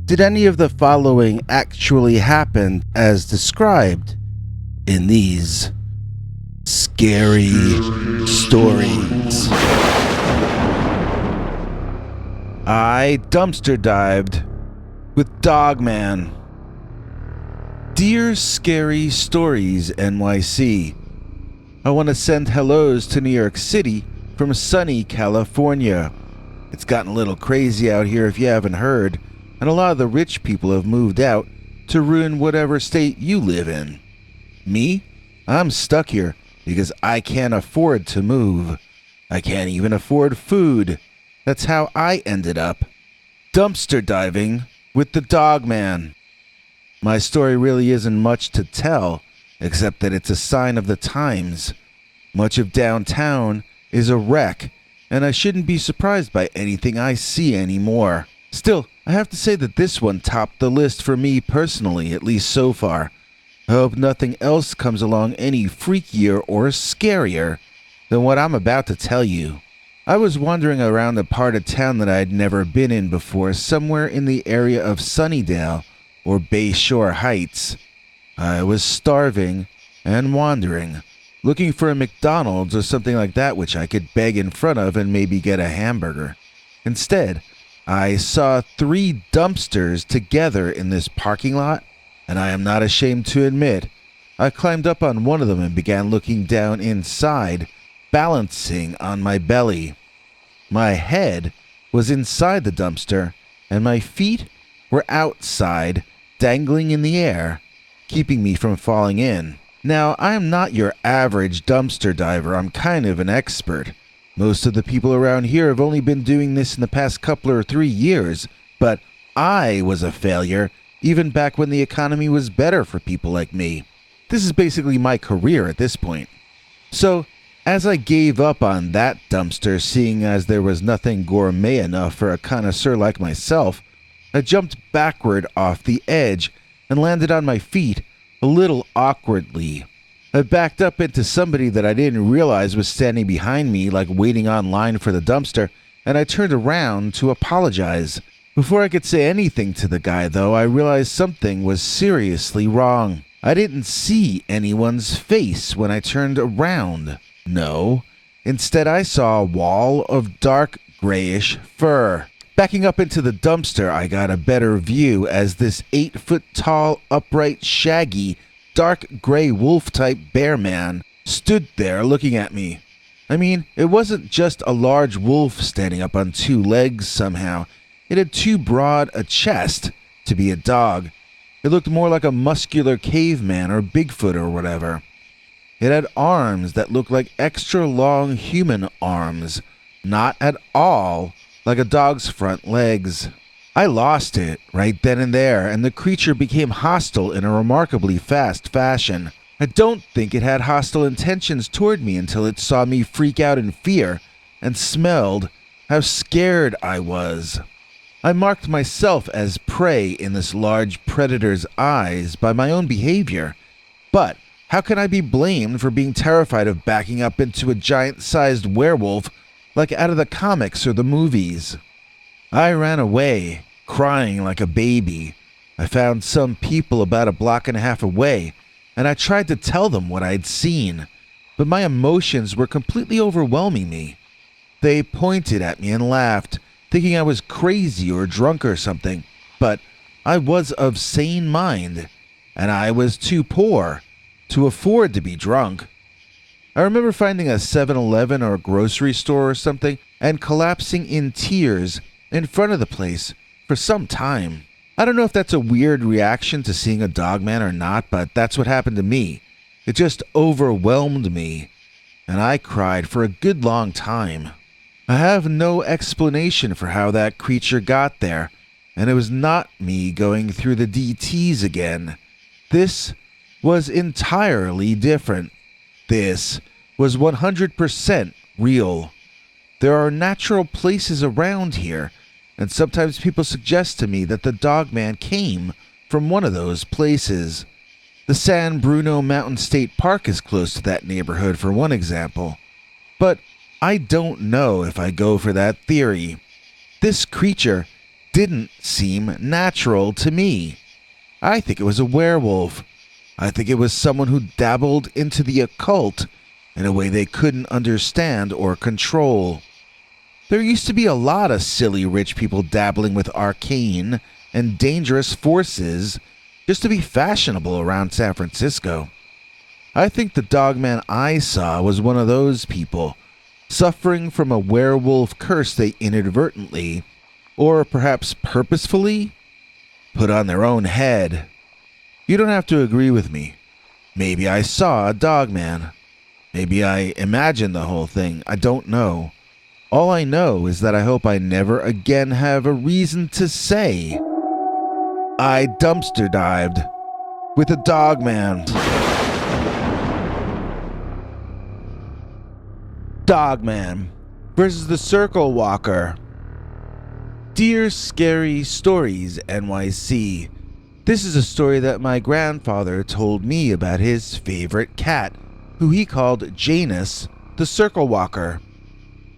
Did any of the following actually happen as described in these scary stories? I dumpster dived with Dogman. Dear Scary Stories NYC, I want to send hellos to New York City from sunny California. It's gotten a little crazy out here if you haven't heard, and a lot of the rich people have moved out to ruin whatever state you live in. Me? I'm stuck here because I can't afford to move. I can't even afford food. That's how I ended up dumpster diving with the Dogman. My story really isn't much to tell, except that it's a sign of the times. Much of downtown is a wreck, and I shouldn't be surprised by anything I see anymore. Still, I have to say that this one topped the list for me personally, at least so far. I hope nothing else comes along any freakier or scarier than what I'm about to tell you. I was wandering around a part of town that I'd never been in before, somewhere in the area of Sunnydale or Bayshore Heights. I was starving and wandering, looking for a McDonald's or something like that which I could beg in front of and maybe get a hamburger. Instead, I saw 3 dumpsters together in this parking lot, and I am not ashamed to admit, I climbed up on one of them and began looking down inside, balancing on my belly. My head was inside the dumpster, and my feet were outside, dangling in the air, keeping me from falling in. Now, I am not your average dumpster diver. I'm kind of an expert. Most of the people around here have only been doing this in the past couple or 3 years, but I was a failure even back when the economy was better for people like me. This is basically my career at this point. So, as I gave up on that dumpster, seeing as there was nothing gourmet enough for a connoisseur like myself, I jumped backward off the edge and landed on my feet a little awkwardly. I backed up into somebody that I didn't realize was standing behind me, like waiting online for the dumpster, and I turned around to apologize. Before I could say anything to the guy, though, I realized something was seriously wrong. I didn't see anyone's face when I turned around. No. Instead, I saw a wall of dark grayish fur. Backing up into the dumpster, I got a better view as this 8-foot-tall, upright, shaggy, dark gray wolf-type bear man stood there looking at me. I mean, it wasn't just a large wolf standing up on 2 legs somehow. It had too broad a chest to be a dog. It looked more like a muscular caveman or Bigfoot or whatever. It had arms that looked like extra long human arms, not at all like a dog's front legs. I lost it right then and there, and the creature became hostile in a remarkably fast fashion. I don't think it had hostile intentions toward me until it saw me freak out in fear and smelled how scared I was. I marked myself as prey in this large predator's eyes by my own behavior, but how can I be blamed for being terrified of backing up into a giant-sized werewolf like out of the comics or the movies? I ran away, crying like a baby. I found some people about a block and a half away, and I tried to tell them what I'd seen, but my emotions were completely overwhelming me. They pointed at me and laughed, thinking I was crazy or drunk or something, but I was of sane mind, and I was too poor to afford to be drunk. I remember finding a 7-Eleven or a grocery store or something and collapsing in tears in front of the place for some time. I don't know if that's a weird reaction to seeing a Dogman or not, but that's what happened to me. It just overwhelmed me, and I cried for a good long time. I have no explanation for how that creature got there, and it was not me going through the DTs again. This was entirely different. This was 100% real. There are natural places around here, and sometimes people suggest to me that the Dogman came from one of those places. The San Bruno Mountain State Park is close to that neighborhood, for one example. But I don't know if I go for that theory. This creature didn't seem natural to me. I think it was a werewolf. I think it was someone who dabbled into the occult in a way they couldn't understand or control. There used to be a lot of silly rich people dabbling with arcane and dangerous forces just to be fashionable around San Francisco. I think the Dogman I saw was one of those people, suffering from a werewolf curse they inadvertently, or perhaps purposefully, put on their own head. You don't have to agree with me. Maybe I saw a Dogman. Maybe I imagined the whole thing. I don't know. All I know is that I hope I never again have a reason to say I dumpster dived with a Dogman. Dogman versus the Circle Walker. Dear Scary Stories NYC. This is a story that my grandfather told me about his favorite cat, who he called Janus, the Circle Walker.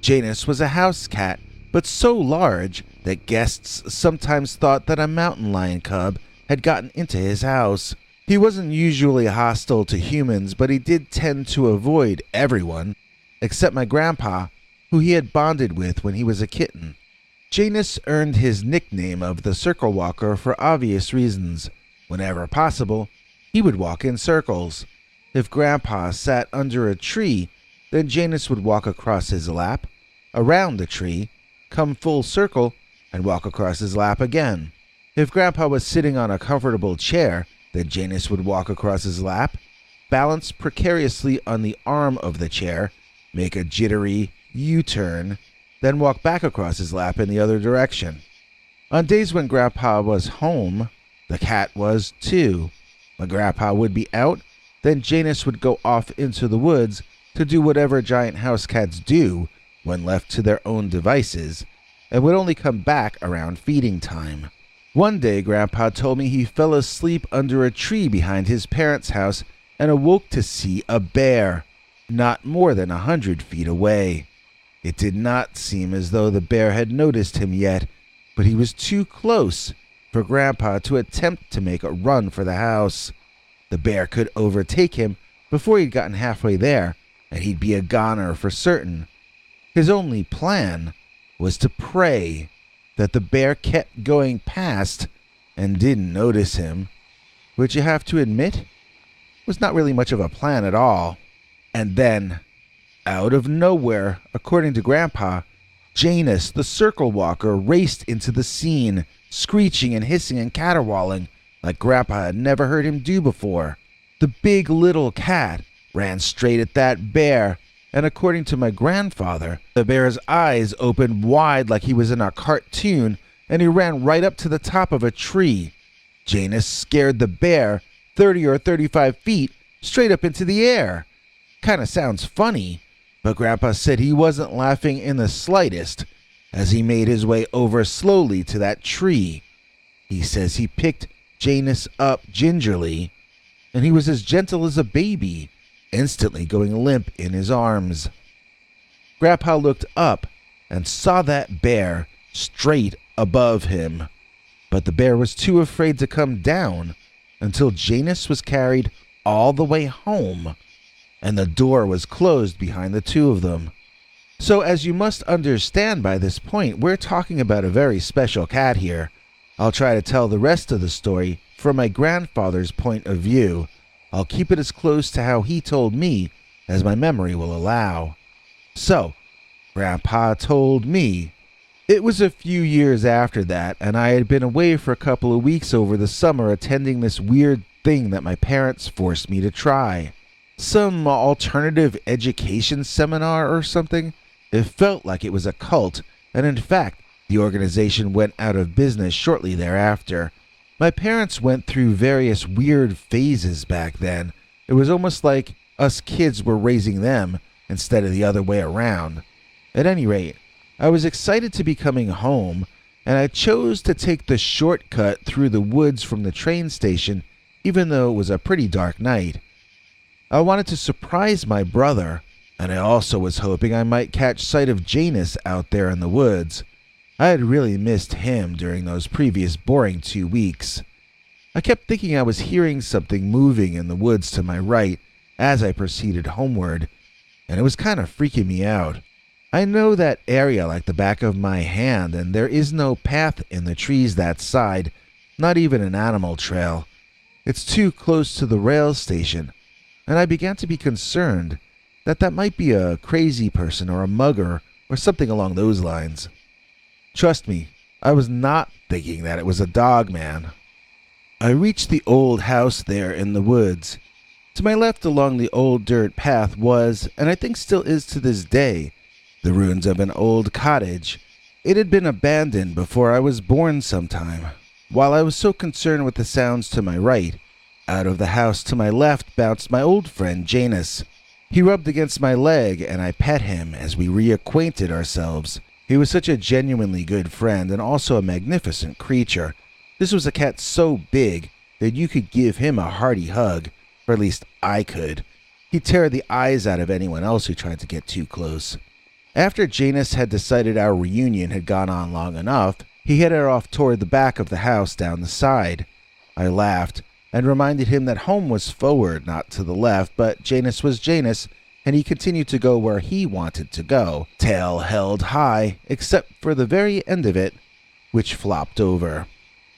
Janus was a house cat, but so large that guests sometimes thought that a mountain lion cub had gotten into his house. He wasn't usually hostile to humans, but he did tend to avoid everyone, except my grandpa, who he had bonded with when he was a kitten. Janus earned his nickname of the Circle Walker for obvious reasons. Whenever possible, he would walk in circles. If Grandpa sat under a tree, then Janus would walk across his lap, around the tree, come full circle, and walk across his lap again. If Grandpa was sitting on a comfortable chair, then Janus would walk across his lap, balance precariously on the arm of the chair, make a jittery U-turn, then walk back across his lap in the other direction. On days when Grandpa was home, the cat was too. When Grandpa would be out, then Janus would go off into the woods to do whatever giant house cats do when left to their own devices, and would only come back around feeding time. One day, Grandpa told me he fell asleep under a tree behind his parents' house and awoke to see a bear, not more than 100 feet away. It did not seem as though the bear had noticed him yet, but he was too close for Grandpa to attempt to make a run for the house. The bear could overtake him before he'd gotten halfway there, and he'd be a goner for certain. His only plan was to pray that the bear kept going past and didn't notice him, which you have to admit was not really much of a plan at all. And then, out of nowhere, according to Grandpa, Janus, the Circle Walker, raced into the scene, screeching and hissing and caterwauling like Grandpa had never heard him do before. The big little cat ran straight at that bear, and according to my grandfather, the bear's eyes opened wide like he was in a cartoon, and he ran right up to the top of a tree. Janus scared the bear 30 or 35 feet straight up into the air. Kinda sounds funny, but Grandpa said he wasn't laughing in the slightest as he made his way over slowly to that tree. He says he picked Janus up gingerly, and he was as gentle as a baby, instantly going limp in his arms. Grandpa looked up and saw that bear straight above him, but the bear was too afraid to come down until Janus was carried all the way home, and the door was closed behind the two of them. So as you must understand by this point, we're talking about a very special cat here. I'll try to tell the rest of the story from my grandfather's point of view. I'll keep it as close to how he told me as my memory will allow. So, Grandpa told me. It was a few years after that, and I had been away for a couple of weeks over the summer attending this weird thing that my parents forced me to try. Some alternative education seminar or something. It felt like it was a cult, and in fact, the organization went out of business shortly thereafter. My parents went through various weird phases back then. It was almost like us kids were raising them instead of the other way around. At any rate, I was excited to be coming home, and I chose to take the shortcut through the woods from the train station, even though it was a pretty dark night. I wanted to surprise my brother, and I also was hoping I might catch sight of Janus out there in the woods. I had really missed him during those previous boring 2 weeks. I kept thinking I was hearing something moving in the woods to my right as I proceeded homeward, and it was kind of freaking me out. I know that area like the back of my hand, and there is no path in the trees that side, not even an animal trail. It's too close to the rail station, and I began to be concerned that might be a crazy person or a mugger or something along those lines. Trust me, I was not thinking that it was a Dogman. I reached the old house there in the woods. To my left along the old dirt path was, and I think still is to this day, the ruins of an old cottage. It had been abandoned before I was born sometime. While I was so concerned with the sounds to my right, out of the house to my left bounced my old friend Janus. He rubbed against my leg and I pet him as we reacquainted ourselves. He was such a genuinely good friend and also a magnificent creature. This was a cat so big that you could give him a hearty hug, or at least I could. He'd tear the eyes out of anyone else who tried to get too close. After Janus had decided our reunion had gone on long enough, he headed off toward the back of the house down the side. I laughed and reminded him that home was forward, not to the left, but Janus was Janus, and he continued to go where he wanted to go, tail held high, except for the very end of it, which flopped over.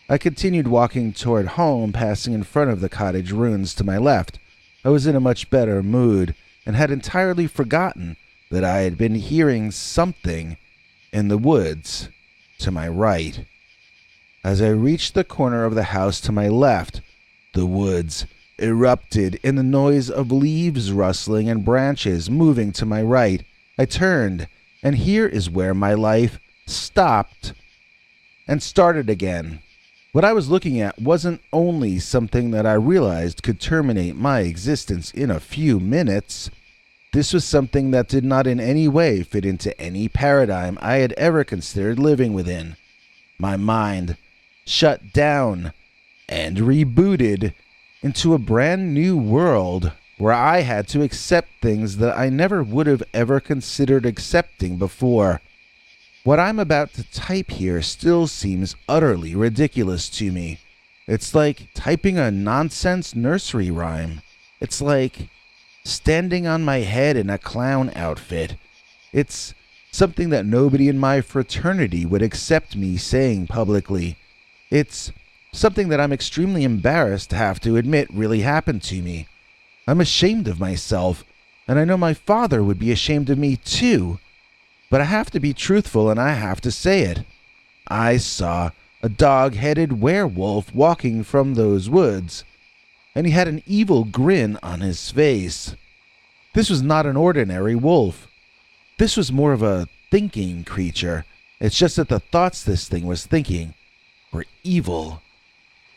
I continued walking toward home, passing in front of the cottage ruins to my left. I was in a much better mood, and had entirely forgotten that I had been hearing something in the woods to my right. As I reached the corner of the house to my left, the woods erupted in the noise of leaves rustling and branches moving to my right. I turned, and here is where my life stopped and started again. What I was looking at wasn't only something that I realized could terminate my existence in a few minutes. This was something that did not in any way fit into any paradigm I had ever considered living within. My mind shut down and rebooted into a brand new world where I had to accept things that I never would have ever considered accepting before. What I'm about to type here still seems utterly ridiculous to me. It's like typing a nonsense nursery rhyme. It's like standing on my head in a clown outfit. It's something that nobody in my fraternity would accept me saying publicly. It's something that I'm extremely embarrassed to have to admit really happened to me. I'm ashamed of myself, and I know my father would be ashamed of me too. But I have to be truthful and I have to say it. I saw a dog-headed werewolf walking from those woods, and he had an evil grin on his face. This was not an ordinary wolf. This was more of a thinking creature. It's just that the thoughts this thing was thinking were evil.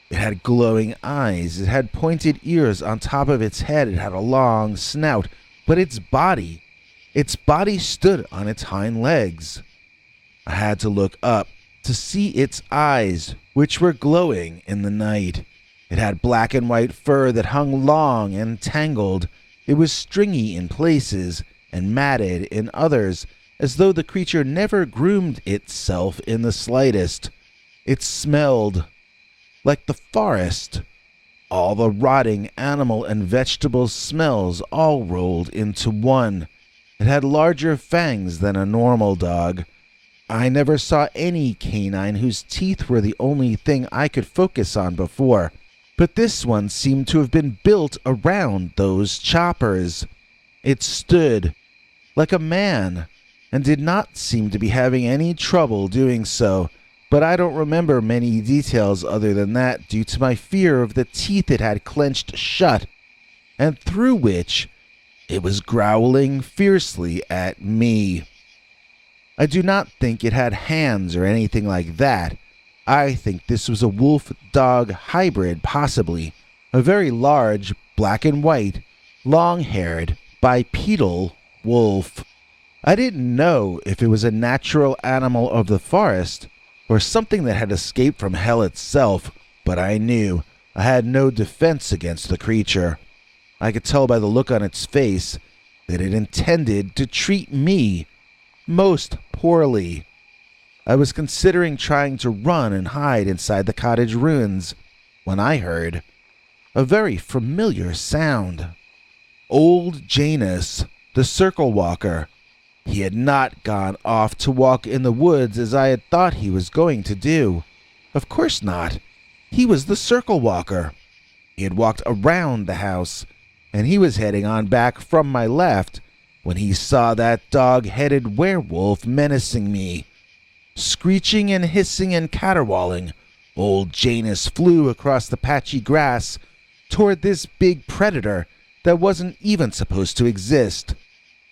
It had glowing eyes, it had pointed ears on top of its head, it had a long snout, but its body stood on its hind legs. I had to look up to see its eyes, which were glowing in the night. It had black and white fur that hung long and tangled. It was stringy in places and matted in others, as though the creature never groomed itself in the slightest. It smelled like the forest. All the rotting animal and vegetable smells all rolled into one. It had larger fangs than a normal dog. I never saw any canine whose teeth were the only thing I could focus on before, but this one seemed to have been built around those choppers. It stood like a man and did not seem to be having any trouble doing so. But I don't remember many details other than that due to my fear of the teeth it had clenched shut, and through which it was growling fiercely at me. I do not think it had hands or anything like that. I think this was a wolf-dog hybrid, possibly. A very large, black and white, long-haired, bipedal wolf. I didn't know if it was a natural animal of the forest or something that had escaped from hell itself, but I knew I had no defense against the creature. I could tell by the look on its face that it intended to treat me most poorly. I was considering trying to run and hide inside the cottage ruins when I heard a very familiar sound. Old Janus, the circle walker. He had not gone off to walk in the woods as I had thought he was going to do. Of course not. He was the circle walker. He had walked around the house, and he was heading on back from my left when he saw that dog-headed werewolf menacing me. Screeching and hissing and caterwauling, old Janus flew across the patchy grass toward this big predator that wasn't even supposed to exist.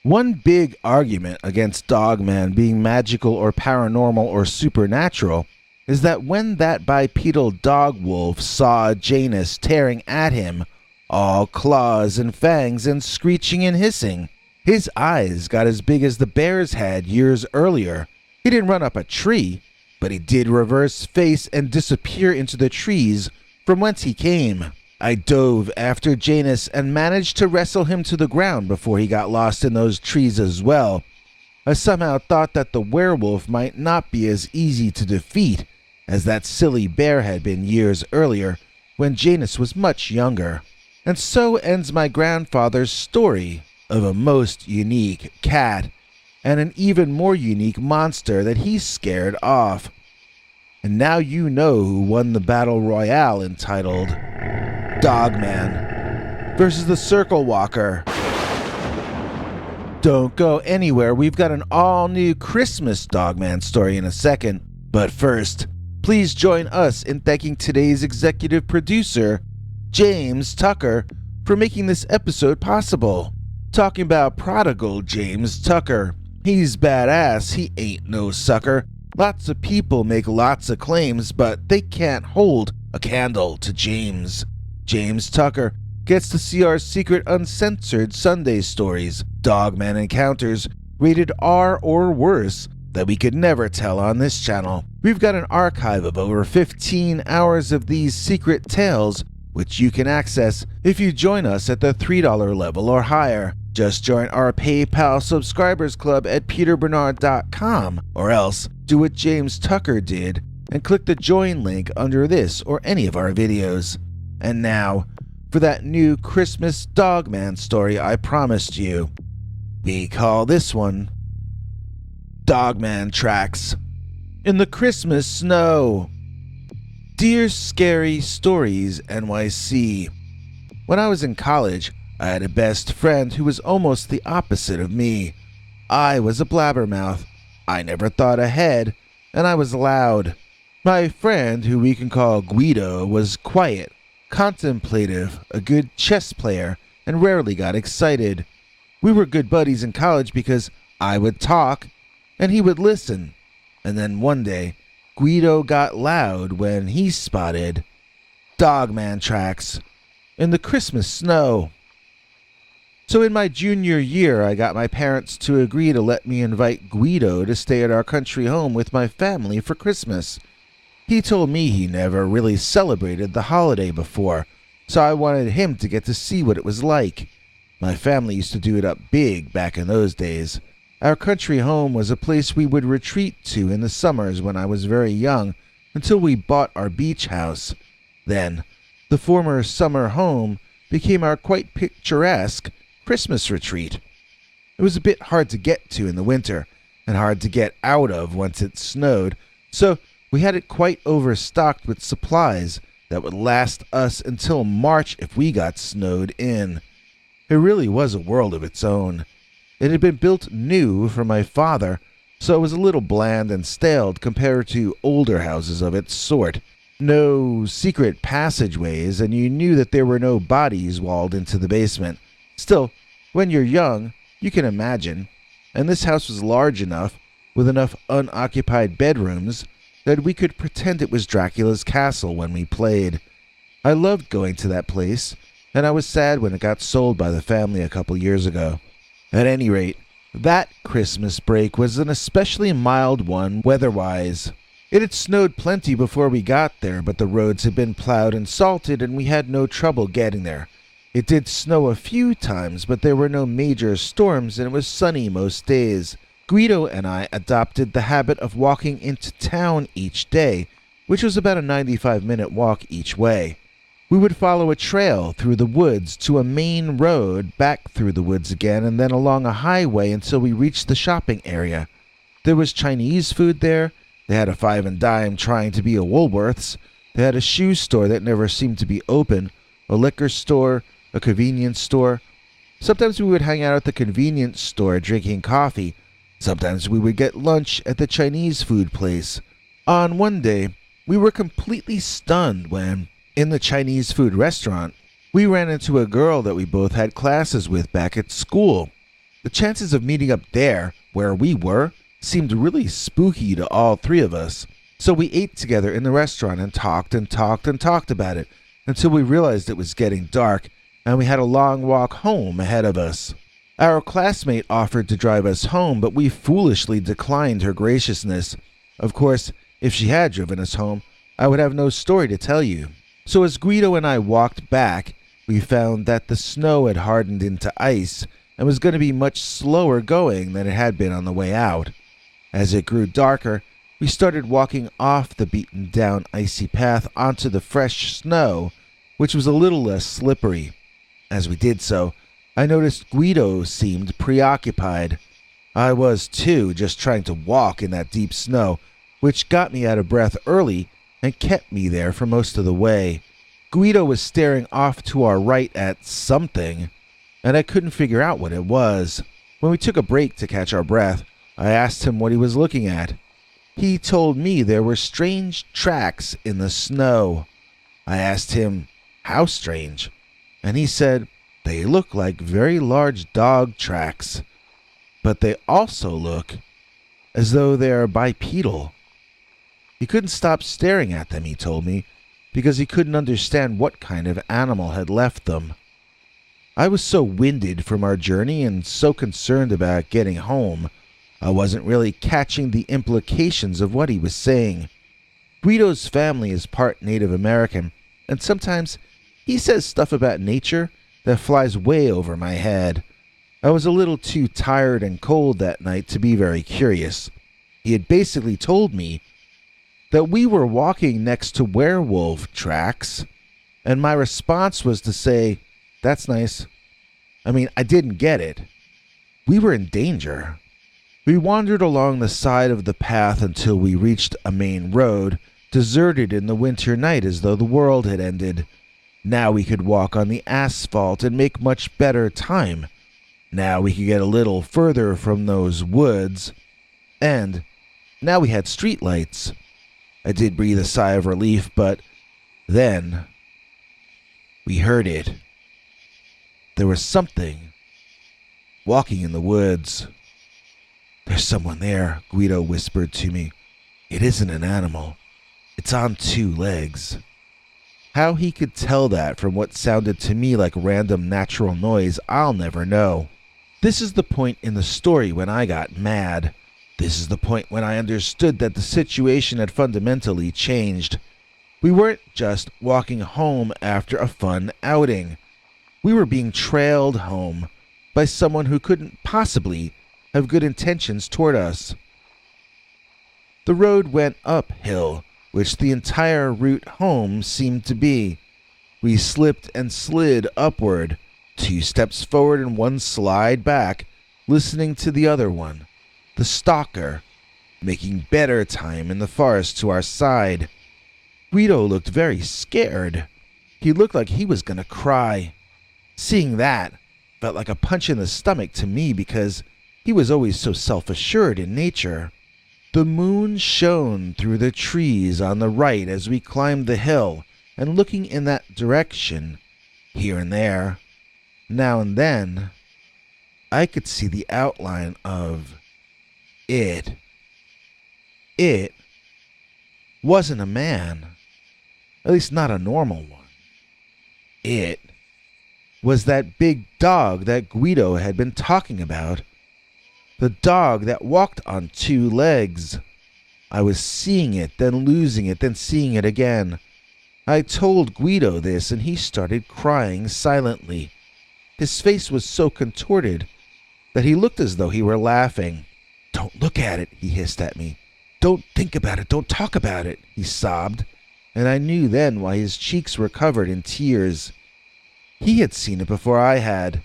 One big argument against Dogman being magical or paranormal or supernatural is that when that bipedal dog wolf saw Janus tearing at him, all claws and fangs and screeching and hissing, his eyes got as big as the bear's had years earlier. He didn't run up a tree, but he did reverse face and disappear into the trees from whence he came. I dove after Janus and managed to wrestle him to the ground before he got lost in those trees as well. I somehow thought that the werewolf might not be as easy to defeat as that silly bear had been years earlier when Janus was much younger. And so ends my grandfather's story of a most unique cat and an even more unique monster that he scared off. And now you know who won the battle royale entitled Dogman versus the Circle Walker. Don't go anywhere, we've got an all-new Christmas Dogman story in a second. But first, please join us in thanking today's executive producer, James Tucker, for making this episode possible. Talking about prodigal James Tucker. He's badass, he ain't no sucker. Lots of people make lots of claims, but they can't hold a candle to James. James Tucker gets to see our secret uncensored Sunday stories, Dogman encounters, rated R or worse, that we could never tell on this channel. We've got an archive of over 15 hours of these secret tales, which you can access if you join us at the $3 level or higher. Just join our PayPal subscribers club at peterbernard.com, or else do what James Tucker did and click the join link under this or any of our videos. And now, for that new Christmas Dogman story I promised you. We call this one Dogman Tracks in the Christmas Snow. Dear Scary Stories NYC. When I was in college, I had a best friend who was almost the opposite of me. I was a blabbermouth. I never thought ahead, and I was loud. My friend, who we can call Guido, was quiet, contemplative, a good chess player, and rarely got excited. We were good buddies in college because I would talk, and he would listen. And then one day, Guido got loud when he spotted Dogman Tracks in the Christmas Snow. So in my junior year, I got my parents to agree to let me invite Guido to stay at our country home with my family for Christmas. He told me he never really celebrated the holiday before, so I wanted him to get to see what it was like. My family used to do it up big back in those days. Our country home was a place we would retreat to in the summers when I was very young, until we bought our beach house. Then, the former summer home became our quite picturesque Christmas retreat. It was a bit hard to get to in the winter, and hard to get out of once it snowed, so we had it quite overstocked with supplies that would last us until March if we got snowed in. It really was a world of its own. It had been built new for my father, so it was a little bland and stale compared to older houses of its sort. No secret passageways, and you knew that there were no bodies walled into the basement. Still, when you're young, you can imagine. And this house was large enough, with enough unoccupied bedrooms, that we could pretend it was Dracula's castle when we played. I loved going to that place, and I was sad when it got sold by the family a couple years ago. At any rate, that Christmas break was an especially mild one weather-wise. It had snowed plenty before we got there, but the roads had been plowed and salted, and we had no trouble getting there. It did snow a few times, but there were no major storms, and it was sunny most days. Guido and I adopted the habit of walking into town each day, which was about a 95-minute walk each way. We would follow a trail through the woods to a main road, back through the woods again, and then along a highway until we reached the shopping area. There was Chinese food there. They had a Five and Dime trying to be a Woolworths. They had a shoe store that never seemed to be open, a liquor store, a convenience store. Sometimes we would hang out at the convenience store drinking coffee. Sometimes we would get lunch at the Chinese food place. On one day, we were completely stunned when, in the Chinese food restaurant, we ran into a girl that we both had classes with back at school. The chances of meeting up there, where we were, seemed really spooky to all three of us. So we ate together in the restaurant and talked about it until we realized it was getting dark and we had a long walk home ahead of us. Our classmate offered to drive us home, but we foolishly declined her graciousness. Of course, if she had driven us home, I would have no story to tell you. So as Guido and I walked back, we found that the snow had hardened into ice and was going to be much slower going than it had been on the way out. As it grew darker, we started walking off the beaten-down icy path onto the fresh snow, which was a little less slippery. As we did so, I noticed Guido seemed preoccupied. I was too, just trying to walk in that deep snow, which got me out of breath early and kept me there for most of the way. Guido was staring off to our right at something, and I couldn't figure out what it was. When we took a break to catch our breath, I asked him what he was looking at. He told me there were strange tracks in the snow. I asked him, how strange? And he said, they look like very large dog tracks, but they also look as though they are bipedal. He couldn't stop staring at them, he told me, because he couldn't understand what kind of animal had left them. I was so winded from our journey and so concerned about getting home, I wasn't really catching the implications of what he was saying. Guido's family is part Native American, and sometimes he says stuff about nature that flies way over my head. I was a little too tired and cold that night to be very curious. He had basically told me that we were walking next to werewolf tracks, and my response was to say, that's nice. I mean, I didn't get it. We were in danger. We wandered along the side of the path until we reached a main road, deserted in the winter night as though the world had ended. Now we could walk on the asphalt and make much better time. Now we could get a little further from those woods. And now we had streetlights. I did breathe a sigh of relief, but then we heard it. There was something walking in the woods. There's someone there, Guido whispered to me. It isn't an animal. It's on two legs. How he could tell that from what sounded to me like random natural noise, I'll never know. This is the point in the story when I got mad. This is the point when I understood that the situation had fundamentally changed. We weren't just walking home after a fun outing. We were being trailed home by someone who couldn't possibly have good intentions toward us. The road went uphill, which the entire route home seemed to be. We slipped and slid upward, 2 steps forward and 1 slide back, listening to the other one, the stalker, making better time in the forest to our side. Guido looked very scared. He looked like he was going to cry. Seeing that felt like a punch in the stomach to me because he was always so self-assured in nature. The moon shone through the trees on the right as we climbed the hill, and looking in that direction, here and there, now and then, I could see the outline of it. It wasn't a man, at least not a normal one. It was that big dog that Guido had been talking about. The dog that walked on 2 legs. I was seeing it, then losing it, then seeing it again. I told Guido this, and he started crying silently. His face was so contorted that he looked as though he were laughing. "Don't look at it," he hissed at me. "Don't think about it, don't talk about it," he sobbed, and I knew then why his cheeks were covered in tears. He had seen it before I had.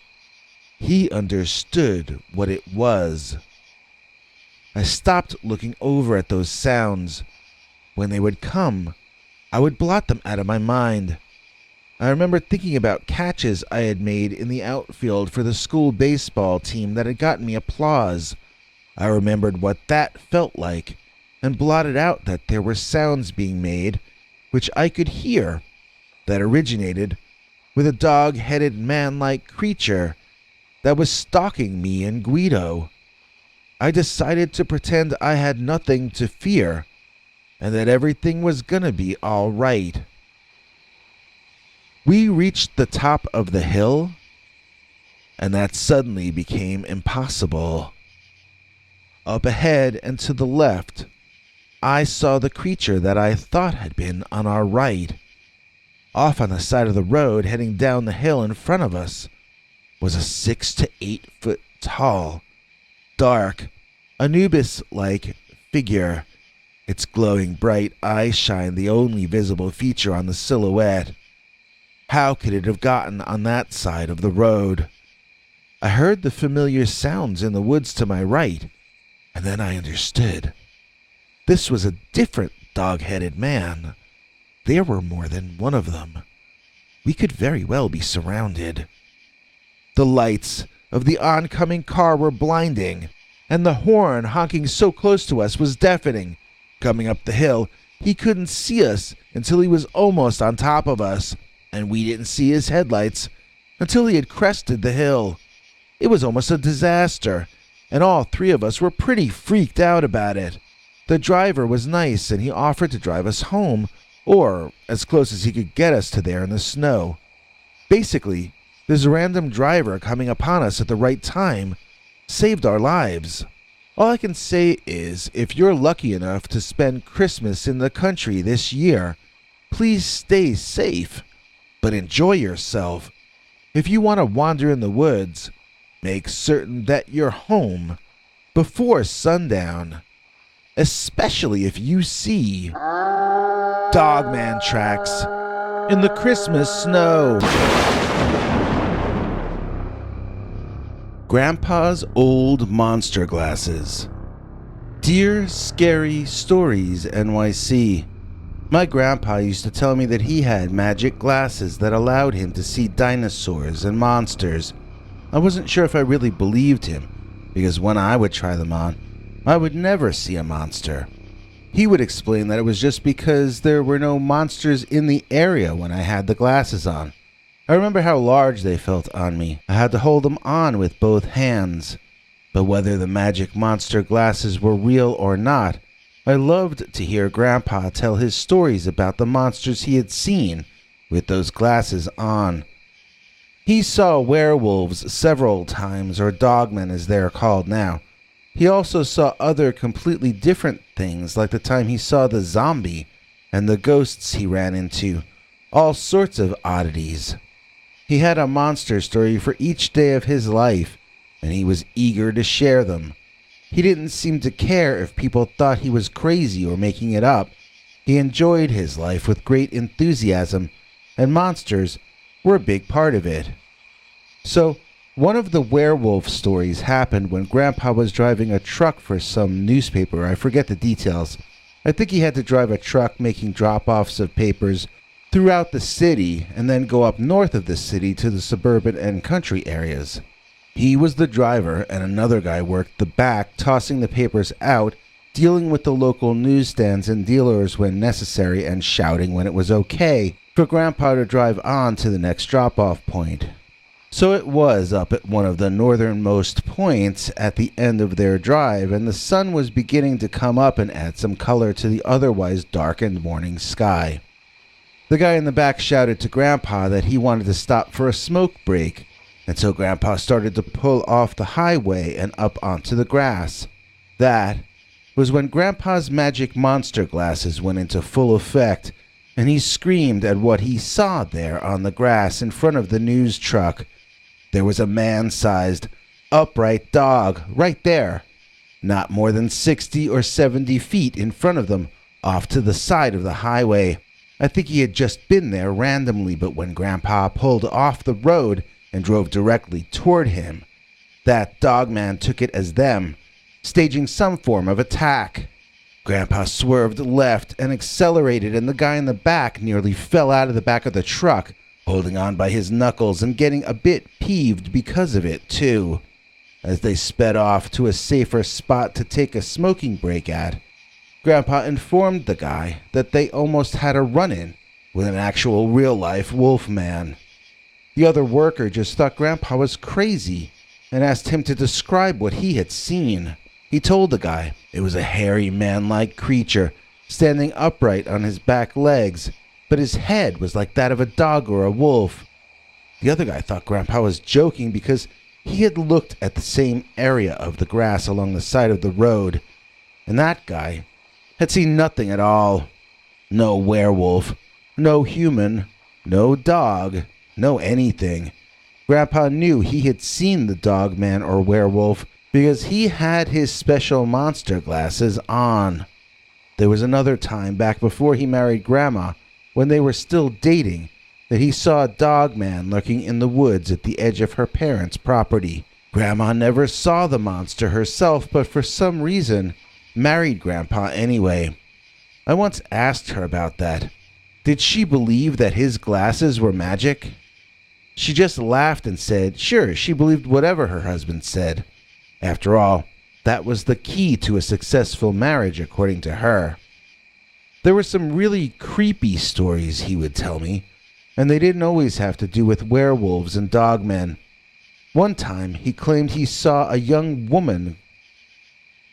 He understood what it was. I stopped looking over at those sounds. When they would come, I would blot them out of my mind. I remember thinking about catches I had made in the outfield for the school baseball team that had gotten me applause. I remembered what that felt like, and blotted out that there were sounds being made, which I could hear, that originated with a dog-headed man-like creature that was stalking me and Guido. I decided to pretend I had nothing to fear, and that everything was gonna be all right. We reached the top of the hill, and that suddenly became impossible. Up ahead and to the left, I saw the creature that I thought had been on our right. Off on the side of the road, heading down the hill in front of us, was a 6 to 8 foot tall, dark, Anubis-like figure. Its glowing bright eyes shine the only visible feature on the silhouette. How could it have gotten on that side of the road? I heard the familiar sounds in the woods to my right, and then I understood. This was a different dog-headed man. There were more than one of them. We could very well be surrounded. The lights of the oncoming car were blinding, and the horn honking so close to us was deafening. Coming up the hill, he couldn't see us until he was almost on top of us, and we didn't see his headlights until he had crested the hill. It was almost a disaster, and all three of us were pretty freaked out about it. The driver was nice, and he offered to drive us home, or as close as he could get us to there in the snow. Basically, this random driver coming upon us at the right time saved our lives. All I can say is, if you're lucky enough to spend Christmas in the country this year, please stay safe, but enjoy yourself. If you want to wander in the woods, make certain that you're home before sundown, especially if you see Dogman tracks in the Christmas snow. Grandpa's Old Monster Glasses. Dear Scary Stories NYC. My grandpa used to tell me that he had magic glasses that allowed him to see dinosaurs and monsters. I wasn't sure if I really believed him, because when I would try them on, I would never see a monster. He would explain that it was just because there were no monsters in the area when I had the glasses on. I remember how large they felt on me. I had to hold them on with both hands. But whether the magic monster glasses were real or not, I loved to hear Grandpa tell his stories about the monsters he had seen with those glasses on. He saw werewolves several times, or dogmen as they're called now. He also saw other completely different things, like the time he saw the zombie and the ghosts he ran into. All sorts of oddities. He had a monster story for each day of his life, and he was eager to share them. He didn't seem to care if people thought he was crazy or making it up. He enjoyed his life with great enthusiasm, and monsters were a big part of it. So, one of the werewolf stories happened when Grandpa was driving a truck for some newspaper. I forget the details. I think he had to drive a truck making drop-offs of papers throughout the city and then go up north of the city to the suburban and country areas. He was the driver, and another guy worked the back, tossing the papers out, dealing with the local newsstands and dealers when necessary, and shouting when it was okay for Grandpa to drive on to the next drop-off point. So it was up at one of the northernmost points at the end of their drive, and the sun was beginning to come up and add some color to the otherwise darkened morning sky. The guy in the back shouted to Grandpa that he wanted to stop for a smoke break, and so Grandpa started to pull off the highway and up onto the grass. That was when Grandpa's magic monster glasses went into full effect, and he screamed at what he saw there on the grass in front of the news truck. There was a man-sized, upright dog right there, not more than 60 or 70 feet in front of them, off to the side of the highway. I think he had just been there randomly, but when Grandpa pulled off the road and drove directly toward him, that Dogman took it as them, staging some form of attack. Grandpa swerved left and accelerated, and the guy in the back nearly fell out of the back of the truck, holding on by his knuckles and getting a bit peeved because of it, too. As they sped off to a safer spot to take a smoking break at, Grandpa informed the guy that they almost had a run-in with an actual real-life wolf man. The other worker just thought Grandpa was crazy and asked him to describe what he had seen. He told the guy it was a hairy man-like creature standing upright on his back legs, but his head was like that of a dog or a wolf. The other guy thought Grandpa was joking because he had looked at the same area of the grass along the side of the road, and that guy had seen nothing at all. No werewolf, no human, no dog, no anything. Grandpa knew he had seen the Dogman or werewolf because he had his special monster glasses on. There was another time back before he married Grandma, when they were still dating, that he saw a Dogman lurking in the woods at the edge of her parents' property. Grandma never saw the monster herself, but for some reason married Grandpa anyway. I once asked her about that. Did she believe that his glasses were magic? She just laughed and said, sure, she believed whatever her husband said. After all, that was the key to a successful marriage, according to her. There were some really creepy stories he would tell me, and they didn't always have to do with werewolves and dogmen. One time, he claimed he saw a young woman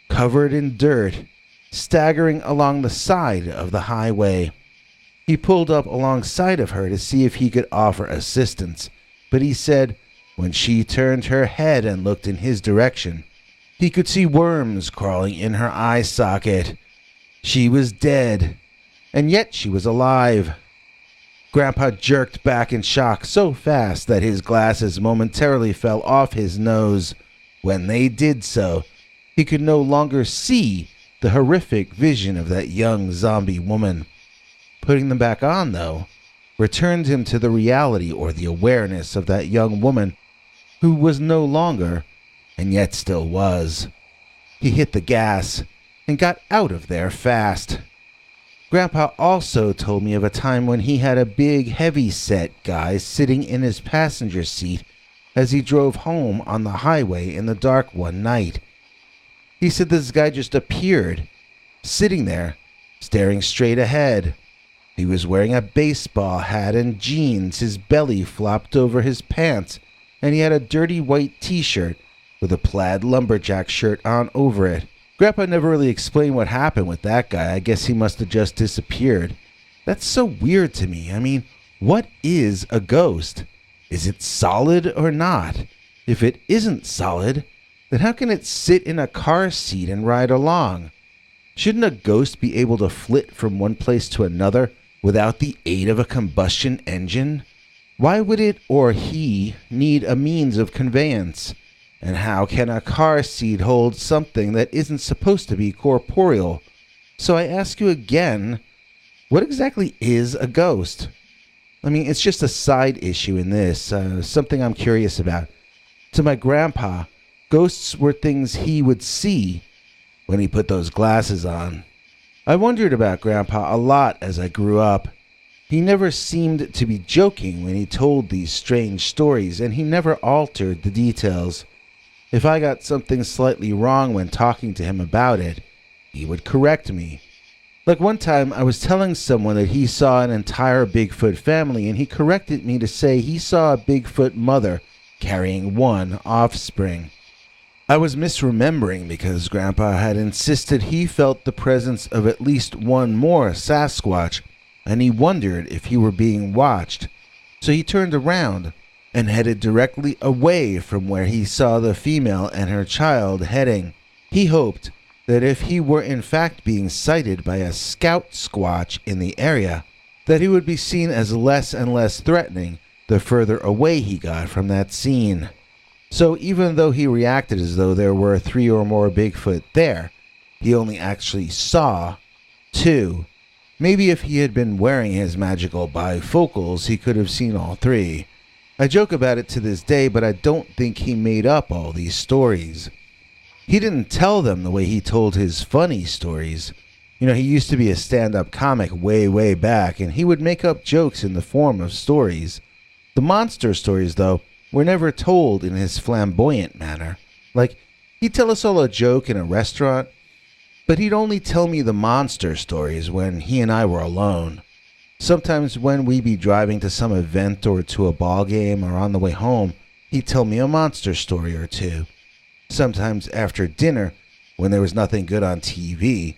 covered in dirt, staggering along the side of the highway. He pulled up alongside of her to see if he could offer assistance, but he said when she turned her head and looked in his direction, he could see worms crawling in her eye socket. She was dead, and yet she was alive. Grandpa jerked back in shock so fast that his glasses momentarily fell off his nose. When they did so, he could no longer see the horrific vision of that young zombie woman. Putting them back on, though, returned him to the reality or the awareness of that young woman who was no longer, and yet still was. He hit the gas and got out of there fast. Grandpa also told me of a time when he had a big, heavy-set guy sitting in his passenger seat as he drove home on the highway in the dark one night. He said this guy just appeared, sitting there, staring straight ahead. He was wearing a baseball hat and jeans, his belly flopped over his pants, and he had a dirty white t-shirt with a plaid lumberjack shirt on over it. Grandpa never really explained what happened with that guy. I guess he must have just disappeared. That's so weird to me. I mean, what is a ghost? Is it solid or not? If it isn't solid, then how can it sit in a car seat and ride along? Shouldn't a ghost be able to flit from one place to another without the aid of a combustion engine? Why would it or he need a means of conveyance? And how can a car seat hold something that isn't supposed to be corporeal? So I ask you again, what exactly is a ghost? I mean, it's just a side issue in this, something I'm curious about. To my grandpa, ghosts were things he would see when he put those glasses on. I wondered about Grandpa a lot as I grew up. He never seemed to be joking when he told these strange stories, and he never altered the details. If I got something slightly wrong when talking to him about it, he would correct me. Like one time, I was telling someone that he saw an entire Bigfoot family, and he corrected me to say he saw a Bigfoot mother carrying one offspring. I was misremembering because Grandpa had insisted he felt the presence of at least one more Sasquatch, and he wondered if he were being watched. So he turned around and headed directly away from where he saw the female and her child heading. He hoped that if he were in fact being sighted by a scout squatch in the area, that he would be seen as less and less threatening the further away he got from that scene. So even though he reacted as though there were 3 or more Bigfoot there, he only actually saw 2. Maybe if he had been wearing his magical bifocals, he could have seen all 3. I joke about it to this day, but I don't think he made up all these stories. He didn't tell them the way he told his funny stories. He used to be a stand-up comic way back, and he would make up jokes in the form of stories. The monster stories, though, were never told in his flamboyant manner. Like, he'd tell us all a joke in a restaurant, but he'd only tell me the monster stories when he and I were alone. Sometimes when we'd be driving to some event or to a ball game or on the way home, he'd tell me a monster story or 2. Sometimes after dinner, when there was nothing good on TV,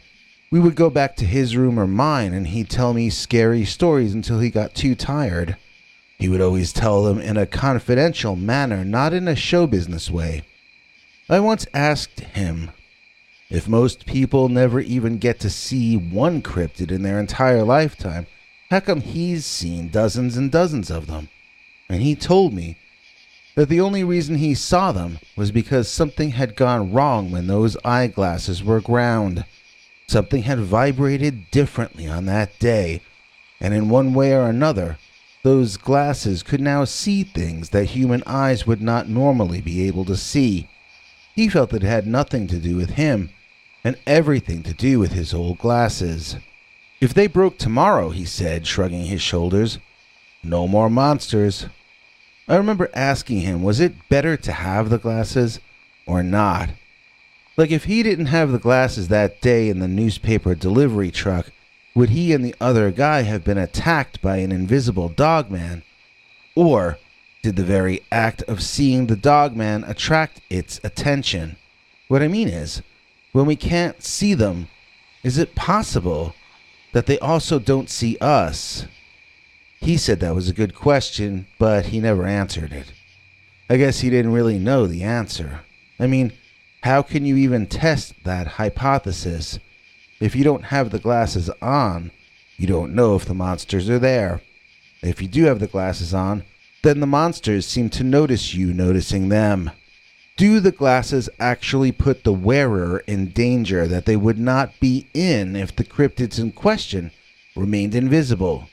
we would go back to his room or mine and he'd tell me scary stories until he got too tired. He would always tell them in a confidential manner, not in a show business way. I once asked him, if most people never even get to see one cryptid in their entire lifetime, how come he's seen dozens and dozens of them? And he told me that the only reason he saw them was because something had gone wrong when those eyeglasses were ground. Something had vibrated differently on that day, and in one way or another, those glasses could now see things that human eyes would not normally be able to see. He felt it had nothing to do with him, and everything to do with his old glasses. If they broke tomorrow, he said, shrugging his shoulders, no more monsters. I remember asking him, was it better to have the glasses or not? Like, if he didn't have the glasses that day in the newspaper delivery truck, would he and the other guy have been attacked by an invisible dogman? Or did the very act of seeing the dogman attract its attention? What I mean is, when we can't see them, is it possible that they also don't see us? He said that was a good question, but he never answered it. I guess he didn't really know the answer. I mean, how can you even test that hypothesis? If you don't have the glasses on, you don't know if the monsters are there. If you do have the glasses on, then the monsters seem to notice you noticing them. Do the glasses actually put the wearer in danger that they would not be in if the cryptids in question remained invisible?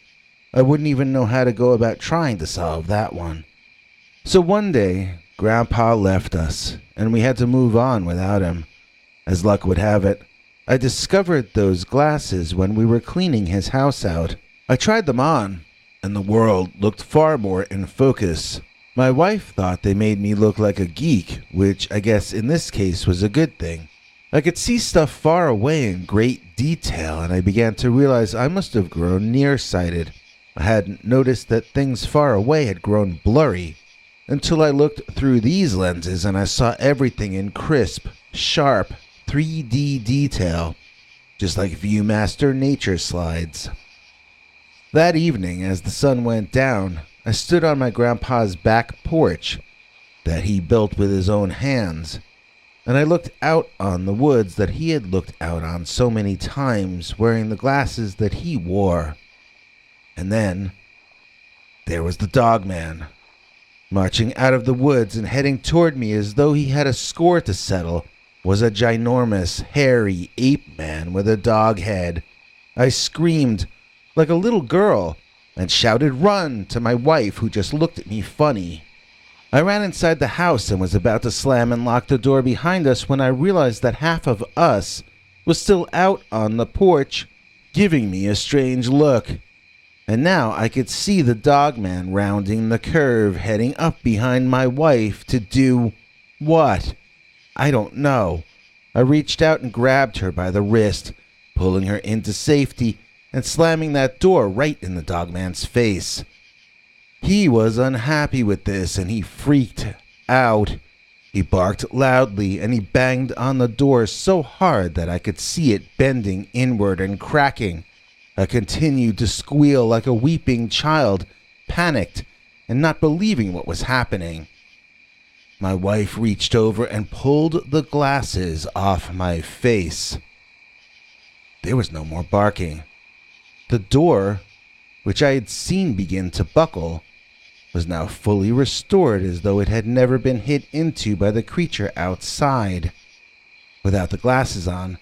I wouldn't even know how to go about trying to solve that one. So one day, Grandpa left us, and we had to move on without him. As luck would have it, I discovered those glasses when we were cleaning his house out. I tried them on, and the world looked far more in focus. My wife thought they made me look like a geek, which I guess in this case was a good thing. I could see stuff far away in great detail, and I began to realize I must have grown nearsighted. I hadn't noticed that things far away had grown blurry, until I looked through these lenses and I saw everything in crisp, sharp, 3D detail, just like Viewmaster nature slides. That evening, as the sun went down, I stood on my grandpa's back porch that he built with his own hands, and I looked out on the woods that he had looked out on so many times, wearing the glasses that he wore. And then, there was the Dogman, marching out of the woods and heading toward me as though he had a score to settle, was a ginormous, hairy ape man with a dog head. I screamed like a little girl and shouted "Run" to my wife, who just looked at me funny. I ran inside the house and was about to slam and lock the door behind us when I realized that half of us was still out on the porch, giving me a strange look. And now I could see the Dogman rounding the curve, heading up behind my wife to do what? I don't know. I reached out and grabbed her by the wrist, pulling her into safety and slamming that door right in the Dogman's face. He was unhappy with this and he freaked out. He barked loudly and he banged on the door so hard that I could see it bending inward and cracking. I continued to squeal like a weeping child, panicked and not believing what was happening. My wife reached over and pulled the glasses off my face. There was no more barking. The door, which I had seen begin to buckle, was now fully restored as though it had never been hit into by the creature outside. Without the glasses on,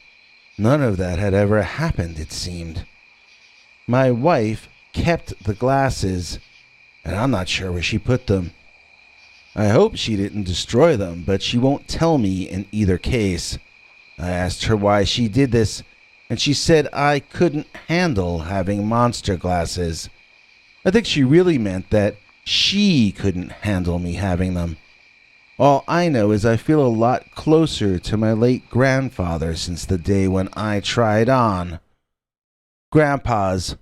none of that had ever happened, it seemed. My wife kept the glasses, and I'm not sure where she put them. I hope she didn't destroy them, but she won't tell me in either case. I asked her why she did this, and she said I couldn't handle having monster glasses. I think she really meant that she couldn't handle me having them. All I know is I feel a lot closer to my late grandfather since the day when I tried on Grandpa's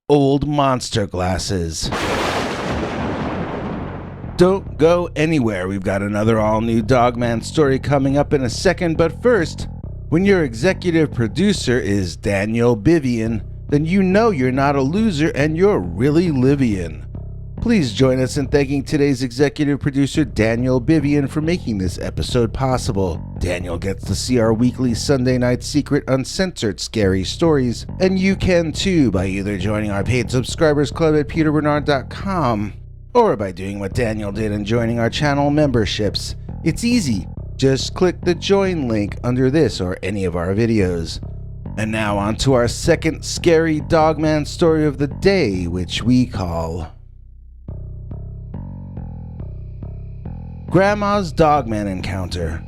old monster glasses. Don't go anywhere. We've got another all-new Dogman story coming up in a second, but first, when your executive producer is Daniel Bivian, then you know you're not a loser and you're really Livian. Please join us in thanking today's executive producer Daniel Bivian for making this episode possible. Daniel gets to see our weekly Sunday night secret uncensored scary stories, and you can too by either joining our paid subscribers club at peterbernard.com or by doing what Daniel did and joining our channel memberships. It's easy. Just click the join link under this or any of our videos. And now on to our second scary Dogman story of the day, which we call Grandma's Dogman Encounter.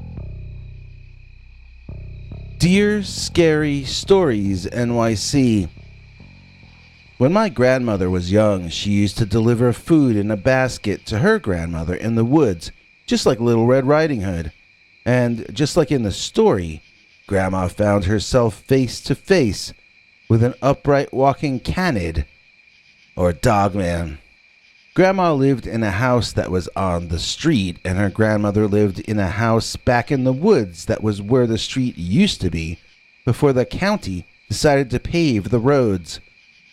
Dear Scary Stories NYC. When my grandmother was young, she used to deliver food in a basket to her grandmother in the woods, just like Little Red Riding Hood. And just like in the story, Grandma found herself face to face with an upright walking canid, or dogman. Grandma lived in a house that was on the street, and her grandmother lived in a house back in the woods that was where the street used to be before the county decided to pave the roads.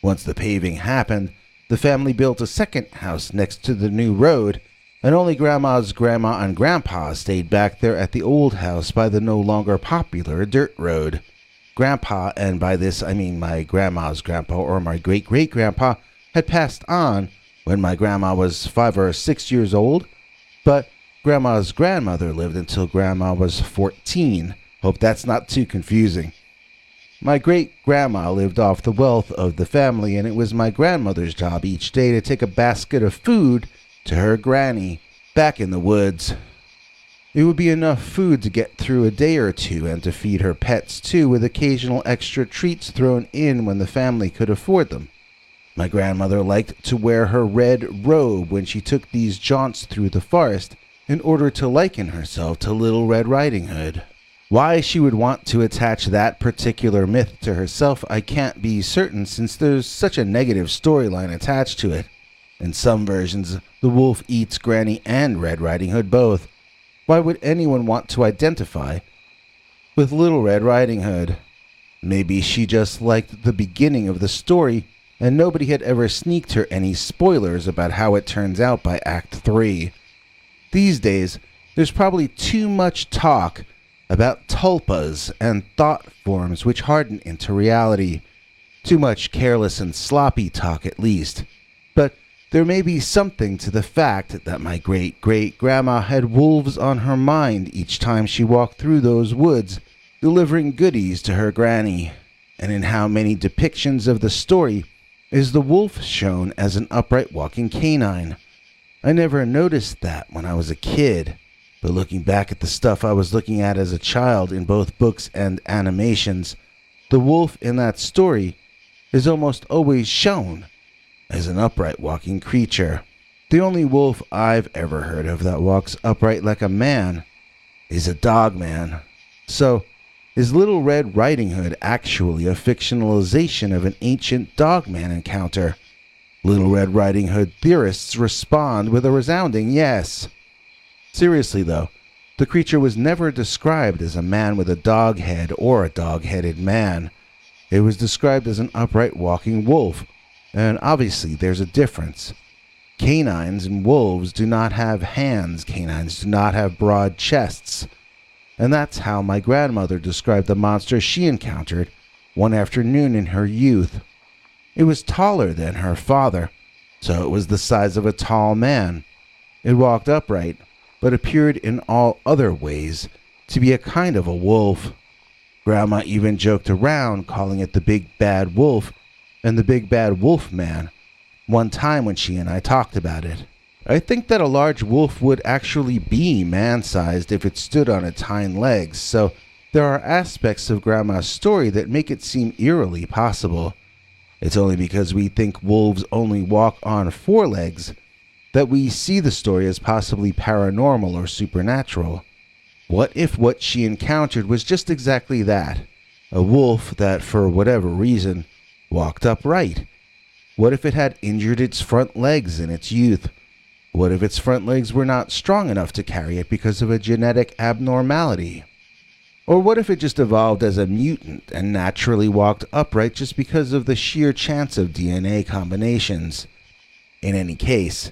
Once the paving happened, the family built a second house next to the new road, and only Grandma's grandma and grandpa stayed back there at the old house by the no longer popular dirt road. Grandpa, and by this I mean my grandma's grandpa or my great-great-grandpa, had passed on when my grandma was 5 or 6 years old, but Grandma's grandmother lived until Grandma was 14. Hope that's not too confusing. My great-grandma lived off the wealth of the family, and it was my grandmother's job each day to take a basket of food to her granny back in the woods. It would be enough food to get through a day or two and to feed her pets too, with occasional extra treats thrown in when the family could afford them. My grandmother liked to wear her red robe when she took these jaunts through the forest in order to liken herself to Little Red Riding Hood. Why she would want to attach that particular myth to herself, I can't be certain, since there's such a negative storyline attached to it. In some versions, the wolf eats Granny and Red Riding Hood both. Why would anyone want to identify with Little Red Riding Hood? Maybe she just liked the beginning of the story, and nobody had ever sneaked her any spoilers about how it turns out by Act 3. These days, there's probably too much talk about tulpas and thought forms which harden into reality. Too much careless and sloppy talk, at least. But there may be something to the fact that my great-great-grandma had wolves on her mind each time she walked through those woods, delivering goodies to her granny. And in how many depictions of the story is the wolf shown as an upright walking canine? I never noticed that when I was a kid. But looking back at the stuff I was looking at as a child in both books and animations, the wolf in that story is almost always shown as an upright walking creature. The only wolf I've ever heard of that walks upright like a man is a dogman. So, is Little Red Riding Hood actually a fictionalization of an ancient dogman encounter? Little Red Riding Hood theorists respond with a resounding yes. Seriously though, the creature was never described as a man with a dog head or a dog-headed man. It was described as an upright walking wolf, and obviously there's a difference. Canines and wolves do not have hands. Canines do not have broad chests. And that's how my grandmother described the monster she encountered one afternoon in her youth. It was taller than her father, so it was the size of a tall man. It walked upright, but appeared in all other ways to be a kind of a wolf. Grandma even joked around calling it the Big Bad Wolf and the Big Bad Wolf Man one time when she and I talked about it. I think that a large wolf would actually be man-sized if it stood on its hind legs, so there are aspects of Grandma's story that make it seem eerily possible. It's only because we think wolves only walk on four legs that we see the story as possibly paranormal or supernatural. What if what she encountered was just exactly that? A wolf that, for whatever reason, walked upright? What if it had injured its front legs in its youth? What if its front legs were not strong enough to carry it because of a genetic abnormality? Or what if it just evolved as a mutant and naturally walked upright just because of the sheer chance of DNA combinations? In any case,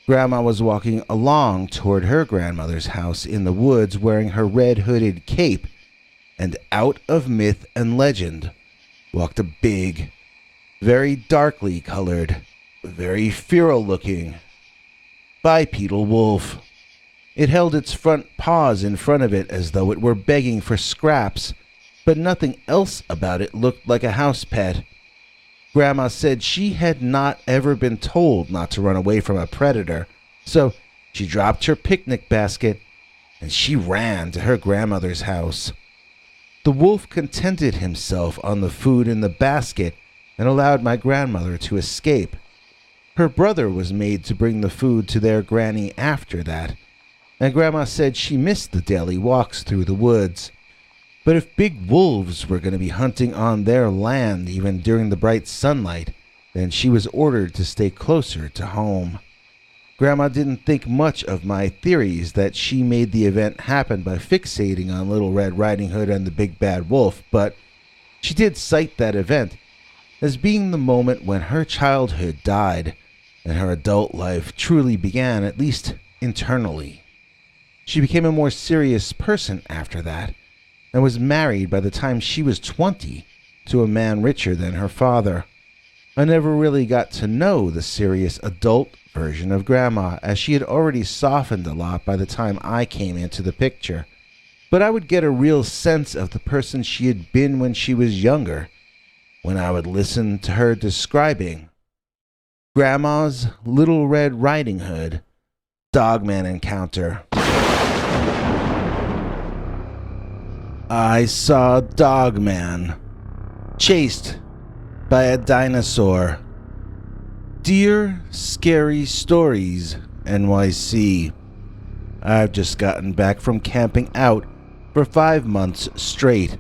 Grandma was walking along toward her grandmother's house in the woods wearing her red hooded cape, and out of myth and legend walked a big, very darkly colored, very feral looking, bipedal wolf. It held its front paws in front of it as though it were begging for scraps, but nothing else about it looked like a house pet. Grandma said she had not ever been told not to run away from a predator, so she dropped her picnic basket and she ran to her grandmother's house. The wolf contented himself on the food in the basket and allowed my grandmother to escape. Her brother was made to bring the food to their granny after that, and Grandma said she missed the daily walks through the woods. But if big wolves were going to be hunting on their land even during the bright sunlight, then she was ordered to stay closer to home. Grandma didn't think much of my theories that she made the event happen by fixating on Little Red Riding Hood and the Big Bad Wolf, but she did cite that event as being the moment when her childhood died and her adult life truly began, at least internally. She became a more serious person after that, and was married by the time she was 20 to a man richer than her father. I never really got to know the serious adult version of Grandma, as she had already softened a lot by the time I came into the picture. But I would get a real sense of the person she had been when she was younger, when I would listen to her describing Grandma's Little Red Riding Hood Dogman encounter. I saw Dogman chased by a dinosaur. Dear Scary Stories, NYC. I've just gotten back from camping out for 5 months straight.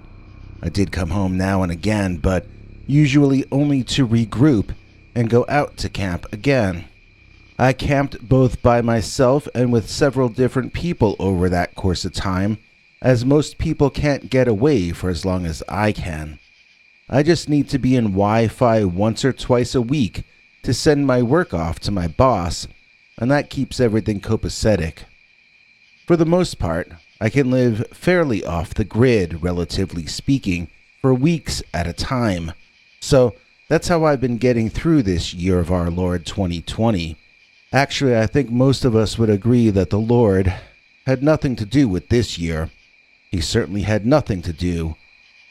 I did come home now and again, but usually only to regroup and go out to camp again. I camped both by myself and with several different people over that course of time, as most people can't get away for as long as I can. I just need to be in Wi-Fi once or twice a week to send my work off to my boss, and that keeps everything copacetic. For the most part, I can live fairly off the grid, relatively speaking, for weeks at a time. So that's how I've been getting through this year of our Lord 2020. Actually, I think most of us would agree that the Lord had nothing to do with this year. He certainly had nothing to do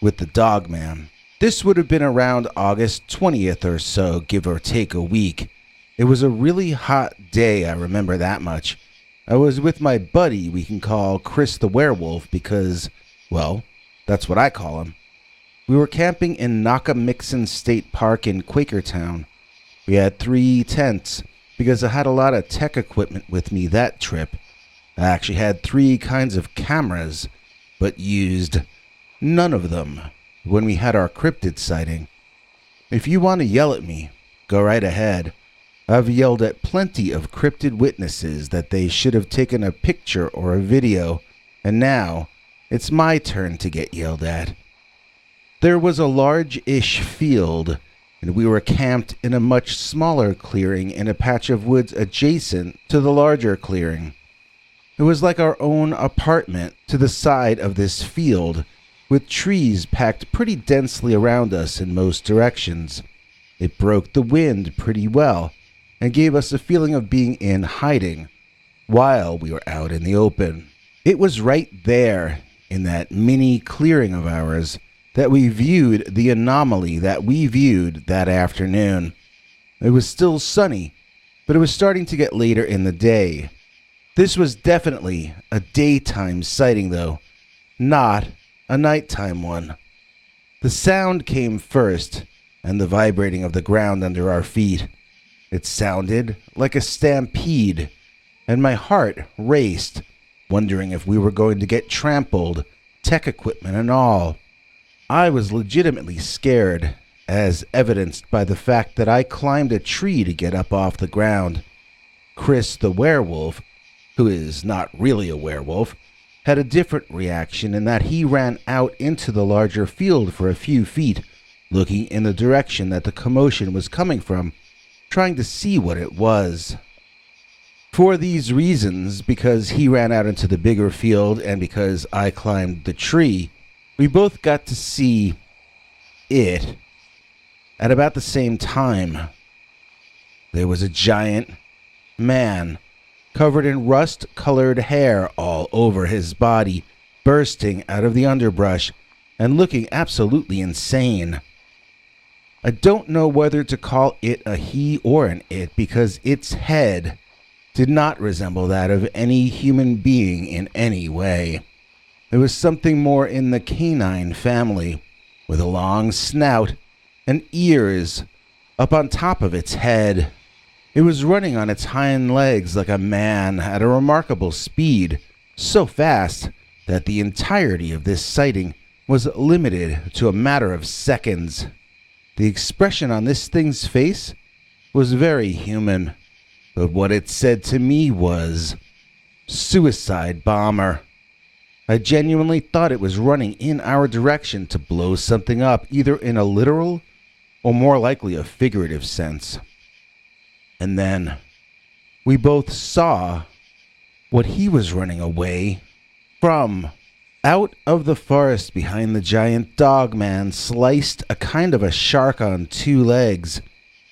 with the Dogman. This would have been around August 20th or so, give or take a week. It was a really hot day, I remember that much. I was with my buddy we can call Chris the Werewolf because, well, that's what I call him. We were camping in Nakamixon State Park in Quakertown. We had 3 tents because I had a lot of tech equipment with me that trip. I actually had 3 kinds of cameras, but used none of them when we had our cryptid sighting. If you want to yell at me, go right ahead. I've yelled at plenty of cryptid witnesses that they should have taken a picture or a video, and now it's my turn to get yelled at. There was a large-ish field, and we were camped in a much smaller clearing in a patch of woods adjacent to the larger clearing. It was like our own apartment to the side of this field, with trees packed pretty densely around us in most directions. It broke the wind pretty well, and gave us a feeling of being in hiding while we were out in the open. It was right there in that mini clearing of ours that we viewed the anomaly that we viewed that afternoon. It was still sunny, but it was starting to get later in the day. This was definitely a daytime sighting, though, not a nighttime one. The sound came first, and the vibrating of the ground under our feet. It sounded like a stampede, and my heart raced, wondering if we were going to get trampled, tech equipment and all. I was legitimately scared, as evidenced by the fact that I climbed a tree to get up off the ground. Chris the werewolf, who is not really a werewolf, had a different reaction in that he ran out into the larger field for a few feet, looking in the direction that the commotion was coming from, trying to see what it was. For these reasons, because he ran out into the bigger field and because I climbed the tree, we both got to see it at about the same time. There was a giant man covered in rust-colored hair all over his body, bursting out of the underbrush and looking absolutely insane. I don't know whether to call it a he or an it because its head did not resemble that of any human being in any way. There was something more in the canine family, with a long snout and ears up on top of its head. It was running on its hind legs like a man at a remarkable speed, so fast that the entirety of this sighting was limited to a matter of seconds. The expression on this thing's face was very human, but what it said to me was, "Suicide bomber." I genuinely thought it was running in our direction to blow something up, either in a literal or more likely a figurative sense. And then we both saw what he was running away from. Out of the forest behind the giant Dogman sliced a kind of a shark on two legs.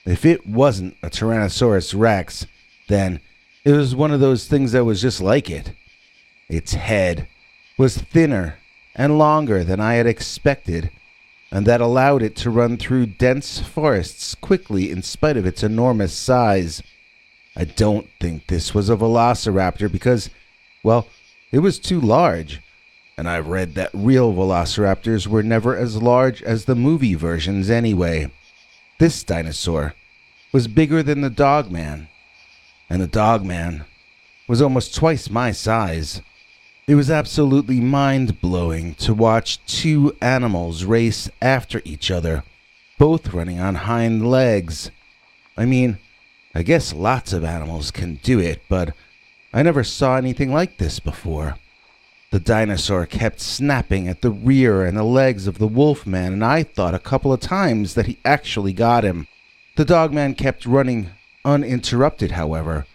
If it wasn't a Tyrannosaurus Rex, then it was one of those things that was just like it. Its head was thinner and longer than I had expected, and that allowed it to run through dense forests quickly in spite of its enormous size. I don't think this was a velociraptor because, well, it was too large. And I've read that real velociraptors were never as large as the movie versions anyway. This dinosaur was bigger than the Dogman, and the Dogman was almost twice my size. It was absolutely mind-blowing to watch two animals race after each other, both running on hind legs. I mean, I guess lots of animals can do it, but I never saw anything like this before. The dinosaur kept snapping at the rear and the legs of the wolfman, and I thought a couple of times that he actually got him. The Dogman kept running uninterrupted, however,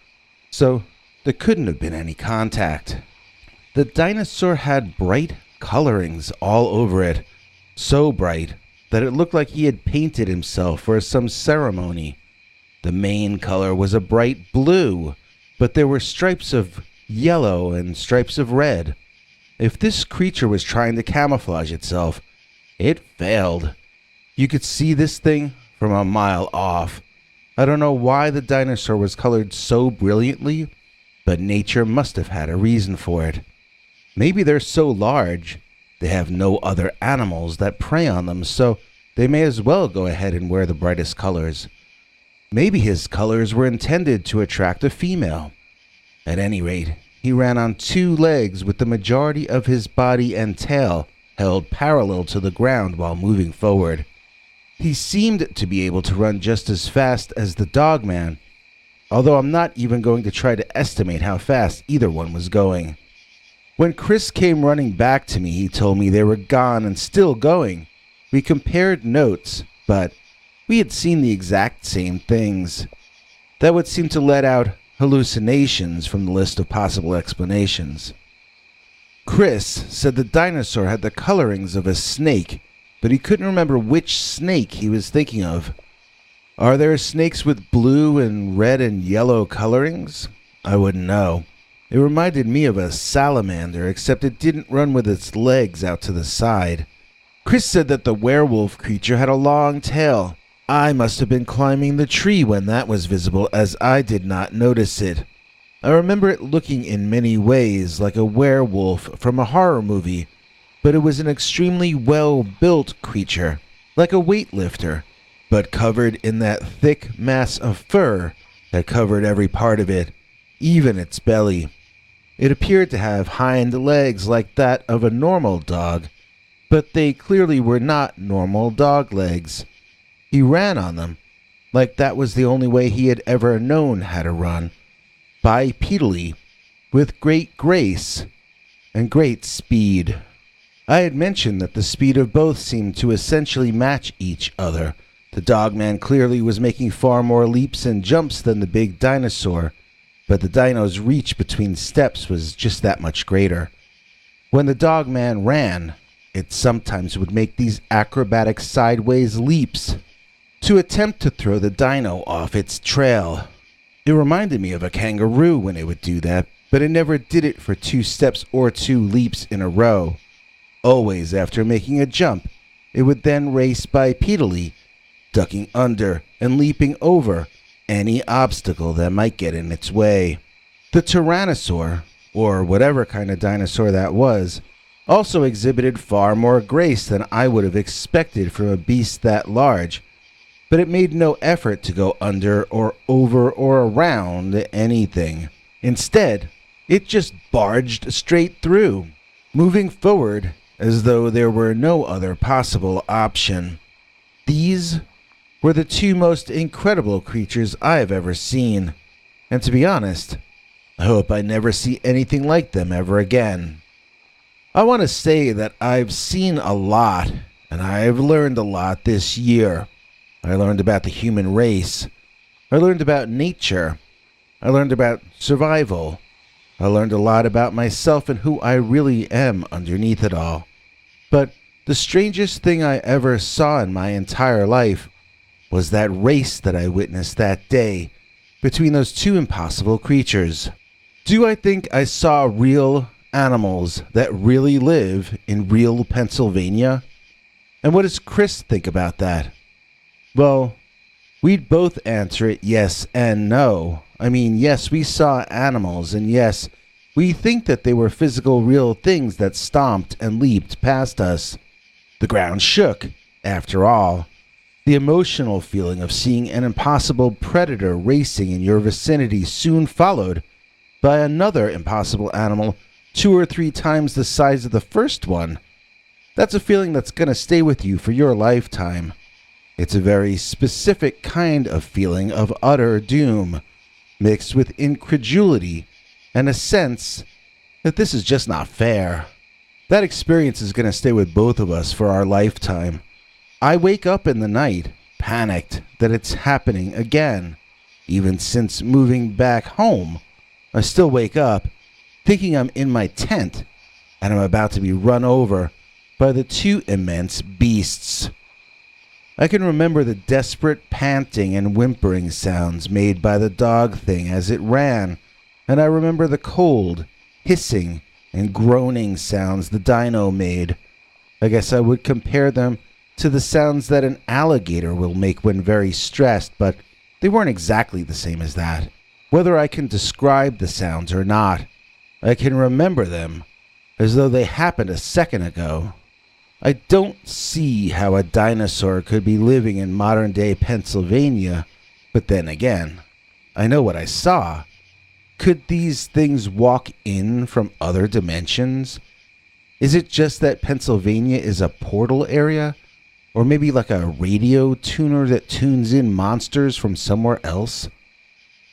so there couldn't have been any contact. The dinosaur had bright colorings all over it, so bright that it looked like he had painted himself for some ceremony. The main color was a bright blue, but there were stripes of yellow and stripes of red. If this creature was trying to camouflage itself, it failed. You could see this thing from a mile off. I don't know why the dinosaur was colored so brilliantly, but nature must have had a reason for it. Maybe they're so large, they have no other animals that prey on them, so they may as well go ahead and wear the brightest colors. Maybe his colors were intended to attract a female. At any rate, he ran on two legs with the majority of his body and tail held parallel to the ground while moving forward. He seemed to be able to run just as fast as the Dogman, although I'm not even going to try to estimate how fast either one was going. When Chris came running back to me, he told me they were gone and still going. We compared notes, but we had seen the exact same things. That would seem to let out hallucinations from the list of possible explanations. Chris said the dinosaur had the colorings of a snake, but he couldn't remember which snake he was thinking of. Are there snakes with blue and red and yellow colorings? I wouldn't know. It reminded me of a salamander, except it didn't run with its legs out to the side. Chris said that the werewolf creature had a long tail. I must have been climbing the tree when that was visible, as I did not notice it. I remember it looking in many ways like a werewolf from a horror movie, but it was an extremely well-built creature, like a weightlifter, but covered in that thick mass of fur that covered every part of it, even its belly. It appeared to have hind legs like that of a normal dog, but they clearly were not normal dog legs. He ran on them, like that was the only way he had ever known how to run, bipedally, with great grace and great speed. I had mentioned that the speed of both seemed to essentially match each other. The Dogman clearly was making far more leaps and jumps than the big dinosaur, but the dino's reach between steps was just that much greater. When the Dogman ran, it sometimes would make these acrobatic sideways leaps to attempt to throw the dino off its trail. It reminded me of a kangaroo when it would do that, but it never did it for 2 steps or 2 leaps in a row. Always after making a jump, it would then race bipedally, ducking under and leaping over any obstacle that might get in its way. The Tyrannosaur, or whatever kind of dinosaur that was, also exhibited far more grace than I would have expected from a beast that large, but it made no effort to go under or over or around anything. Instead, it just barged straight through, moving forward as though there were no other possible option. These were the 2 most incredible creatures I have ever seen, and to be honest, I hope I never see anything like them ever again. I want to say that I've seen a lot, and I've learned a lot this year. I learned about the human race. I learned about nature. I learned about survival. I learned a lot about myself and who I really am underneath it all. But the strangest thing I ever saw in my entire life was that race that I witnessed that day between those 2 impossible creatures. Do I think I saw real animals that really live in real Pennsylvania? And what does Chris think about that? Well, we'd both answer it yes and no. I mean, yes, we saw animals, and yes, we think that they were physical, real things that stomped and leaped past us. The ground shook, after all. The emotional feeling of seeing an impossible predator racing in your vicinity soon followed by another impossible animal 2 or 3 times the size of the first one. That's a feeling that's going to stay with you for your lifetime. It's a very specific kind of feeling of utter doom, mixed with incredulity and a sense that this is just not fair. That experience is going to stay with both of us for our lifetime. I wake up in the night, panicked that it's happening again. Even since moving back home, I still wake up thinking I'm in my tent and I'm about to be run over by the 2 immense beasts. I can remember the desperate panting and whimpering sounds made by the dog thing as it ran, and I remember the cold, hissing, and groaning sounds the dino made. I guess I would compare them to the sounds that an alligator will make when very stressed, but they weren't exactly the same as that. Whether I can describe the sounds or not, I can remember them as though they happened a second ago. I don't see how a dinosaur could be living in modern-day Pennsylvania, but then again, I know what I saw. Could these things walk in from other dimensions? Is it just that Pennsylvania is a portal area? Or maybe like a radio tuner that tunes in monsters from somewhere else?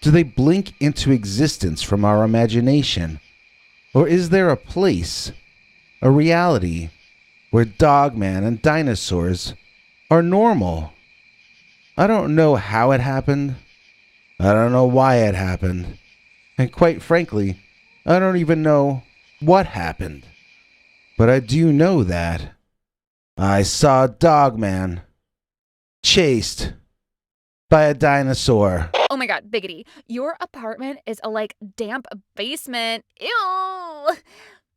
Do they blink into existence from our imagination? Or is there a place, a reality, where Dogman and dinosaurs are normal? I don't know how it happened. I don't know why it happened. And quite frankly, I don't even know what happened. But I do know that I saw Dogman chased by a dinosaur. Oh my god, biggity. Your apartment is a, damp basement. Ew.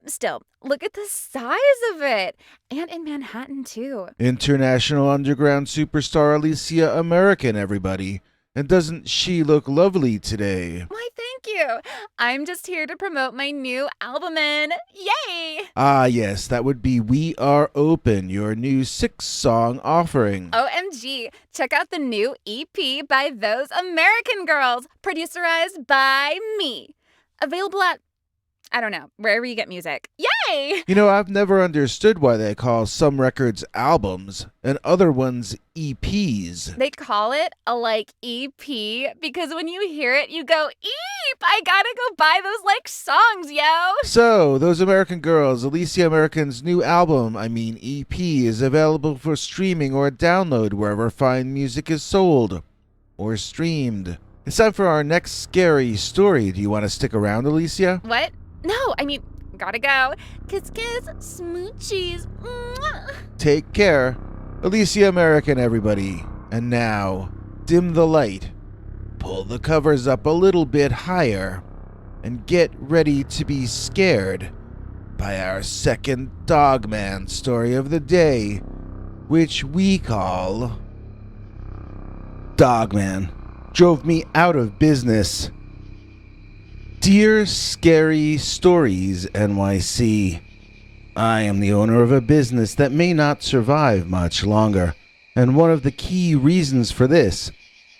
Still, look at the size of it. And in Manhattan, too. International underground superstar ALICIA American, everybody. And doesn't she look lovely today? Why, thank you. I'm just here to promote my new album and yay! Ah, yes, that would be We Are Open, your new 6-song offering. OMG, check out the new EP by Those American Girls, producerized by me. Available at, I don't know, wherever you get music. Yay! You know, I've never understood why they call some records albums and other ones EPs. They call it a, EP because when you hear it, you go, eep! I gotta go buy those, songs, yo! So, Those American Girls, ALICIA American's new album, EP, is available for streaming or download wherever fine music is sold or streamed. It's time for our next scary story. Do you want to stick around, ALICIA? What? No, gotta go. Kiss, kiss, smoochies. Mwah. Take care. ALICIA American, everybody. And now, dim the light, pull the covers up a little bit higher, and get ready to be scared by our second Dogman story of the day, which we call Dogman Drove Me Out of Business. Dear Scary Stories NYC, I am the owner of a business that may not survive much longer, and one of the key reasons for this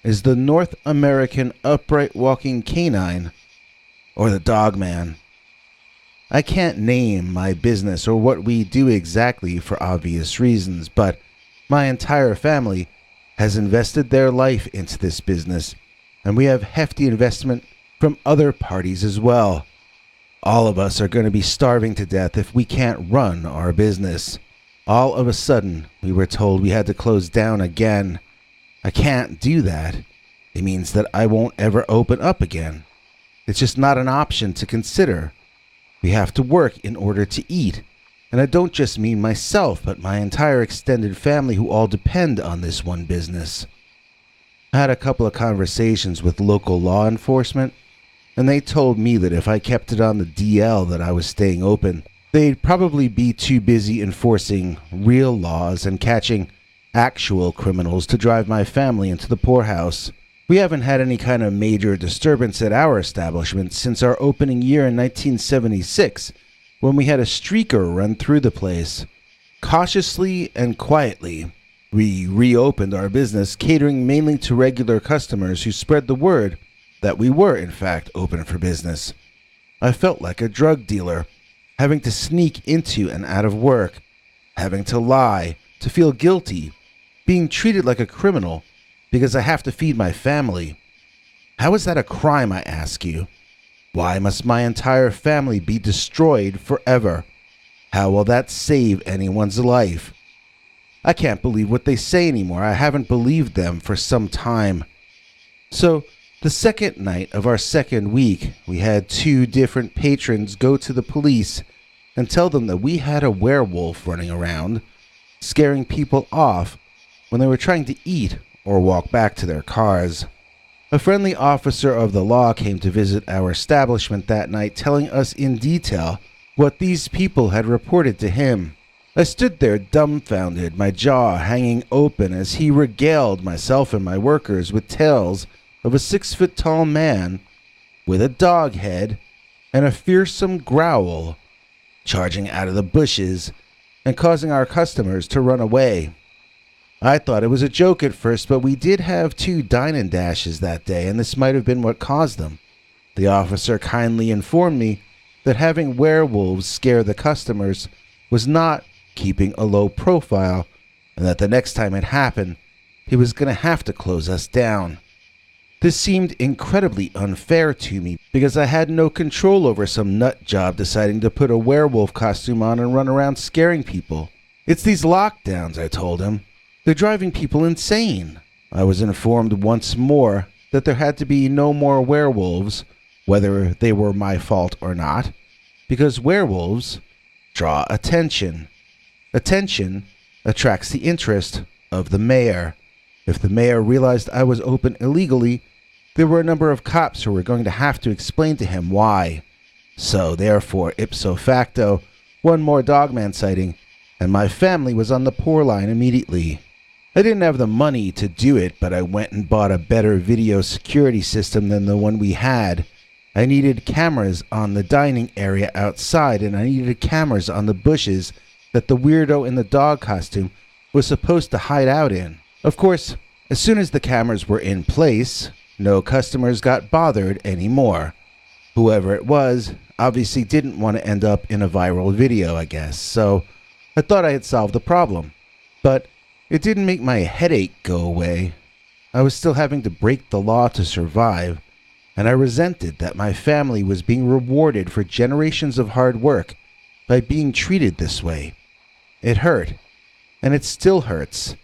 is the North American upright walking canine, or the Dogman. I can't name my business or what we do exactly for obvious reasons, but my entire family has invested their life into this business, and we have hefty investment from other parties as well. All of us are going to be starving to death if we can't run our business. All of a sudden, we were told we had to close down again. I can't do that. It means that I won't ever open up again. It's just not an option to consider. We have to work in order to eat. And I don't just mean myself, but my entire extended family who all depend on this one business. I had a couple of conversations with local law enforcement, and they told me that if I kept it on the DL that I was staying open, they'd probably be too busy enforcing real laws and catching actual criminals to drive my family into the poorhouse. We haven't had any kind of major disturbance at our establishment since our opening year in 1976, when we had a streaker run through the place. Cautiously and quietly, we reopened our business, catering mainly to regular customers who spread the word that we were, in fact, open for business. I felt like a drug dealer, having to sneak into and out of work, having to lie, to feel guilty, being treated like a criminal because I have to feed my family. How is that a crime, I ask you? Why must my entire family be destroyed forever? How will that save anyone's life? I can't believe what they say anymore. I haven't believed them for some time. So, the second night of our second week, we had 2 different patrons go to the police and tell them that we had a werewolf running around, scaring people off when they were trying to eat or walk back to their cars. A friendly officer of the law came to visit our establishment that night, telling us in detail what these people had reported to him. I stood there dumbfounded, my jaw hanging open as he regaled myself and my workers with tales of a 6-foot-tall man with a dog head and a fearsome growl charging out of the bushes and causing our customers to run away. I thought it was a joke at first, but we did have 2 dine-in dashes that day, and this might have been what caused them. The officer kindly informed me that having werewolves scare the customers was not keeping a low profile, and that the next time it happened, he was going to have to close us down. This seemed incredibly unfair to me because I had no control over some nut job deciding to put a werewolf costume on and run around scaring people. It's these lockdowns, I told him. They're driving people insane. I was informed once more that there had to be no more werewolves, whether they were my fault or not, because werewolves draw attention. Attention attracts the interest of the mayor. If the mayor realized I was open illegally, there were a number of cops who were going to have to explain to him why. So, therefore, ipso facto, one more Dogman sighting, and my family was on the poor line immediately. I didn't have the money to do it, but I went and bought a better video security system than the one we had. I needed cameras on the dining area outside, and I needed cameras on the bushes that the weirdo in the dog costume was supposed to hide out in. Of course, as soon as the cameras were in place, no customers got bothered anymore. Whoever it was obviously didn't want to end up in a viral video, I guess, so I thought I had solved the problem. But it didn't make my headache go away. I was still having to break the law to survive, and I resented that my family was being rewarded for generations of hard work by being treated this way. It hurt, and it still hurts,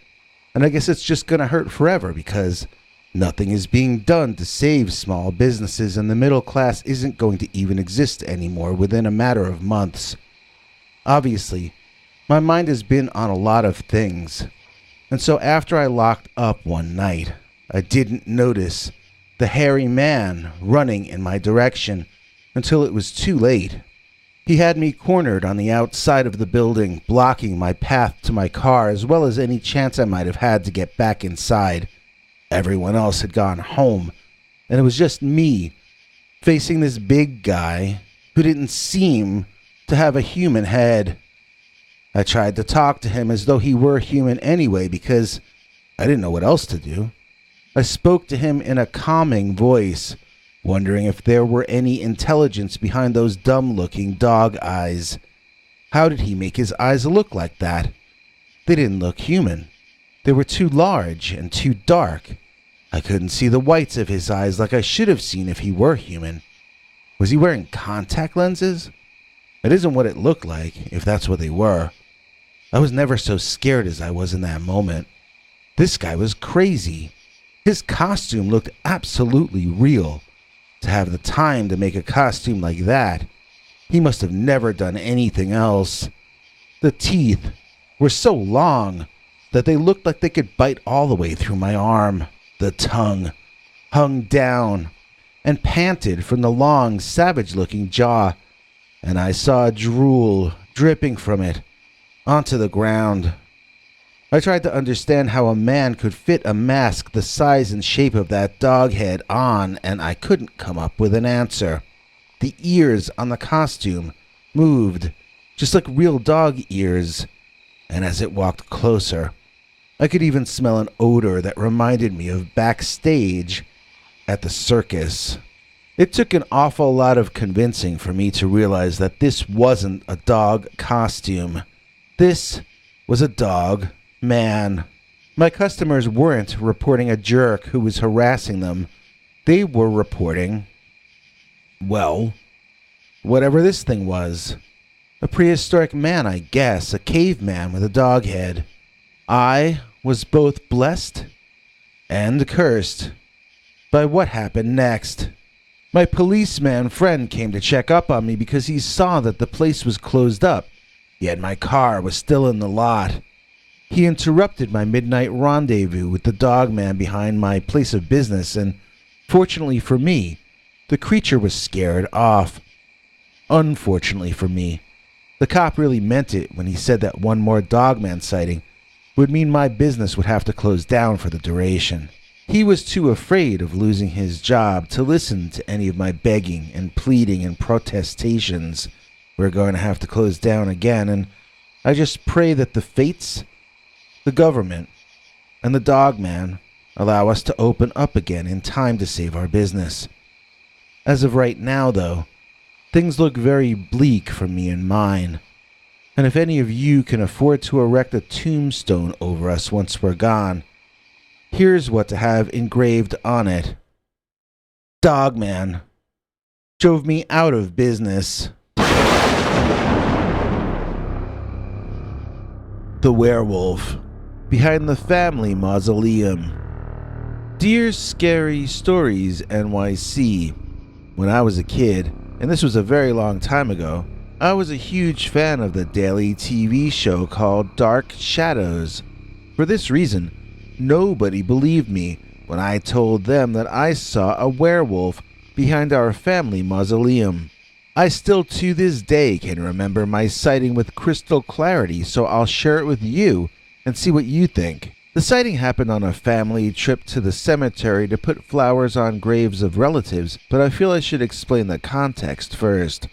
and I guess it's just gonna hurt forever because nothing is being done to save small businesses, and the middle class isn't going to even exist anymore within a matter of months. Obviously, my mind has been on a lot of things, and so after I locked up one night, I didn't notice the hairy man running in my direction until it was too late. He had me cornered on the outside of the building, blocking my path to my car as well as any chance I might have had to get back inside. Everyone else had gone home, and it was just me facing this big guy who didn't seem to have a human head. I tried to talk to him as though he were human anyway because I didn't know what else to do. I spoke to him in a calming voice, wondering if there were any intelligence behind those dumb-looking dog eyes. How did he make his eyes look like that? They didn't look human. They were too large and too dark. I couldn't see the whites of his eyes like I should have seen if he were human. Was he wearing contact lenses? It isn't what it looked like, if that's what they were. I was never so scared as I was in that moment. This guy was crazy. His costume looked absolutely real. To have the time to make a costume like that, he must have never done anything else. The teeth were so long that they looked like they could bite all the way through my arm. The tongue hung down and panted from the long, savage-looking jaw, and I saw drool dripping from it onto the ground. I tried to understand how a man could fit a mask the size and shape of that dog head on, and I couldn't come up with an answer. The ears on the costume moved, just like real dog ears, and as it walked closer, I could even smell an odor that reminded me of backstage at the circus. It took an awful lot of convincing for me to realize that this wasn't a dog costume. This was a dog man. My customers weren't reporting a jerk who was harassing them. They were reporting, well, whatever this thing was. A prehistoric man, I guess, a caveman with a dog head. I was both blessed and cursed by what happened next. My policeman friend came to check up on me because he saw that the place was closed up, yet my car was still in the lot. He interrupted my midnight rendezvous with the dogman behind my place of business, and fortunately for me, the creature was scared off. Unfortunately for me, the cop really meant it when he said that one more dogman sighting would mean my business would have to close down for the duration. He was too afraid of losing his job to listen to any of my begging and pleading and protestations. We're going to have to close down again, and I just pray that the fates, the government, and the dogman allow us to open up again in time to save our business. As of right now, though, things look very bleak for me and mine. And if any of you can afford to erect a tombstone over us once we're gone, here's what to have engraved on it. Dogman drove me out of business. The werewolf behind the family mausoleum. Dear Scary Stories NYC. When I was a kid, and this was a very long time ago, I was a huge fan of the daily TV show called Dark Shadows. For this reason, nobody believed me when I told them that I saw a werewolf behind our family mausoleum. I still to this day can remember my sighting with crystal clarity, so I'll share it with you and see what you think. The sighting happened on a family trip to the cemetery to put flowers on graves of relatives, but I feel I should explain the context first.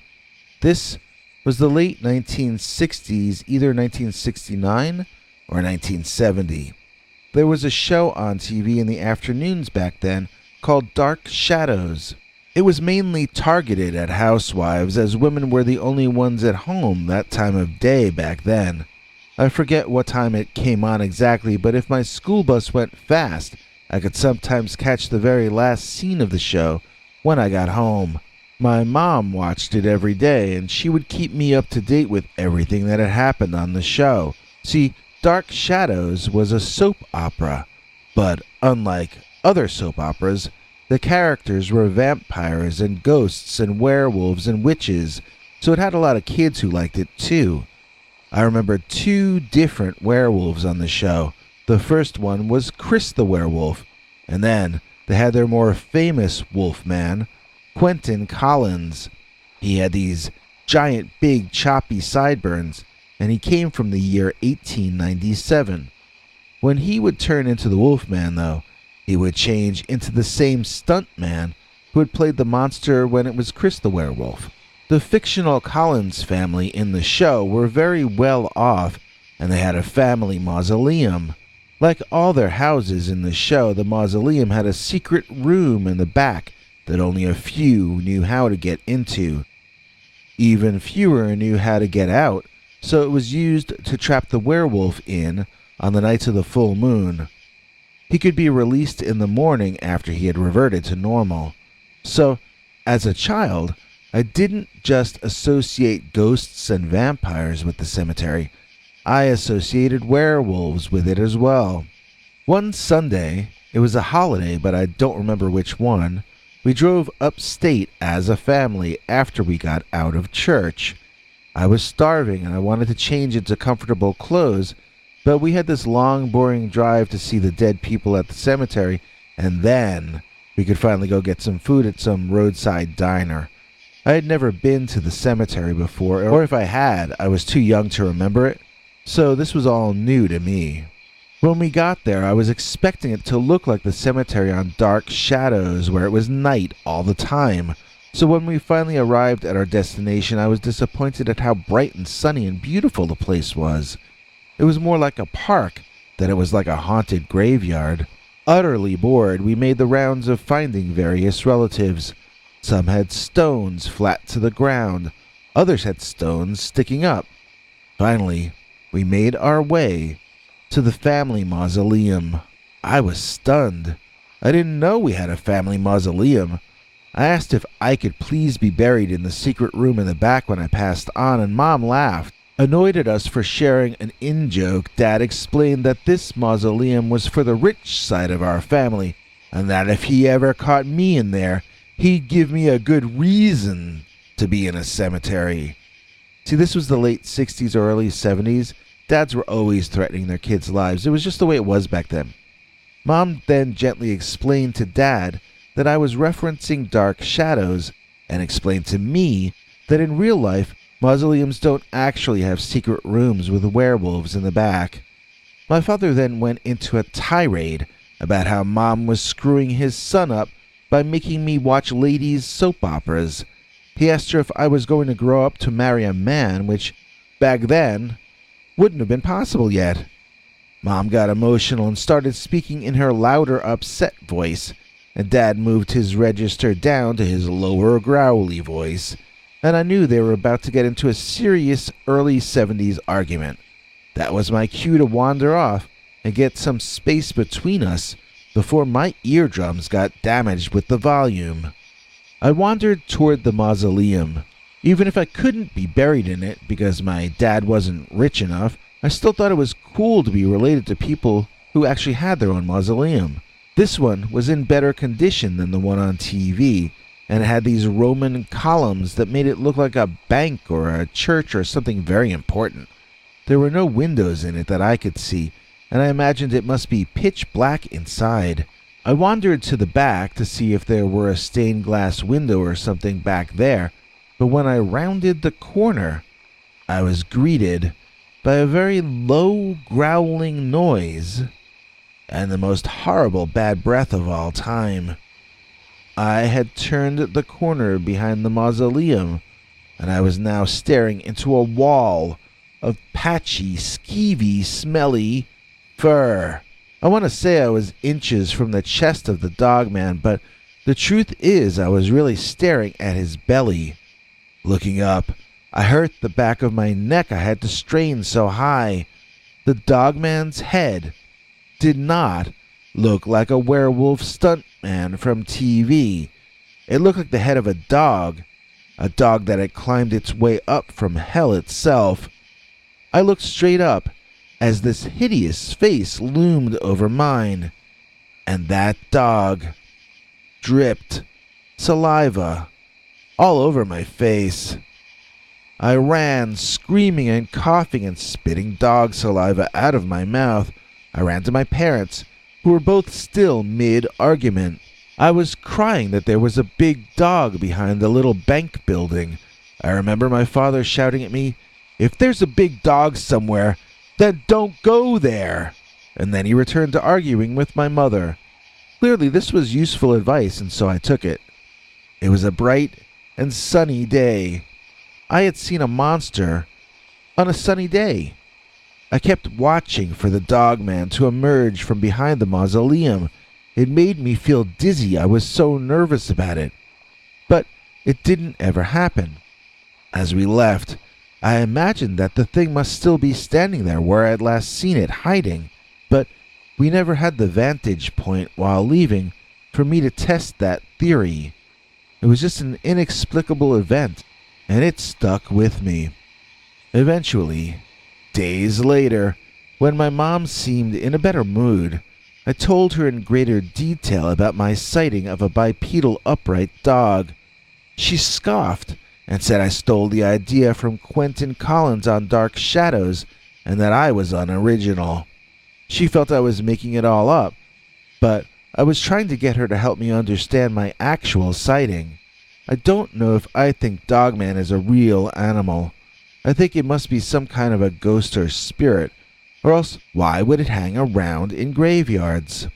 This was the late 1960s, either 1969 or 1970. There was a show on TV in the afternoons back then called Dark Shadows. It was mainly targeted at housewives, as women were the only ones at home that time of day back then. I forget what time it came on exactly, but if my school bus went fast, I could sometimes catch the very last scene of the show when I got home. My mom watched it every day, and she would keep me up to date with everything that had happened on the show. See, Dark Shadows was a soap opera, but unlike other soap operas, the characters were vampires and ghosts and werewolves and witches, so it had a lot of kids who liked it too. I remember 2 different werewolves on the show. The first one was Chris the werewolf, and then they had their more famous wolfman, Quentin Collins. He had these giant big choppy sideburns, and he came from the year 1897. When he would turn into the wolfman, though, he would change into the same stuntman who had played the monster when it was Chris the werewolf. The fictional Collins family in the show were very well off, and they had a family mausoleum. Like all their houses in the show, the mausoleum had a secret room in the back that only a few knew how to get into. Even fewer knew how to get out, so it was used to trap the werewolf in on the nights of the full moon. He could be released in the morning after he had reverted to normal. So, as a child, I didn't just associate ghosts and vampires with the cemetery. I associated werewolves with it as well. One Sunday, it was a holiday, but I don't remember which one, we drove upstate as a family after we got out of church. I was starving and I wanted to change into comfortable clothes, but we had this long, boring drive to see the dead people at the cemetery, and then we could finally go get some food at some roadside diner. I had never been to the cemetery before, or if I had, I was too young to remember it, so this was all new to me. When we got there, I was expecting it to look like the cemetery on Dark Shadows, where it was night all the time. So when we finally arrived at our destination, I was disappointed at how bright and sunny and beautiful the place was. It was more like a park than it was like a haunted graveyard. Utterly bored, we made the rounds of finding various relatives. Some had stones flat to the ground. Others had stones sticking up. Finally, we made our way to the family mausoleum. I was stunned. I didn't know we had a family mausoleum. I asked if I could please be buried in the secret room in the back when I passed on, and Mom laughed. Annoyed at us for sharing an in-joke, Dad explained that this mausoleum was for the rich side of our family, and that if he ever caught me in there, he'd give me a good reason to be in a cemetery. See, this was the late 60s or early 70s. Dads were always threatening their kids' lives. It was just the way it was back then. Mom then gently explained to Dad that I was referencing Dark Shadows, and explained to me that in real life, mausoleums don't actually have secret rooms with werewolves in the back. My father then went into a tirade about how Mom was screwing his son up by making me watch ladies' soap operas. He asked her if I was going to grow up to marry a man, which, back then, wouldn't have been possible yet. Mom got emotional and started speaking in her louder, upset voice, and Dad moved his register down to his lower, growly voice, and I knew they were about to get into a serious early 70s argument. That was my cue to wander off and get some space between us before my eardrums got damaged with the volume. I wandered toward the mausoleum. Even if I couldn't be buried in it because my dad wasn't rich enough, I still thought it was cool to be related to people who actually had their own mausoleum. This one was in better condition than the one on TV, and it had these Roman columns that made it look like a bank or a church or something very important. There were no windows in it that I could see, and I imagined it must be pitch black inside. I wandered to the back to see if there were a stained glass window or something back there, but when I rounded the corner, I was greeted by a very low growling noise and the most horrible bad breath of all time. I had turned the corner behind the mausoleum, and I was now staring into a wall of patchy, skeevy, smelly fur. I want to say I was inches from the chest of the Dogman, but the truth is I was really staring at his belly. Looking up, I hurt the back of my neck. I had to strain so high. The Dogman's head did not look like a werewolf stuntman from TV. It looked like the head of a dog that had climbed its way up from hell itself. I looked straight up as this hideous face loomed over mine, and that dog dripped saliva all over my face. I ran, screaming and coughing and spitting dog saliva out of my mouth. I ran to my parents, who were both still mid-argument. I was crying that there was a big dog behind the little bank building. I remember my father shouting at me, "If there's a big dog somewhere, then don't go there." And then he returned to arguing with my mother. Clearly this was useful advice, and so I took it. It was a bright and sunny day. I had seen a monster on a sunny day. I kept watching for the Dogman to emerge from behind the mausoleum. It made me feel dizzy. I was so nervous about it. But it didn't ever happen. As we left, I imagined that the thing must still be standing there where I had last seen it hiding, but we never had the vantage point while leaving for me to test that theory. It was just an inexplicable event, and it stuck with me. Eventually, days later, when my mom seemed in a better mood, I told her in greater detail about my sighting of a bipedal upright dog. She scoffed and said I stole the idea from Quentin Collins on Dark Shadows and that I was unoriginal. She felt I was making it all up, but I was trying to get her to help me understand my actual sighting. I don't know if I think Dogman is a real animal. I think it must be some kind of a ghost or spirit, or else why would it hang around in graveyards?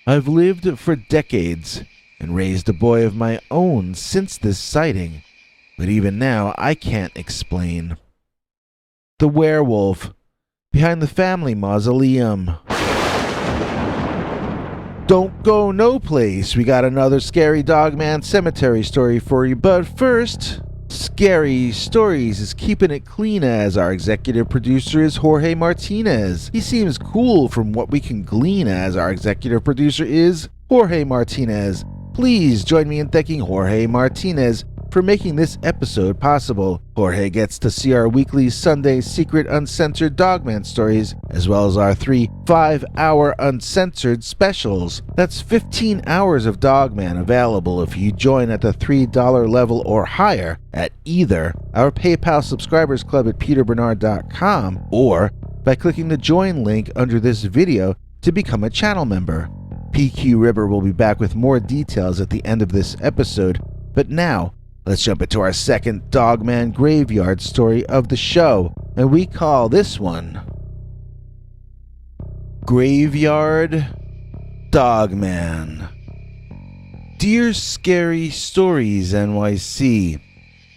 I've lived for decades and raised a boy of my own since this sighting, but even now I can't explain. The werewolf behind the family mausoleum. Don't go no place. We got another Scary Dogman cemetery story for you. But first, Scary Stories is keeping it clean as our executive producer is Jorge Martinez. He seems cool from what we can glean as our executive producer is Jorge Martinez. Please join me in thanking Jorge Martinez for making this episode possible. Jorge gets to see our weekly Sunday secret uncensored Dogman stories, as well as our 3 5-hour uncensored specials. That's 15 hours of Dogman available if you join at the $3 level or higher at either our PayPal subscribers club at peterbernard.com or by clicking the join link under this video to become a channel member. PQ Ribber will be back with more details at the end of this episode, but now let's jump into our second Dogman graveyard story of the show, and we call this one Graveyard Dogman. Dear Scary Stories NYC,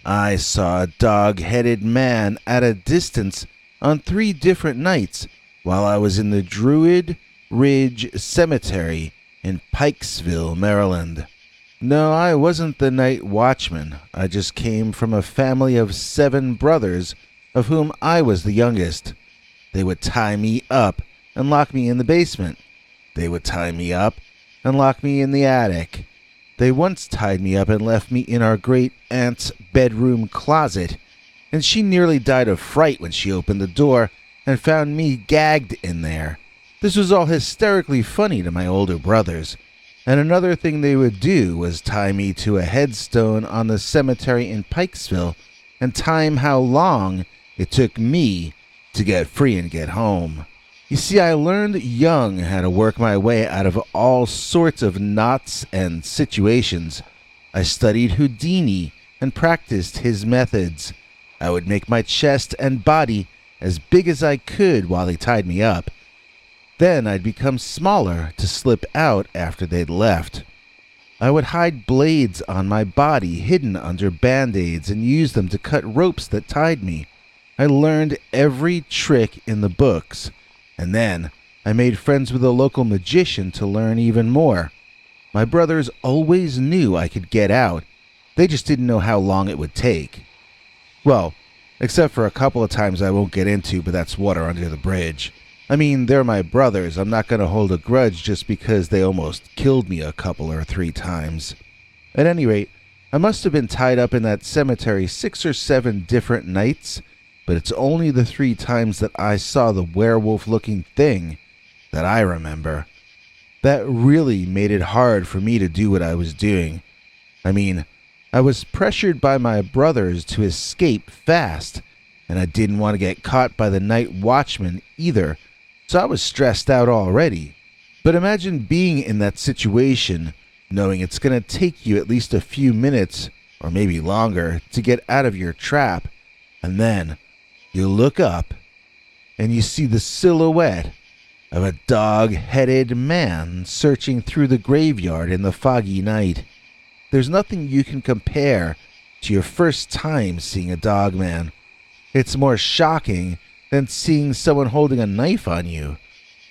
I saw a dog-headed man at a distance on 3 different nights while I was in the Druid Ridge Cemetery in Pikesville, Maryland. No, I wasn't the night watchman. I just came from a family of 7 brothers, of whom I was the youngest. They would tie me up and lock me in the basement. They would tie me up and lock me in the attic. They once tied me up and left me in our great-aunt's bedroom closet, and she nearly died of fright when she opened the door and found me gagged in there. This was all hysterically funny to my older brothers. And another thing they would do was tie me to a headstone on the cemetery in Pikesville and time how long it took me to get free and get home. You see, I learned young how to work my way out of all sorts of knots and situations. I studied Houdini and practiced his methods. I would make my chest and body as big as I could while they tied me up. Then I'd become smaller to slip out after they'd left. I would hide blades on my body hidden under band-aids and use them to cut ropes that tied me. I learned every trick in the books. And then I made friends with a local magician to learn even more. My brothers always knew I could get out. They just didn't know how long it would take. Well, except for a couple of times I won't get into, but that's water under the bridge. I mean, they're my brothers. I'm not going to hold a grudge just because they almost killed me a couple or 3 times. At any rate, I must have been tied up in that cemetery 6 or 7 different nights, but it's only the 3 times that I saw the werewolf-looking thing that I remember. That really made it hard for me to do what I was doing. I mean, I was pressured by my brothers to escape fast, and I didn't want to get caught by the night watchman either, so I was stressed out already. But imagine being in that situation, knowing it's going to take you at least a few minutes, or maybe longer, to get out of your trap, and then you look up, and you see the silhouette of a dog-headed man searching through the graveyard in the foggy night. There's nothing you can compare to your first time seeing a dogman. It's more shocking than seeing someone holding a knife on you.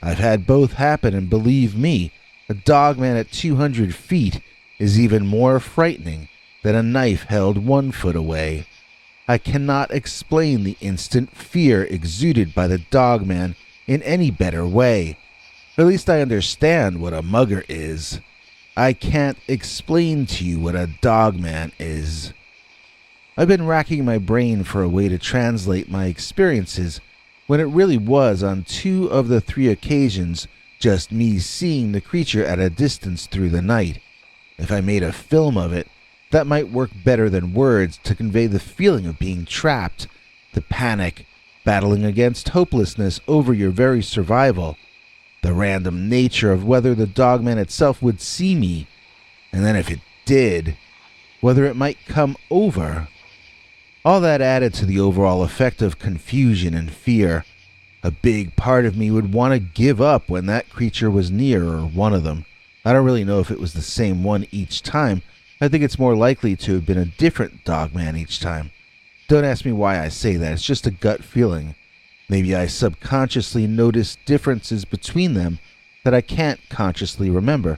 I've had both happen, and believe me, a dogman at 200 feet is even more frightening than a knife held 1 foot away. I cannot explain the instant fear exuded by the dogman in any better way. At least I understand what a mugger is. I can't explain to you what a dogman is. I've been racking my brain for a way to translate my experiences when it really was on 2 of the 3 occasions just me seeing the creature at a distance through the night. If I made a film of it, that might work better than words to convey the feeling of being trapped, the panic, battling against hopelessness over your very survival, the random nature of whether the dogman itself would see me, and then if it did, whether it might come over. All that added to the overall effect of confusion and fear. A big part of me would want to give up when that creature was near, or one of them. I don't really know if it was the same one each time. I think it's more likely to have been a different dogman each time. Don't ask me why I say that, it's just a gut feeling. Maybe I subconsciously noticed differences between them that I can't consciously remember.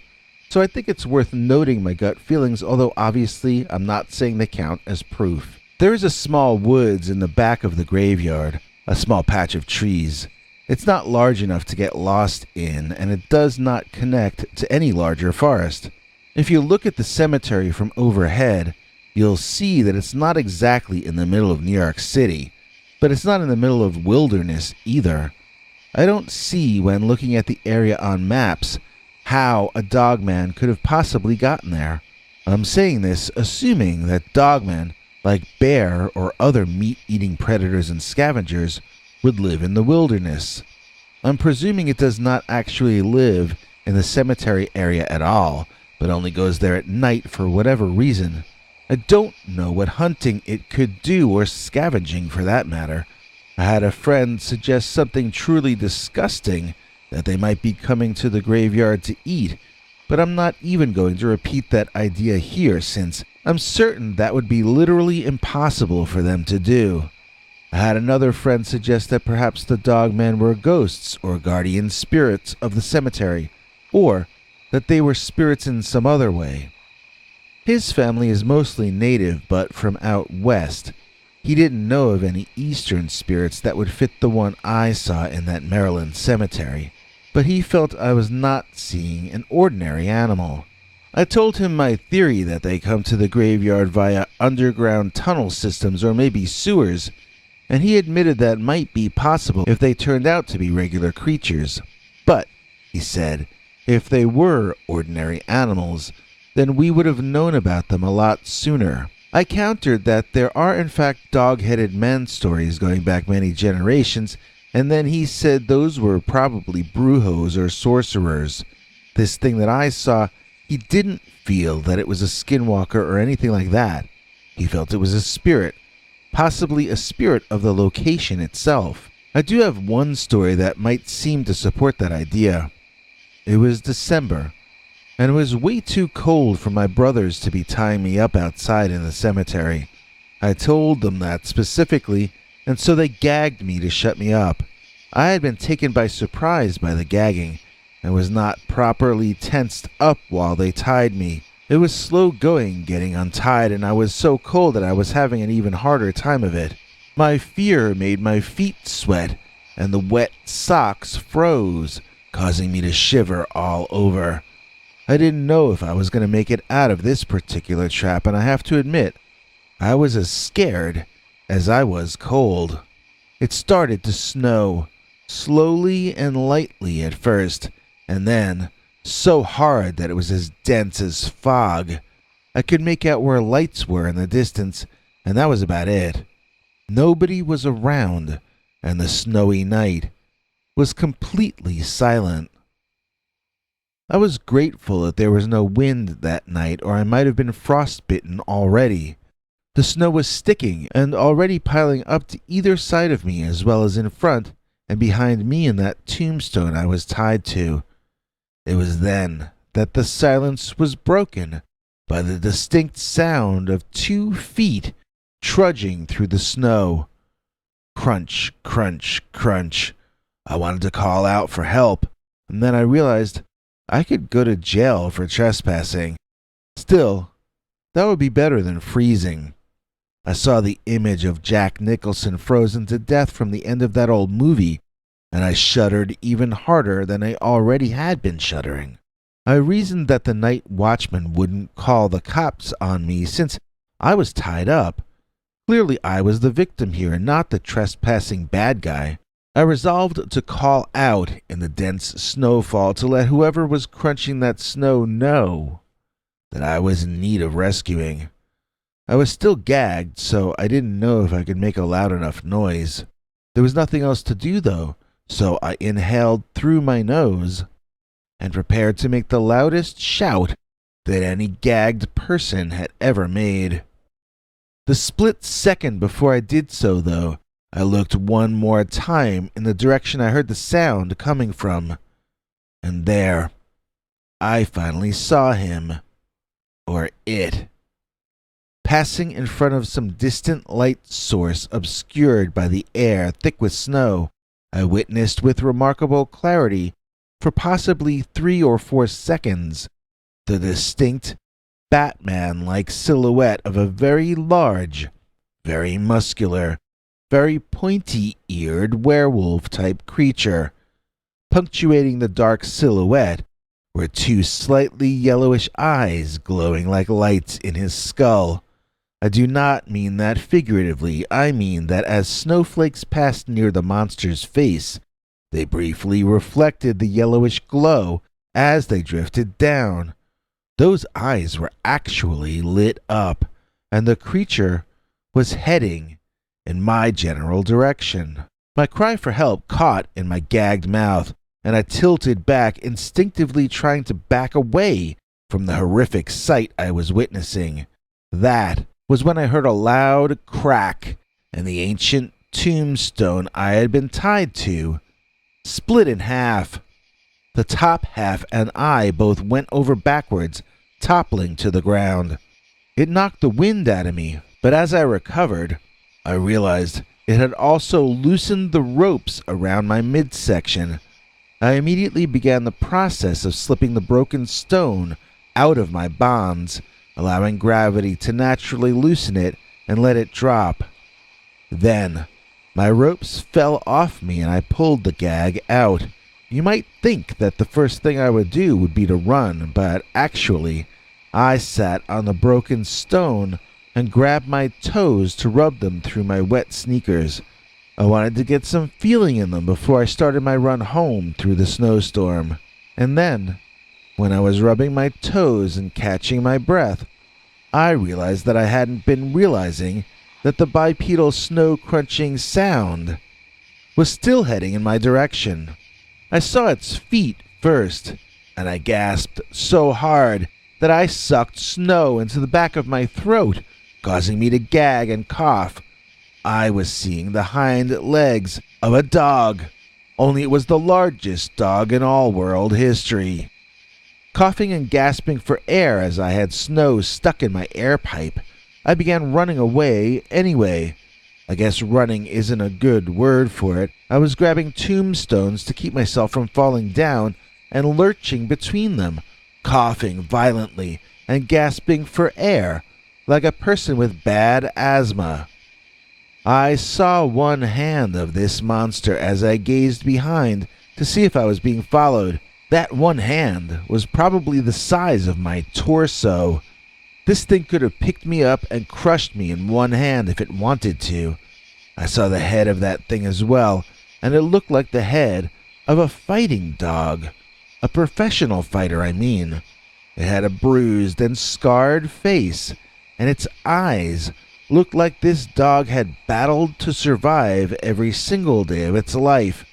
So I think it's worth noting my gut feelings, although obviously I'm not saying they count as proof. There is a small woods in the back of the graveyard, a small patch of trees. It's not large enough to get lost in, and it does not connect to any larger forest. If you look at the cemetery from overhead, you'll see that it's not exactly in the middle of New York City, but it's not in the middle of wilderness either. I don't see, when looking at the area on maps, how a dogman could have possibly gotten there. I'm saying this assuming that dogmen, like bear or other meat-eating predators and scavengers, would live in the wilderness. I'm presuming it does not actually live in the cemetery area at all, but only goes there at night for whatever reason. I don't know what hunting it could do, or scavenging for that matter. I had a friend suggest something truly disgusting, that they might be coming to the graveyard to eat, but I'm not even going to repeat that idea here, since I'm certain that would be literally impossible for them to do. I had another friend suggest that perhaps the dogmen were ghosts or guardian spirits of the cemetery, or that they were spirits in some other way. His family is mostly native, but from out west. He didn't know of any eastern spirits that would fit the one I saw in that Maryland cemetery, but he felt I was not seeing an ordinary animal. I told him my theory that they come to the graveyard via underground tunnel systems or maybe sewers, and he admitted that might be possible if they turned out to be regular creatures. But, he said, if they were ordinary animals, then we would have known about them a lot sooner. I countered that there are in fact dog-headed men stories going back many generations, And then he said those were probably brujos or sorcerers. This thing that I saw, he didn't feel that it was a skinwalker or anything like that. He felt it was a spirit, possibly a spirit of the location itself. I do have one story that might seem to support that idea. It was December, and it was way too cold for my brothers to be tying me up outside in the cemetery. I told them that specifically, and so they gagged me to shut me up. I had been taken by surprise by the gagging, and was not properly tensed up while they tied me. It was slow going getting untied, and I was so cold that I was having an even harder time of it. My fear made my feet sweat, and the wet socks froze, causing me to shiver all over. I didn't know if I was going to make it out of this particular trap, and I have to admit, I was as scared as I was cold. It started to snow, slowly and lightly at first, and then so hard that it was as dense as fog. I could make out where lights were in the distance, and that was about it. Nobody was around, and the snowy night was completely silent. I was grateful that there was no wind that night, or I might have been frostbitten already. The snow was sticking and already piling up to either side of me, as well as in front and behind me in that tombstone I was tied to. It was then that the silence was broken by the distinct sound of 2 feet trudging through the snow. Crunch, crunch, crunch. I wanted to call out for help, and then I realized I could go to jail for trespassing. Still, that would be better than freezing. I saw the image of Jack Nicholson frozen to death from the end of that old movie, and I shuddered even harder than I already had been shuddering. I reasoned that the night watchman wouldn't call the cops on me since I was tied up. Clearly I was the victim here and not the trespassing bad guy. I resolved to call out in the dense snowfall to let whoever was crunching that snow know that I was in need of rescuing. I was still gagged, so I didn't know if I could make a loud enough noise. There was nothing else to do, though, so I inhaled through my nose and prepared to make the loudest shout that any gagged person had ever made. The split second before I did so, though, I looked one more time in the direction I heard the sound coming from, and there, I finally saw him, or it. Passing in front of some distant light source obscured by the air thick with snow, I witnessed with remarkable clarity, for possibly 3 or 4 seconds, the distinct Batman-like silhouette of a very large, very muscular, very pointy-eared werewolf-type creature. Punctuating the dark silhouette were 2 slightly yellowish eyes glowing like lights in his skull. I do not mean that figuratively. I mean that as snowflakes passed near the monster's face, they briefly reflected the yellowish glow as they drifted down. Those eyes were actually lit up, and the creature was heading in my general direction. My cry for help caught in my gagged mouth, and I tilted back, instinctively trying to back away from the horrific sight I was witnessing. That was when I heard a loud crack, and the ancient tombstone I had been tied to split in half. The top half and I both went over backwards, toppling to the ground. It knocked the wind out of me, but as I recovered, I realized it had also loosened the ropes around my midsection. I immediately began the process of slipping the broken stone out of my bonds, allowing gravity to naturally loosen it and let it drop. Then, my ropes fell off me and I pulled the gag out. You might think that the first thing I would do would be to run, but actually, I sat on the broken stone and grabbed my toes to rub them through my wet sneakers. I wanted to get some feeling in them before I started my run home through the snowstorm. And then, when I was rubbing my toes and catching my breath, I realized that I hadn't been realizing that the bipedal snow-crunching sound was still heading in my direction. I saw its feet first, and I gasped so hard that I sucked snow into the back of my throat, causing me to gag and cough. I was seeing the hind legs of a dog, only it was the largest dog in all world history. Coughing and gasping for air as I had snow stuck in my air pipe, I began running away anyway. I guess running isn't a good word for it. I was grabbing tombstones to keep myself from falling down and lurching between them, coughing violently and gasping for air like a person with bad asthma. I saw one hand of this monster as I gazed behind to see if I was being followed. That one hand was probably the size of my torso. This thing could have picked me up and crushed me in one hand if it wanted to. I saw the head of that thing as well, and it looked like the head of a fighting dog. A professional fighter, I mean. It had a bruised and scarred face, and its eyes looked like this dog had battled to survive every single day of its life.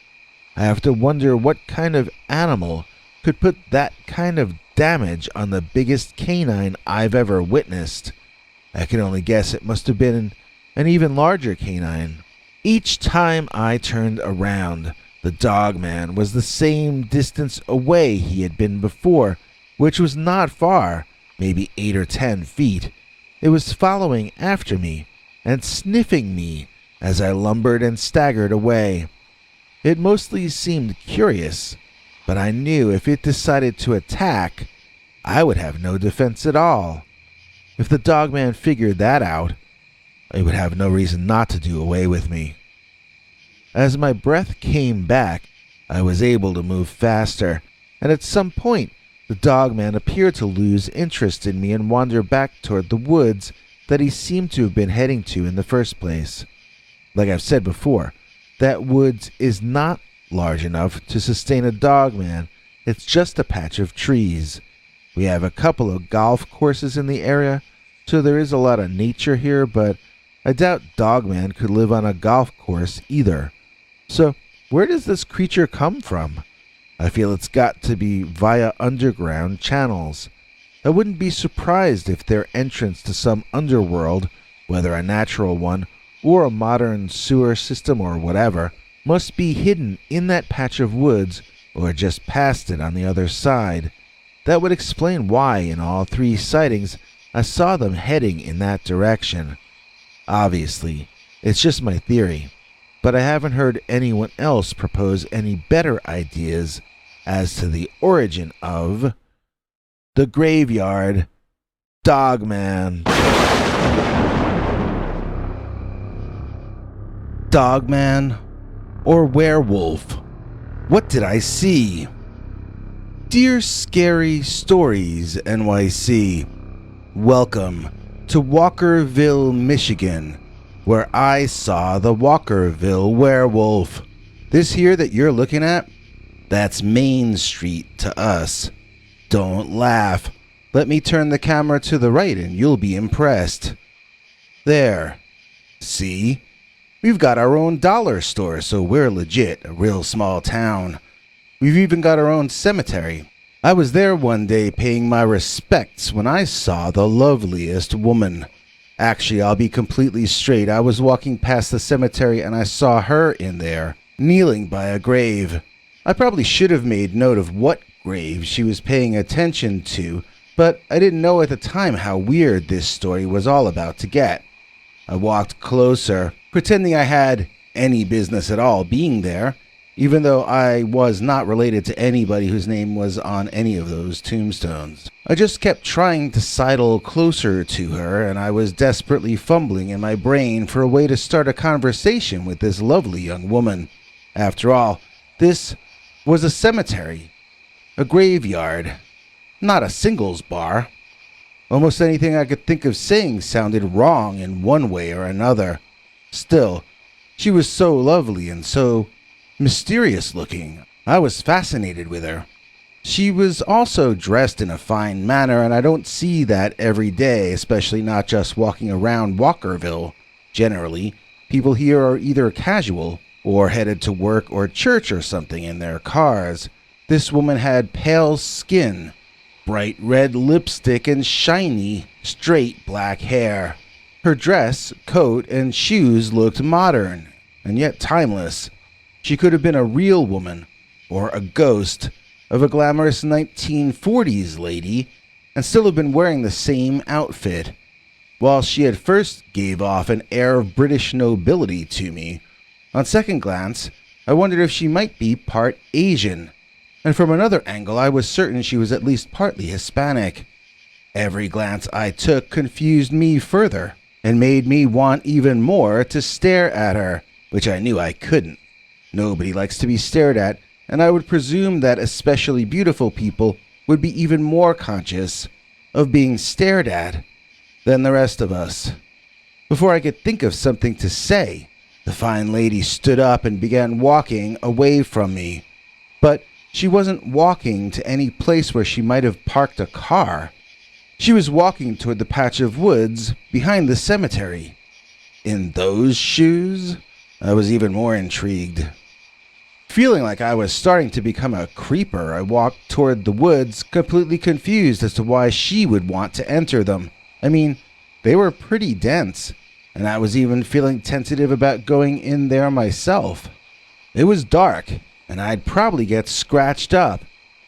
I have to wonder what kind of animal could put that kind of damage on the biggest canine I've ever witnessed. I can only guess it must have been an even larger canine. Each time I turned around, the Dogman was the same distance away he had been before, which was not far, maybe 8 or 10 feet. It was following after me and sniffing me as I lumbered and staggered away. It mostly seemed curious, but I knew if it decided to attack, I would have no defense at all. If the Dogman figured that out, it would have no reason not to do away with me. As my breath came back, I was able to move faster, and at some point, the Dogman appeared to lose interest in me and wander back toward the woods that he seemed to have been heading to in the first place. Like I've said before, that woods is not large enough to sustain a Dogman. It's just a patch of trees. We have a couple of golf courses in the area, so there is a lot of nature here, but I doubt Dogman could live on a golf course either. So, where does this creature come from? I feel it's got to be via underground channels. I wouldn't be surprised if their entrance to some underworld, whether a natural one or a modern sewer system or whatever, must be hidden in that patch of woods or just past it on the other side. That would explain why in all 3 sightings I saw them heading in that direction. Obviously, it's just my theory, but I haven't heard anyone else propose any better ideas as to the origin of the graveyard Dogman. Dogman or werewolf? What did I see? Dear Scary Stories NYC, welcome to Walkerville, Michigan, where I saw the Walkerville werewolf. This here that you're looking at, that's Main Street to us. Don't laugh. Let me turn the camera to the right and you'll be impressed. There. See? We've got our own dollar store, so we're legit, a real small town. We've even got our own cemetery. I was there one day paying my respects when I saw the loveliest woman. Actually, I'll be completely straight. I was walking past the cemetery and I saw her in there, kneeling by a grave. I probably should have made note of what grave she was paying attention to, but I didn't know at the time how weird this story was all about to get. I walked closer, pretending I had any business at all being there, even though I was not related to anybody whose name was on any of those tombstones. I just kept trying to sidle closer to her, and I was desperately fumbling in my brain for a way to start a conversation with this lovely young woman. After all, this was a cemetery, a graveyard, not a singles bar. Almost anything I could think of saying sounded wrong in one way or another. Still, she was so lovely and so mysterious looking. I was fascinated with her. She was also dressed in a fine manner, and I don't see that every day, especially not just walking around Walkerville. Generally, people here are either casual or headed to work or church or something in their cars. This woman had pale skin, bright red lipstick, and shiny, straight black hair. Her dress, coat, and shoes looked modern, and yet timeless. She could have been a real woman, or a ghost of a glamorous 1940s lady, and still have been wearing the same outfit. While she at first gave off an air of British nobility to me, on second glance, I wondered if she might be part Asian, and from another angle I was certain she was at least partly Hispanic. Every glance I took confused me further, and made me want even more to stare at her, which I knew I couldn't. Nobody likes to be stared at, and I would presume that especially beautiful people would be even more conscious of being stared at than the rest of us. Before I could think of something to say, the fine lady stood up and began walking away from me. But she wasn't walking to any place where she might have parked a car. She was walking toward the patch of woods behind the cemetery. In those shoes? I was even more intrigued. Feeling like I was starting to become a creeper, I walked toward the woods, completely confused as to why she would want to enter them. I mean, they were pretty dense, and I was even feeling tentative about going in there myself. It was dark, and I'd probably get scratched up.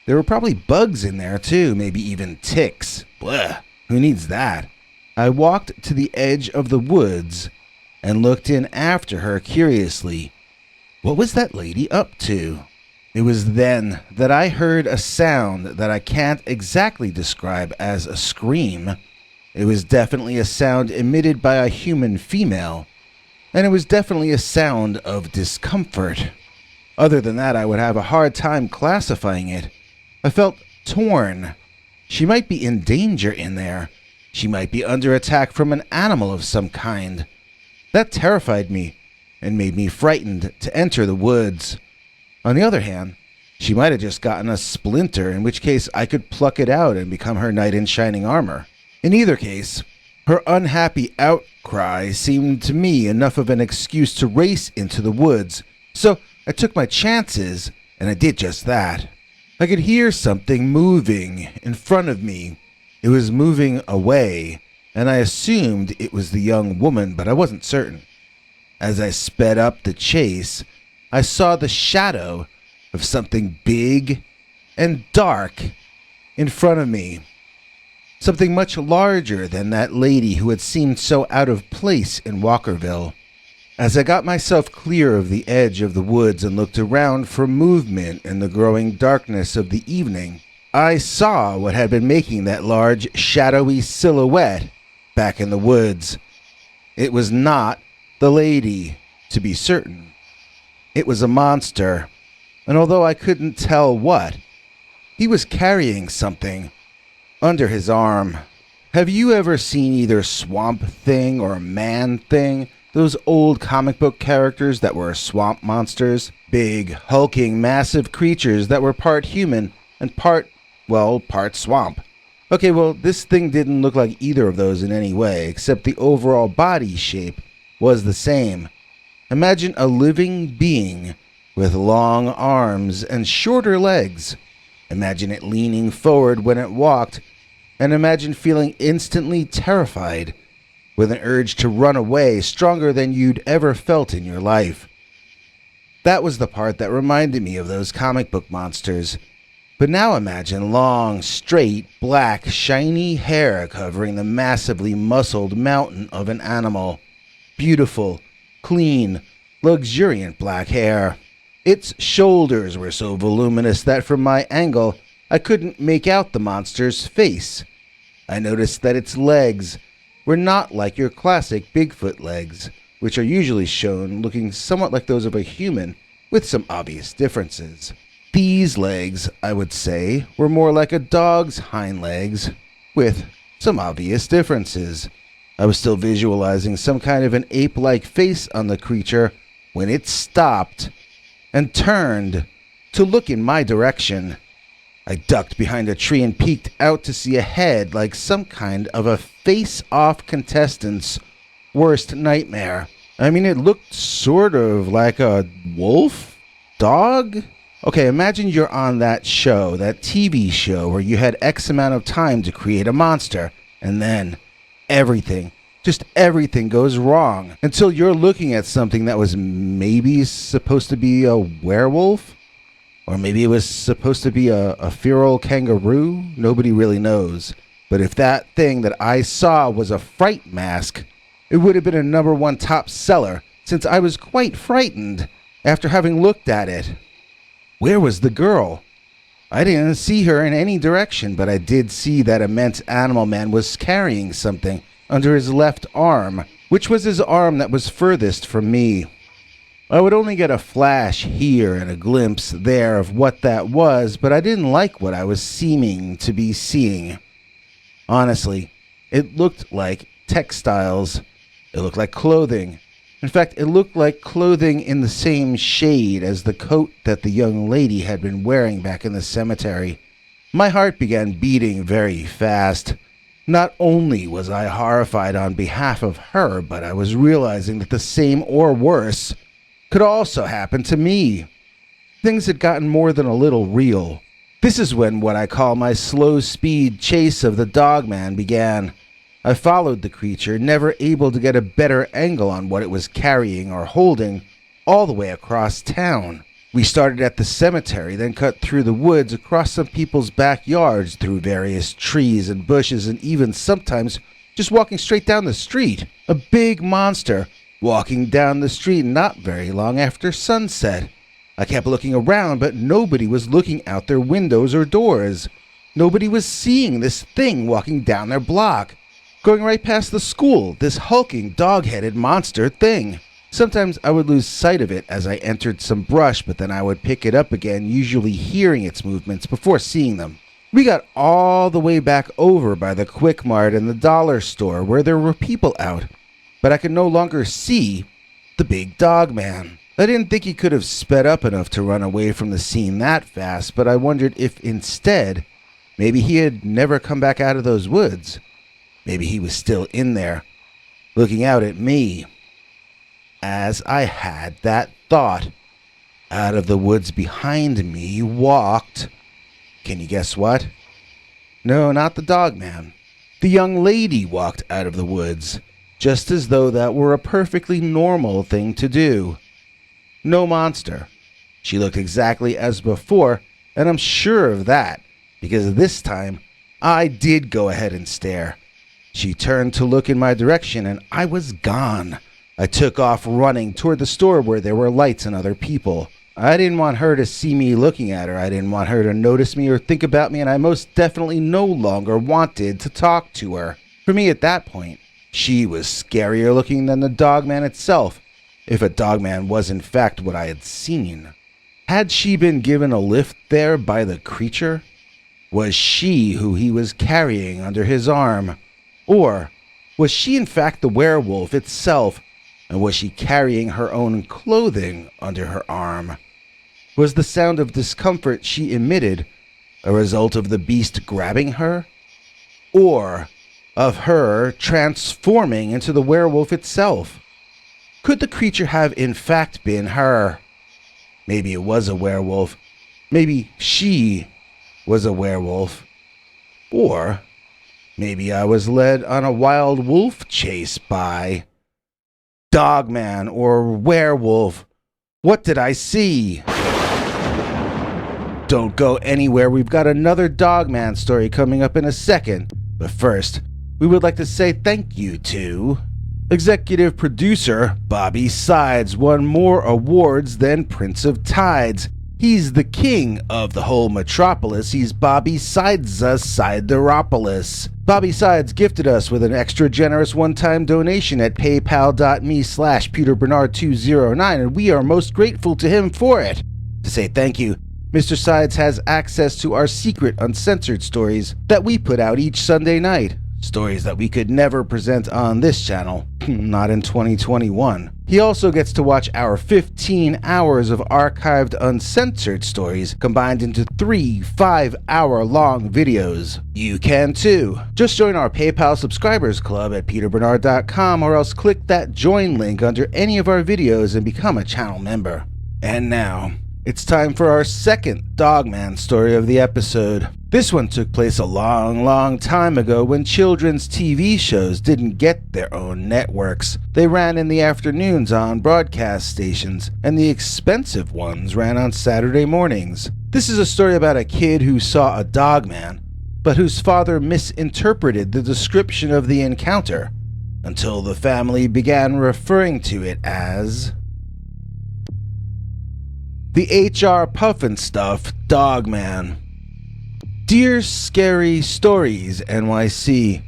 There were probably bugs in there too, maybe even ticks. Blech, who needs that? I walked to the edge of the woods and looked in after her curiously. What was that lady up to? It was then that I heard a sound that I can't exactly describe as a scream. It was definitely a sound emitted by a human female, and it was definitely a sound of discomfort. Other than that, I would have a hard time classifying it. I felt torn. She might be in danger in there. She might be under attack from an animal of some kind. That terrified me and made me frightened to enter the woods. On the other hand, she might have just gotten a splinter, in which case I could pluck it out and become her knight in shining armor. In either case, her unhappy outcry seemed to me enough of an excuse to race into the woods, so I took my chances, and I did just that. I could hear something moving in front of me. It was moving away, and I assumed it was the young woman, but I wasn't certain. As I sped up the chase, I saw the shadow of something big and dark in front of me. Something much larger than that lady who had seemed so out of place in Walkerville. As I got myself clear of the edge of the woods and looked around for movement in the growing darkness of the evening, I saw what had been making that large, shadowy silhouette back in the woods. It was not the lady, to be certain. It was a monster, and although I couldn't tell what, he was carrying something under his arm. Have you ever seen either Swamp Thing or Man Thing? Those old comic book characters that were swamp monsters? Big, hulking, massive creatures that were part human and part swamp. Okay, well, this thing didn't look like either of those in any way, except the overall body shape was the same. Imagine a living being with long arms and shorter legs. Imagine it leaning forward when it walked, and imagine feeling instantly terrified with an urge to run away stronger than you'd ever felt in your life. That was the part that reminded me of those comic book monsters. But now imagine long, straight, black, shiny hair covering the massively muscled mountain of an animal. Beautiful, clean, luxuriant black hair. Its shoulders were so voluminous that from my angle, I couldn't make out the monster's face. I noticed that its legs were not like your classic Bigfoot legs, which are usually shown looking somewhat like those of a human, with some obvious differences. These legs, I would say, were more like a dog's hind legs, with some obvious differences. I was still visualizing some kind of an ape-like face on the creature when it stopped and turned to look in my direction. I ducked behind a tree and peeked out to see a head like some kind of a face-off contestant's worst nightmare. I mean, it looked sort of like a wolf? Dog? Okay, imagine you're on that show, that TV show, where you had X amount of time to create a monster, and then everything, just everything goes wrong until you're looking at something that was maybe supposed to be a werewolf? Or maybe it was supposed to be a feral kangaroo? Nobody really knows. But if that thing that I saw was a fright mask, it would have been a #1 top seller, since I was quite frightened after having looked at it. Where was the girl? I didn't see her in any direction, but I did see that immense animal man was carrying something under his left arm, which was his arm that was furthest from me. I would only get a flash here and a glimpse there of what that was, but I didn't like what I was seeming to be seeing. Honestly, it looked like textiles. It looked like clothing. In fact, it looked like clothing in the same shade as the coat that the young lady had been wearing back in the cemetery. My heart began beating very fast. Not only was I horrified on behalf of her, but I was realizing that the same or worse could also happen to me. Things had gotten more than a little real. This is when what I call my slow speed chase of the Dogman began. I followed the creature, never able to get a better angle on what it was carrying or holding, all the way across town. We started at the cemetery, then cut through the woods, across some people's backyards, through various trees and bushes, and even sometimes just walking straight down the street. A big monster walking down the street not very long after sunset. I kept looking around, but nobody was looking out their windows or doors. Nobody was seeing this thing walking down their block, going right past the school, this hulking, dog-headed monster thing. Sometimes I would lose sight of it as I entered some brush, but then I would pick it up again, usually hearing its movements before seeing them. We got all the way back over by the Quick Mart and the dollar store where there were people out, but I could no longer see the big Dogman. I didn't think he could have sped up enough to run away from the scene that fast, but I wondered if instead, maybe he had never come back out of those woods. Maybe he was still in there, looking out at me. As I had that thought, out of the woods behind me walked... Can you guess what? No, not the Dogman. The young lady walked out of the woods, just as though that were a perfectly normal thing to do. No monster. She looked exactly as before, and I'm sure of that, because this time I did go ahead and stare. She turned to look in my direction, and I was gone. I took off running toward the store where there were lights and other people. I didn't want her to see me looking at her. I didn't want her to notice me or think about me, and I most definitely no longer wanted to talk to her. For me at that point, she was scarier looking than the Dogman itself, if a Dogman was in fact what I had seen. Had she been given a lift there by the creature? Was she who he was carrying under his arm? Or was she in fact the werewolf itself, and was she carrying her own clothing under her arm? Was the sound of discomfort she emitted a result of the beast grabbing her? Or of her transforming into the werewolf itself? Could the creature have in fact been her? Maybe it was a werewolf. Maybe she was a werewolf. Or maybe I was led on a wild wolf chase by Dogman or werewolf. What did I see? Don't go anywhere. We've got another Dogman story coming up in a second. But first, we would like to say thank you to executive producer Bobby Sides. Won more awards than Prince of Tides. He's the king of the whole metropolis. He's Bobby Sides Sideropolis. Bobby Sides gifted us with an extra generous one-time donation at paypal.me/PeterBernard209, and we are most grateful to him for it. To say thank you, Mr. Sides has access to our secret uncensored stories that we put out each Sunday night. Stories that we could never present on this channel, not in 2021. He also gets to watch our 15 hours of archived uncensored stories combined into 3 5-hour-long videos. You can too. Just join our PayPal subscribers club at peterbernard.com, or else click that join link under any of our videos and become a channel member. And now, it's time for our second Dogman story of the episode. This one took place a long time ago when children's TV shows didn't get their own networks. They ran in the afternoons on broadcast stations, and the expensive ones ran on Saturday mornings. This is a story about a kid who saw a dogman, but whose father misinterpreted the description of the encounter, until the family began referring to it as the H.R. Pufnstuf Dogman. Dear Scary Stories NYC.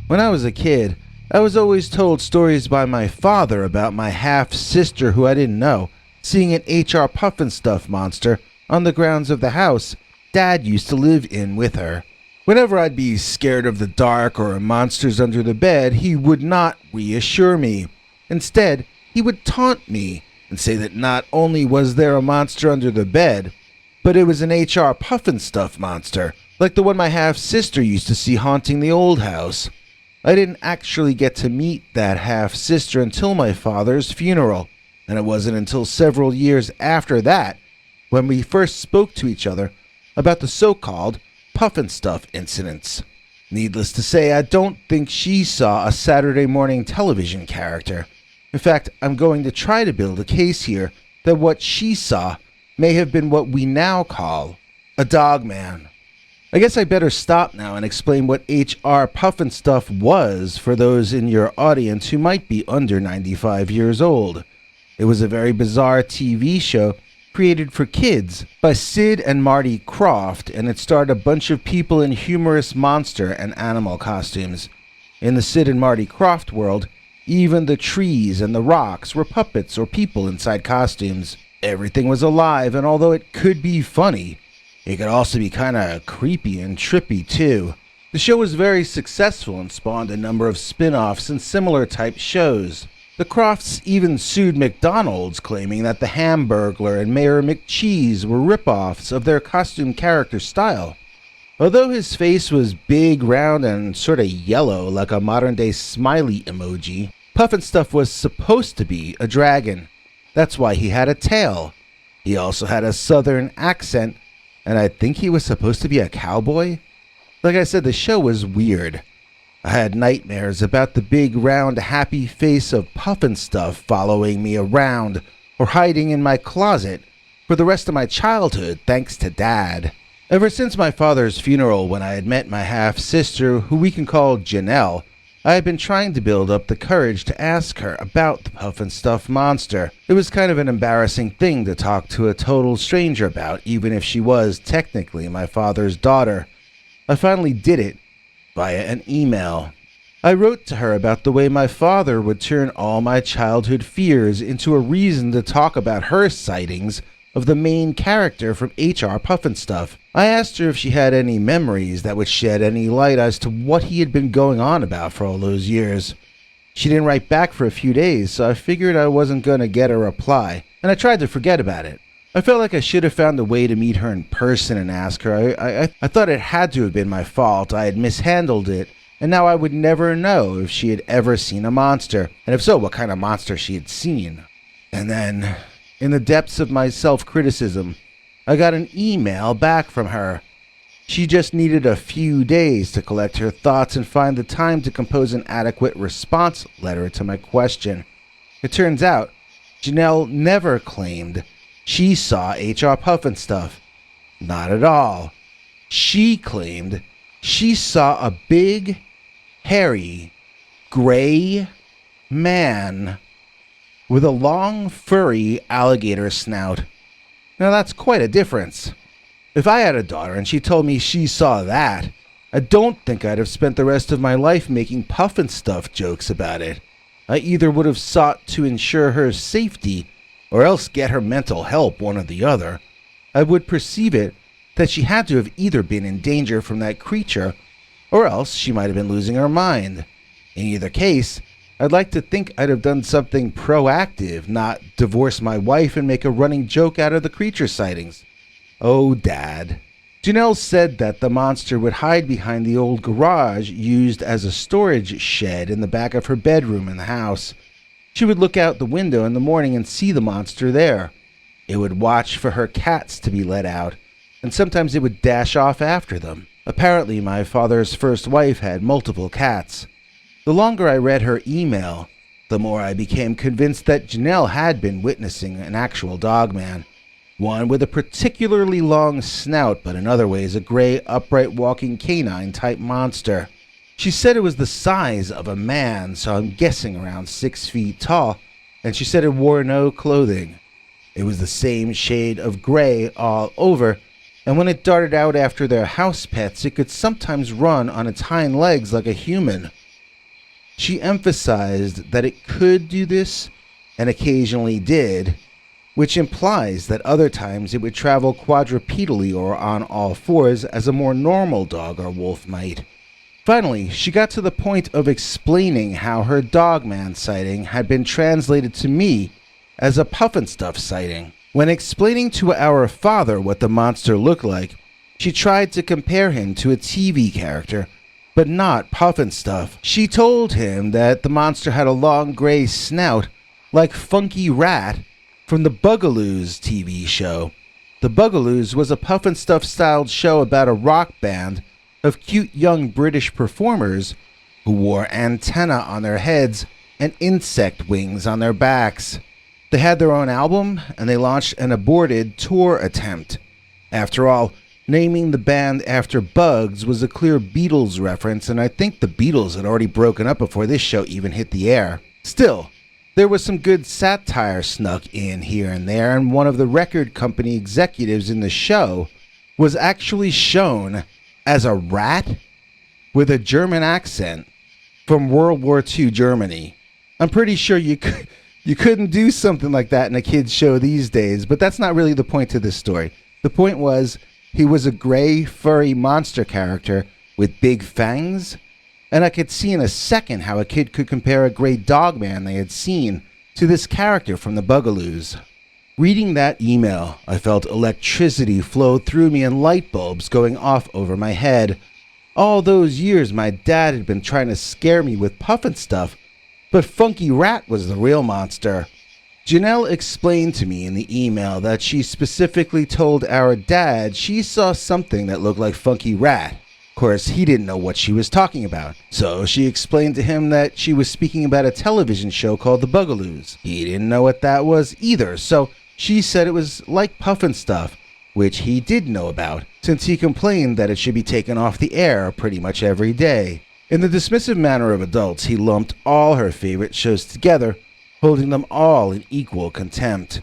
When I was a kid, I was always told stories by my father about my half-sister who I didn't know, seeing an H.R. Pufnstuf monster on the grounds of the house Dad used to live in with her. Whenever I'd be scared of the dark or monsters under the bed, he would not reassure me. Instead, he would taunt me and say that not only was there a monster under the bed, but it was an H.R. Pufnstuf monster, like the one my half-sister used to see haunting the old house. I didn't actually get to meet that half-sister until my father's funeral, and it wasn't until several years after that when we first spoke to each other about the so-called Pufnstuf incidents. Needless to say, I don't think she saw a Saturday morning television character. In fact, I'm going to try to build a case here that what she saw may have been what we now call a dogman. I guess I better stop now and explain what H.R. Pufnstuf was for those in your audience who might be under 95 years old. It was a very bizarre TV show created for kids by Sid and Marty Krofft, and it starred a bunch of people in humorous monster and animal costumes. In the Sid and Marty Krofft world, even the trees and the rocks were puppets or people inside costumes. Everything was alive, and although it could be funny, it could also be kinda creepy and trippy too. The show was very successful and spawned a number of spin-offs and similar type shows. The Crofts even sued McDonald's, claiming that the Hamburglar and Mayor McCheese were rip-offs of their costume character style. Although his face was big, round, and sorta yellow like a modern-day smiley emoji, Pufnstuf was supposed to be a dragon. That's why he had a tail. He also had a southern accent, and I think he was supposed to be a cowboy. Like I said, the show was weird. I had nightmares about the big, round, happy face of Pufnstuf following me around or hiding in my closet for the rest of my childhood, thanks to Dad. Ever since my father's funeral, when I had met my half-sister, who we can call Janelle, I had been trying to build up the courage to ask her about the Pufnstuf monster. It was kind of an embarrassing thing to talk to a total stranger about, even if she was technically my father's daughter. I finally did it via an email. I wrote to her about the way my father would turn all my childhood fears into a reason to talk about her sightings of the main character from H.R. Pufnstuf. I asked her if she had any memories that would shed any light as to what he had been going on about for all those years. She didn't write back for a few days, so I figured I wasn't going to get a reply, and I tried to forget about it. I felt like I should have found a way to meet her in person and ask her. I thought it had to have been my fault. I had mishandled it, and now I would never know if she had ever seen a monster, and if so, what kind of monster she had seen. And then, in the depths of my self-criticism, I got an email back from her. She just needed a few days to collect her thoughts and find the time to compose an adequate response letter to my question. It turns out, Janelle never claimed she saw H.R. Pufnstuf. Not at all. She claimed she saw a big, hairy, gray man with a long, furry alligator snout. Now that's quite a difference. If I had a daughter and she told me she saw that, I don't think I'd have spent the rest of my life making Pufnstuf jokes about it. I either would have sought to ensure her safety or else get her mental help, one or the other. I would perceive it that she had to have either been in danger from that creature Or else she might have been losing her mind. In either case, I'd like to think I'd have done something proactive, not divorce my wife and make a running joke out of the creature sightings. Oh, Dad. Janelle said that the monster would hide behind the old garage used as a storage shed in the back of her bedroom in the house. She would look out the window in the morning and see the monster there. It would watch for her cats to be let out, and sometimes it would dash off after them. Apparently, my father's first wife had multiple cats. The longer I read her email, the more I became convinced that Janelle had been witnessing an actual Dogman. One with a particularly long snout, but in other ways a gray, upright walking canine type monster. She said it was the size of a man, so I'm guessing around 6 feet tall, and she said it wore no clothing. It was the same shade of gray all over, and when it darted out after their house pets, it could sometimes run on its hind legs like a human. She emphasized that it could do this, and occasionally did, which implies that other times it would travel quadrupedally or on all fours as a more normal dog or wolf might. Finally, she got to the point of explaining how her Dogman sighting had been translated to me as a Puffenstuff sighting. When explaining to our father what the monster looked like, she tried to compare him to a TV character, but not Puffenstuff. She told him that the monster had a long gray snout like Funky Rat from the Bugaloos TV show. The Bugaloos was a Puffenstuff-styled show about a rock band of cute young British performers who wore antennae on their heads and insect wings on their backs. They had their own album, and they launched an aborted tour attempt. After all, naming the band after bugs was a clear Beatles reference, and I think the Beatles had already broken up before this show even hit the air. Still, there was some good satire snuck in here and there, and one of the record company executives in the show was actually shown as a rat with a German accent from World War II Germany. I'm pretty sure you couldn't do something like that in a kid's show these days, but that's not really the point to this story. The point was, he was a gray, furry monster character with big fangs, and I could see in a second how a kid could compare a gray Dogman they had seen to this character from the Bugaloos. Reading that email, I felt electricity flow through me and light bulbs going off over my head. All those years my dad had been trying to scare me with Puffenstuff, but Funky Rat was the real monster. Janelle explained to me in the email that she specifically told our dad she saw something that looked like Funky Rat. Of course, he didn't know what she was talking about, so she explained to him that she was speaking about a television show called The Bugaloos. He didn't know what that was either, so she said it was like Puffenstuff, which he did know about, since he complained that it should be taken off the air pretty much every day. In the dismissive manner of adults, he lumped all her favorite shows together, holding them all in equal contempt.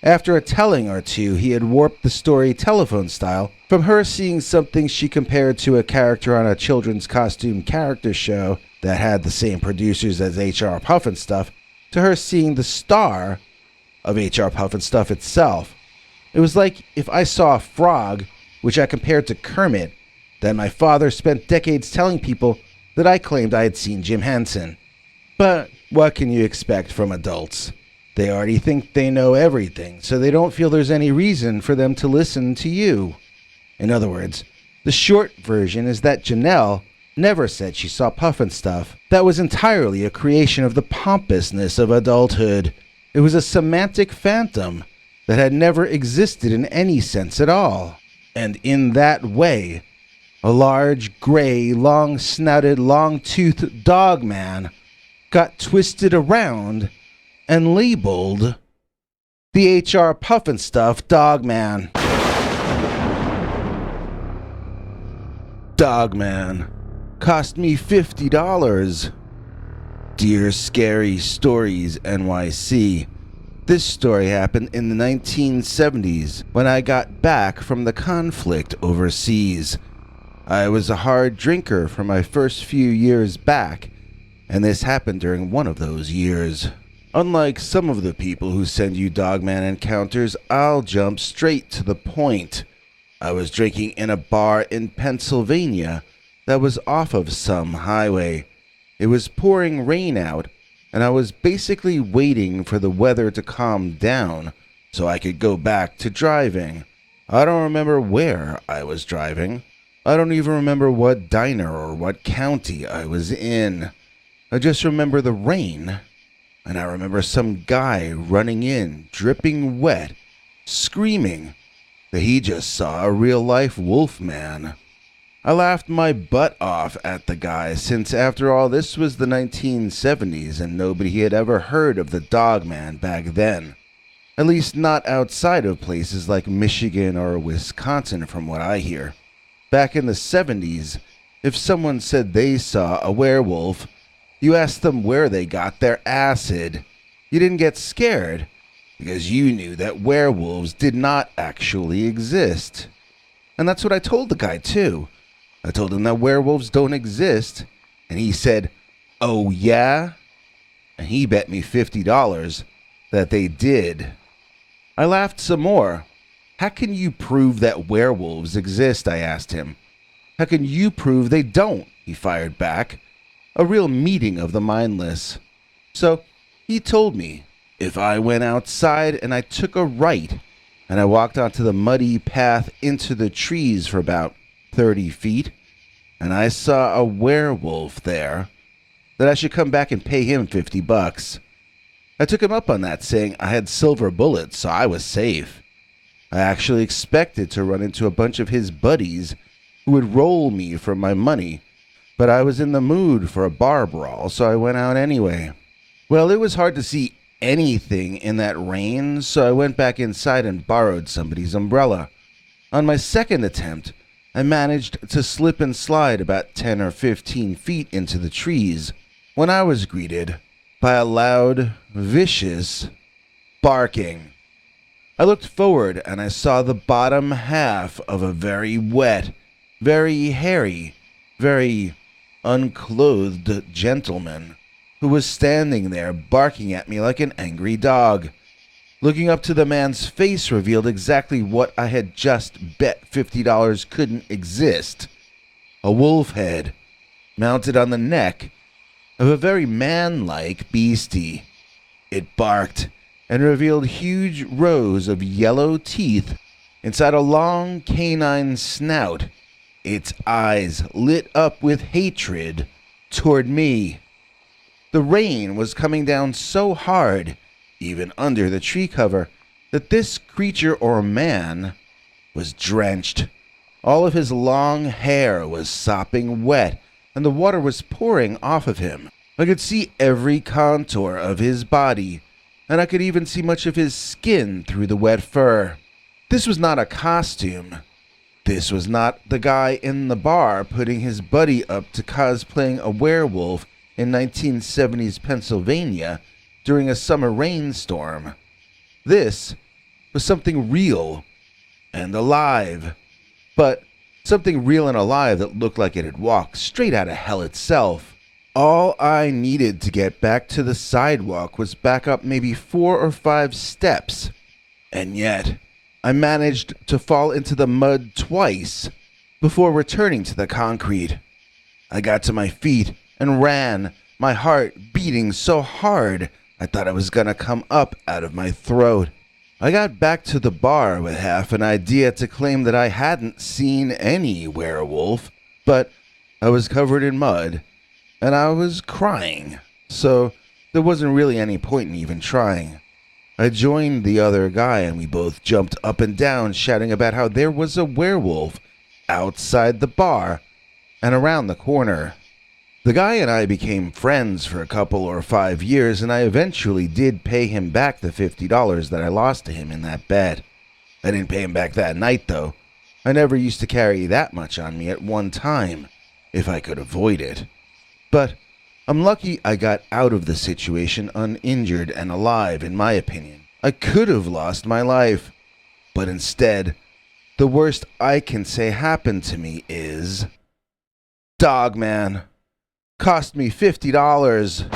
After a telling or two, he had warped the story telephone style from her seeing something she compared to a character on a children's costume character show that had the same producers as H.R. Puffenstuff to her seeing the star of H.R. Puffenstuff itself. It was like if I saw a frog, which I compared to Kermit, then my father spent decades telling people that I claimed I had seen Jim Henson. But what can you expect from adults? They already think they know everything, so they don't feel there's any reason for them to listen to you. In other words, the short version is that Janelle never said she saw Puffenstuff. That was entirely a creation of the pompousness of adulthood. It was a semantic phantom that had never existed in any sense at all. And in that way, a large, gray, long-snouted, long-toothed Dogman got twisted around and labeled the H.R. Puffenstuff Dogman. Dogman cost me $50. Dear Scary Stories NYC. This story happened in the 1970s when I got back from the conflict overseas. I was a hard drinker for my first few years back, and this happened during one of those years. Unlike some of the people who send you Dogman encounters, I'll jump straight to the point. I was drinking in a bar in Pennsylvania that was off of some highway. It was pouring rain out, and I was basically waiting for the weather to calm down so I could go back to driving. I don't remember where I was driving. I don't even remember what diner or what county I was in. I just remember the rain, and I remember some guy running in, dripping wet, screaming that he just saw a real-life wolf man. I laughed my butt off at the guy, since after all this was the 1970s and nobody had ever heard of the Dogman back then. At least not outside of places like Michigan or Wisconsin from what I hear. Back in the 70s, if someone said they saw a werewolf, you asked them where they got their acid. You didn't get scared, because you knew that werewolves did not actually exist. And that's what I told the guy too. I told him that werewolves don't exist, and he said, "Oh yeah?" And he bet me $50 that they did. I laughed some more. "How can you prove that werewolves exist?" I asked him. "How can you prove they don't?" he fired back. A real meeting of the mindless. So he told me if I went outside and I took a right and I walked onto the muddy path into the trees for about 30 feet and I saw a werewolf there, that I should come back and pay him $50. I took him up on that, saying I had silver bullets, so I was safe. I actually expected to run into a bunch of his buddies who would roll me for my money, but I was in the mood for a bar brawl, so I went out anyway. Well, it was hard to see anything in that rain, so I went back inside and borrowed somebody's umbrella. On my second attempt, I managed to slip and slide about 10 or 15 feet into the trees when I was greeted by a loud, vicious barking. I looked forward and I saw the bottom half of a very wet, very hairy, very unclothed gentleman who was standing there barking at me like an angry dog. Looking up to the man's face revealed exactly what I had just bet $50 couldn't exist. A wolf head mounted on the neck of a very man-like beastie. It barked and revealed huge rows of yellow teeth inside a long canine snout. Its eyes lit up with hatred toward me. The rain was coming down so hard, even under the tree cover, that this creature or man was drenched. All of his long hair was sopping wet, and the water was pouring off of him. I could see every contour of his body, and I could even see much of his skin through the wet fur. This was not a costume. This was not the guy in the bar putting his buddy up to cosplaying a werewolf in 1970s Pennsylvania during a summer rainstorm. This was something real and alive, but something real and alive that looked like it had walked straight out of hell itself. All I needed to get back to the sidewalk was back up maybe 4 or 5 steps, and yet I managed to fall into the mud twice before returning to the concrete. I got to my feet and ran, my heart beating so hard I thought I was gonna come up out of my throat. I got back to the bar with half an idea to claim that I hadn't seen any werewolf, but I was covered in mud and I was crying, so there wasn't really any point in even trying. I joined the other guy and we both jumped up and down shouting about how there was a werewolf outside the bar and around the corner. The guy and I became friends for a couple or 5 years, and I eventually did pay him back the $50 that I lost to him in that bet. I didn't pay him back that night though. I never used to carry that much on me at one time, if I could avoid it. But I'm lucky I got out of the situation uninjured and alive, in my opinion. I could have lost my life, but instead, the worst I can say happened to me is Dogman. Cost me $50.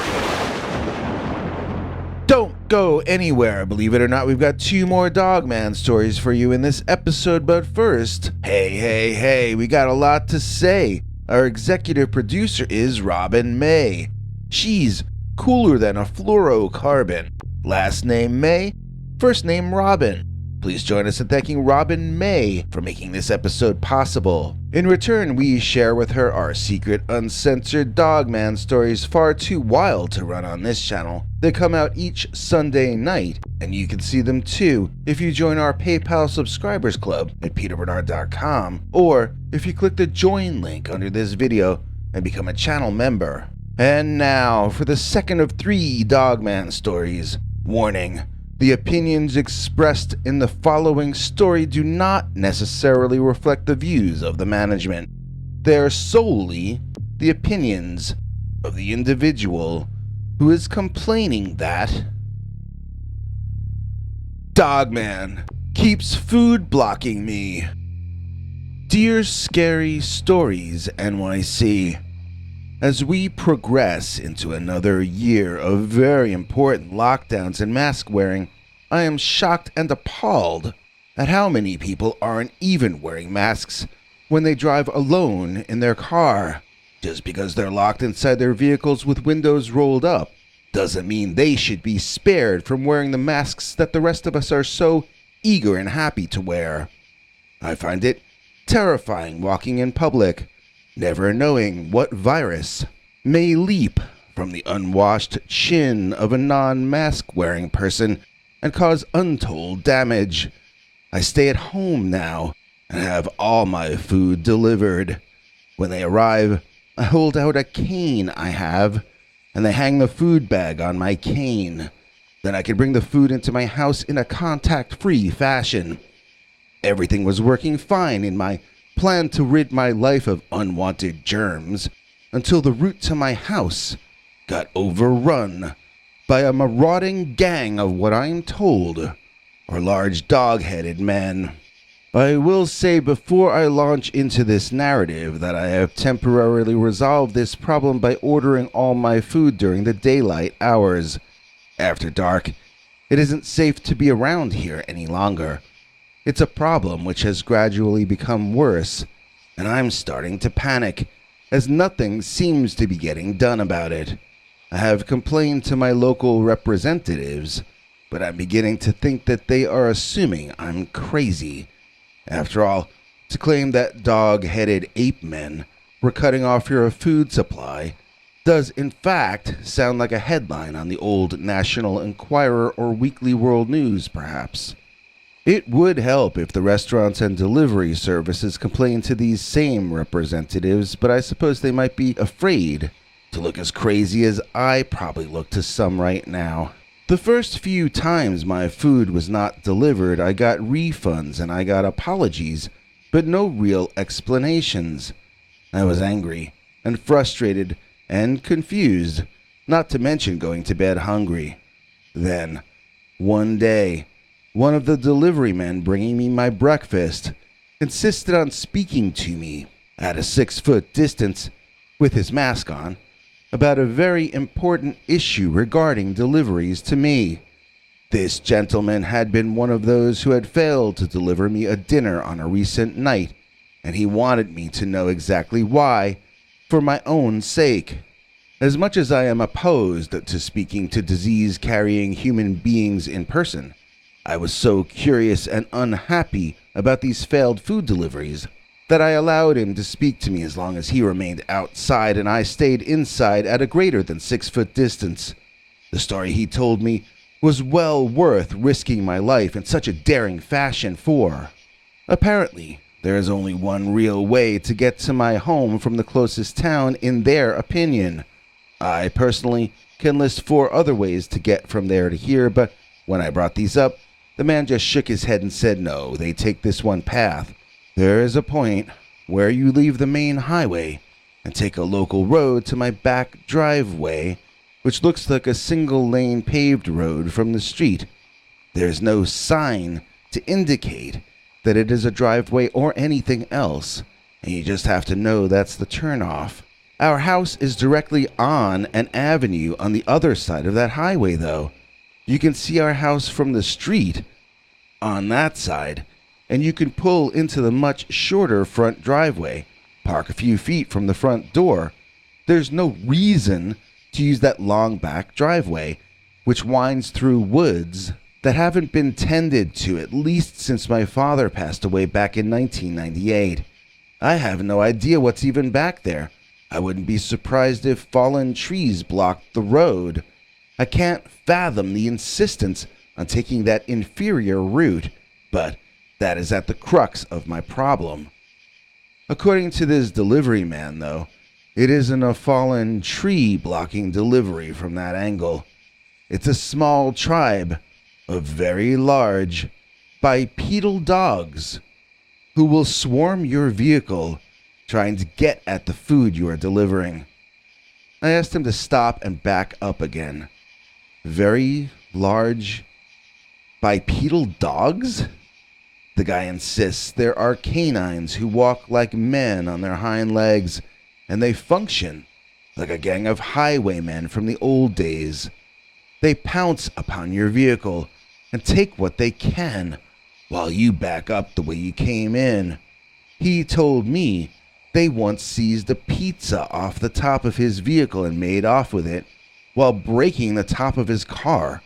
Don't go anywhere. Believe it or not, we've got 2 more Dogman stories for you in this episode, but first, hey, we got a lot to say. Our executive producer is Robin May. She's cooler than a fluorocarbon. Last name May, first name Robin. Please join us in thanking Robin May for making this episode possible. In return, we share with her our secret, uncensored Dogman stories far too wild to run on this channel. They come out each Sunday night, and you can see them too if you join our PayPal subscribers club at peterbernard.com, or if you click the join link under this video and become a channel member. And now for the second of 3 Dogman stories. Warning. The opinions expressed in the following story do not necessarily reflect the views of the management. They are solely the opinions of the individual who is complaining that Dogman keeps food blocking me. Dear Scary Stories NYC, as we progress into another year of very important lockdowns and mask wearing, I am shocked and appalled at how many people aren't even wearing masks when they drive alone in their car. Just because they're locked inside their vehicles with windows rolled up doesn't mean they should be spared from wearing the masks that the rest of us are so eager and happy to wear. I find it terrifying walking in public, never knowing what virus may leap from the unwashed chin of a non-mask wearing person and cause untold damage. I stay at home now and have all my food delivered. When they arrive, I hold out a cane I have, and they hang the food bag on my cane. Then I can bring the food into my house in a contact-free fashion. Everything was working fine in my plan to rid my life of unwanted germs until the route to my house got overrun by a marauding gang of what I am told are large dog-headed men. I will say before I launch into this narrative that I have temporarily resolved this problem by ordering all my food during the daylight hours. After dark, it isn't safe to be around here any longer. It's a problem which has gradually become worse, and I'm starting to panic, as nothing seems to be getting done about it. I have complained to my local representatives, but I'm beginning to think that they are assuming I'm crazy. After all, to claim that dog-headed ape men were cutting off your food supply does in fact sound like a headline on the old National Enquirer or Weekly World News, perhaps. It would help if the restaurants and delivery services complained to these same representatives, but I suppose they might be afraid to look as crazy as I probably look to some right now. The first few times my food was not delivered, I got refunds and I got apologies, but no real explanations. I was angry and frustrated and confused, not to mention going to bed hungry. Then, one day, one of the delivery men bringing me my breakfast insisted on speaking to me at a 6-foot distance with his mask on about a very important issue regarding deliveries to me. This gentleman had been one of those who had failed to deliver me a dinner on a recent night, and he wanted me to know exactly why, for my own sake. As much as I am opposed to speaking to disease-carrying human beings in person, I was so curious and unhappy about these failed food deliveries that I allowed him to speak to me as long as he remained outside and I stayed inside at a greater than 6-foot distance. The story he told me was well worth risking my life in such a daring fashion for. Apparently, there is only one real way to get to my home from the closest town in their opinion. I personally can list 4 other ways to get from there to here, but when I brought these up, the man just shook his head and said no, they take this one path. There is a point where you leave the main highway and take a local road to my back driveway, which looks like a single-lane paved road from the street. There's no sign to indicate that it is a driveway or anything else, and you just have to know that's the turnoff. Our house is directly on an avenue on the other side of that highway, though. You can see our house from the street on that side, and you can pull into the much shorter front driveway, park a few feet from the front door. There's no reason to use that long back driveway, which winds through woods that haven't been tended to at least since my father passed away back in 1998. I have no idea what's even back there. I wouldn't be surprised if fallen trees blocked the road. I can't fathom the insistence on taking that inferior route, but that is at the crux of my problem. According to this delivery man, though, it isn't a fallen tree blocking delivery from that angle. It's a small tribe of very large, bipedal dogs who will swarm your vehicle trying to get at the food you are delivering. I asked him to stop and back up again. Very large, bipedal dogs? The guy insists there are canines who walk like men on their hind legs, and they function like a gang of highwaymen from the old days. They pounce upon your vehicle and take what they can while you back up the way you came in. He told me they once seized a pizza off the top of his vehicle and made off with it while breaking the top of his car.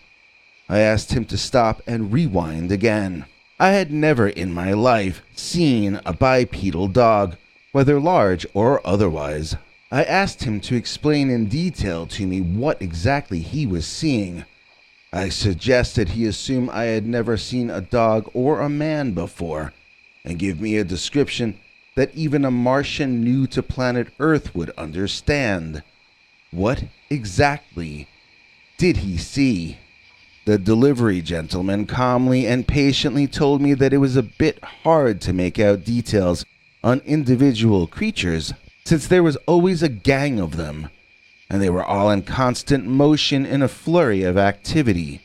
I asked him to stop and rewind again. I had never in my life seen a bipedal dog, whether large or otherwise. I asked him to explain in detail to me what exactly he was seeing. I suggested he assume I had never seen a dog or a man before, and give me a description that even a Martian new to planet Earth would understand. What exactly did he see? The delivery gentleman calmly and patiently told me that it was a bit hard to make out details on individual creatures, since there was always a gang of them, and they were all in constant motion in a flurry of activity.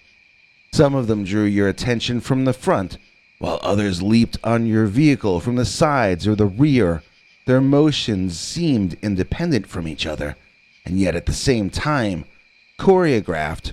Some of them drew your attention from the front, while others leaped on your vehicle from the sides or the rear. Their motions seemed independent from each other, and yet at the same time, choreographed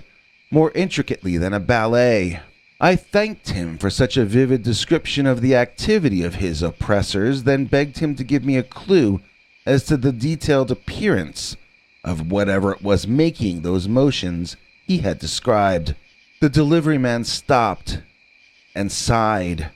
more intricately than a ballet. I thanked him for such a vivid description of the activity of his oppressors, then begged him to give me a clue as to the detailed appearance of whatever it was making those motions he had described. The delivery man stopped and sighed.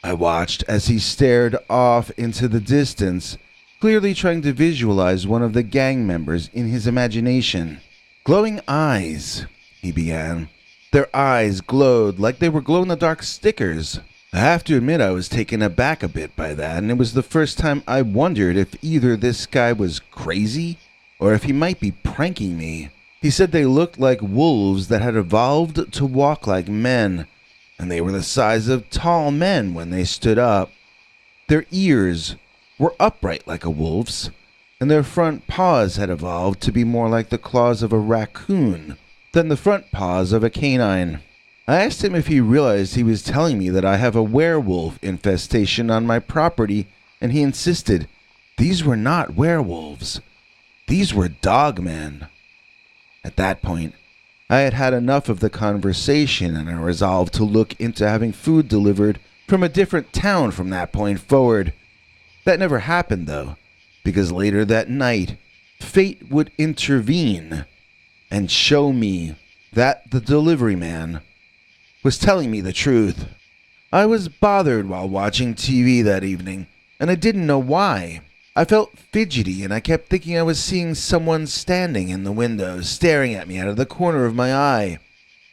I watched as he stared off into the distance, clearly trying to visualize one of the gang members in his imagination. Glowing eyes, he began. Their eyes glowed like they were glow-in-the-dark stickers. I have to admit I was taken aback a bit by that, and it was the first time I wondered if either this guy was crazy or if he might be pranking me. He said they looked like wolves that had evolved to walk like men, and they were the size of tall men when they stood up. Their ears were upright like a wolf's, and their front paws had evolved to be more like the claws of a raccoon than the front paws of a canine. I asked him if he realized he was telling me that I have a werewolf infestation on my property, and he insisted these were not werewolves. These were dogmen. At that point, I had had enough of the conversation, and I resolved to look into having food delivered from a different town from that point forward. That never happened, though, because later that night, fate would intervene and show me that the delivery man was telling me the truth. I was bothered while watching TV that evening, and I didn't know why. I felt fidgety, and I kept thinking I was seeing someone standing in the window, staring at me out of the corner of my eye.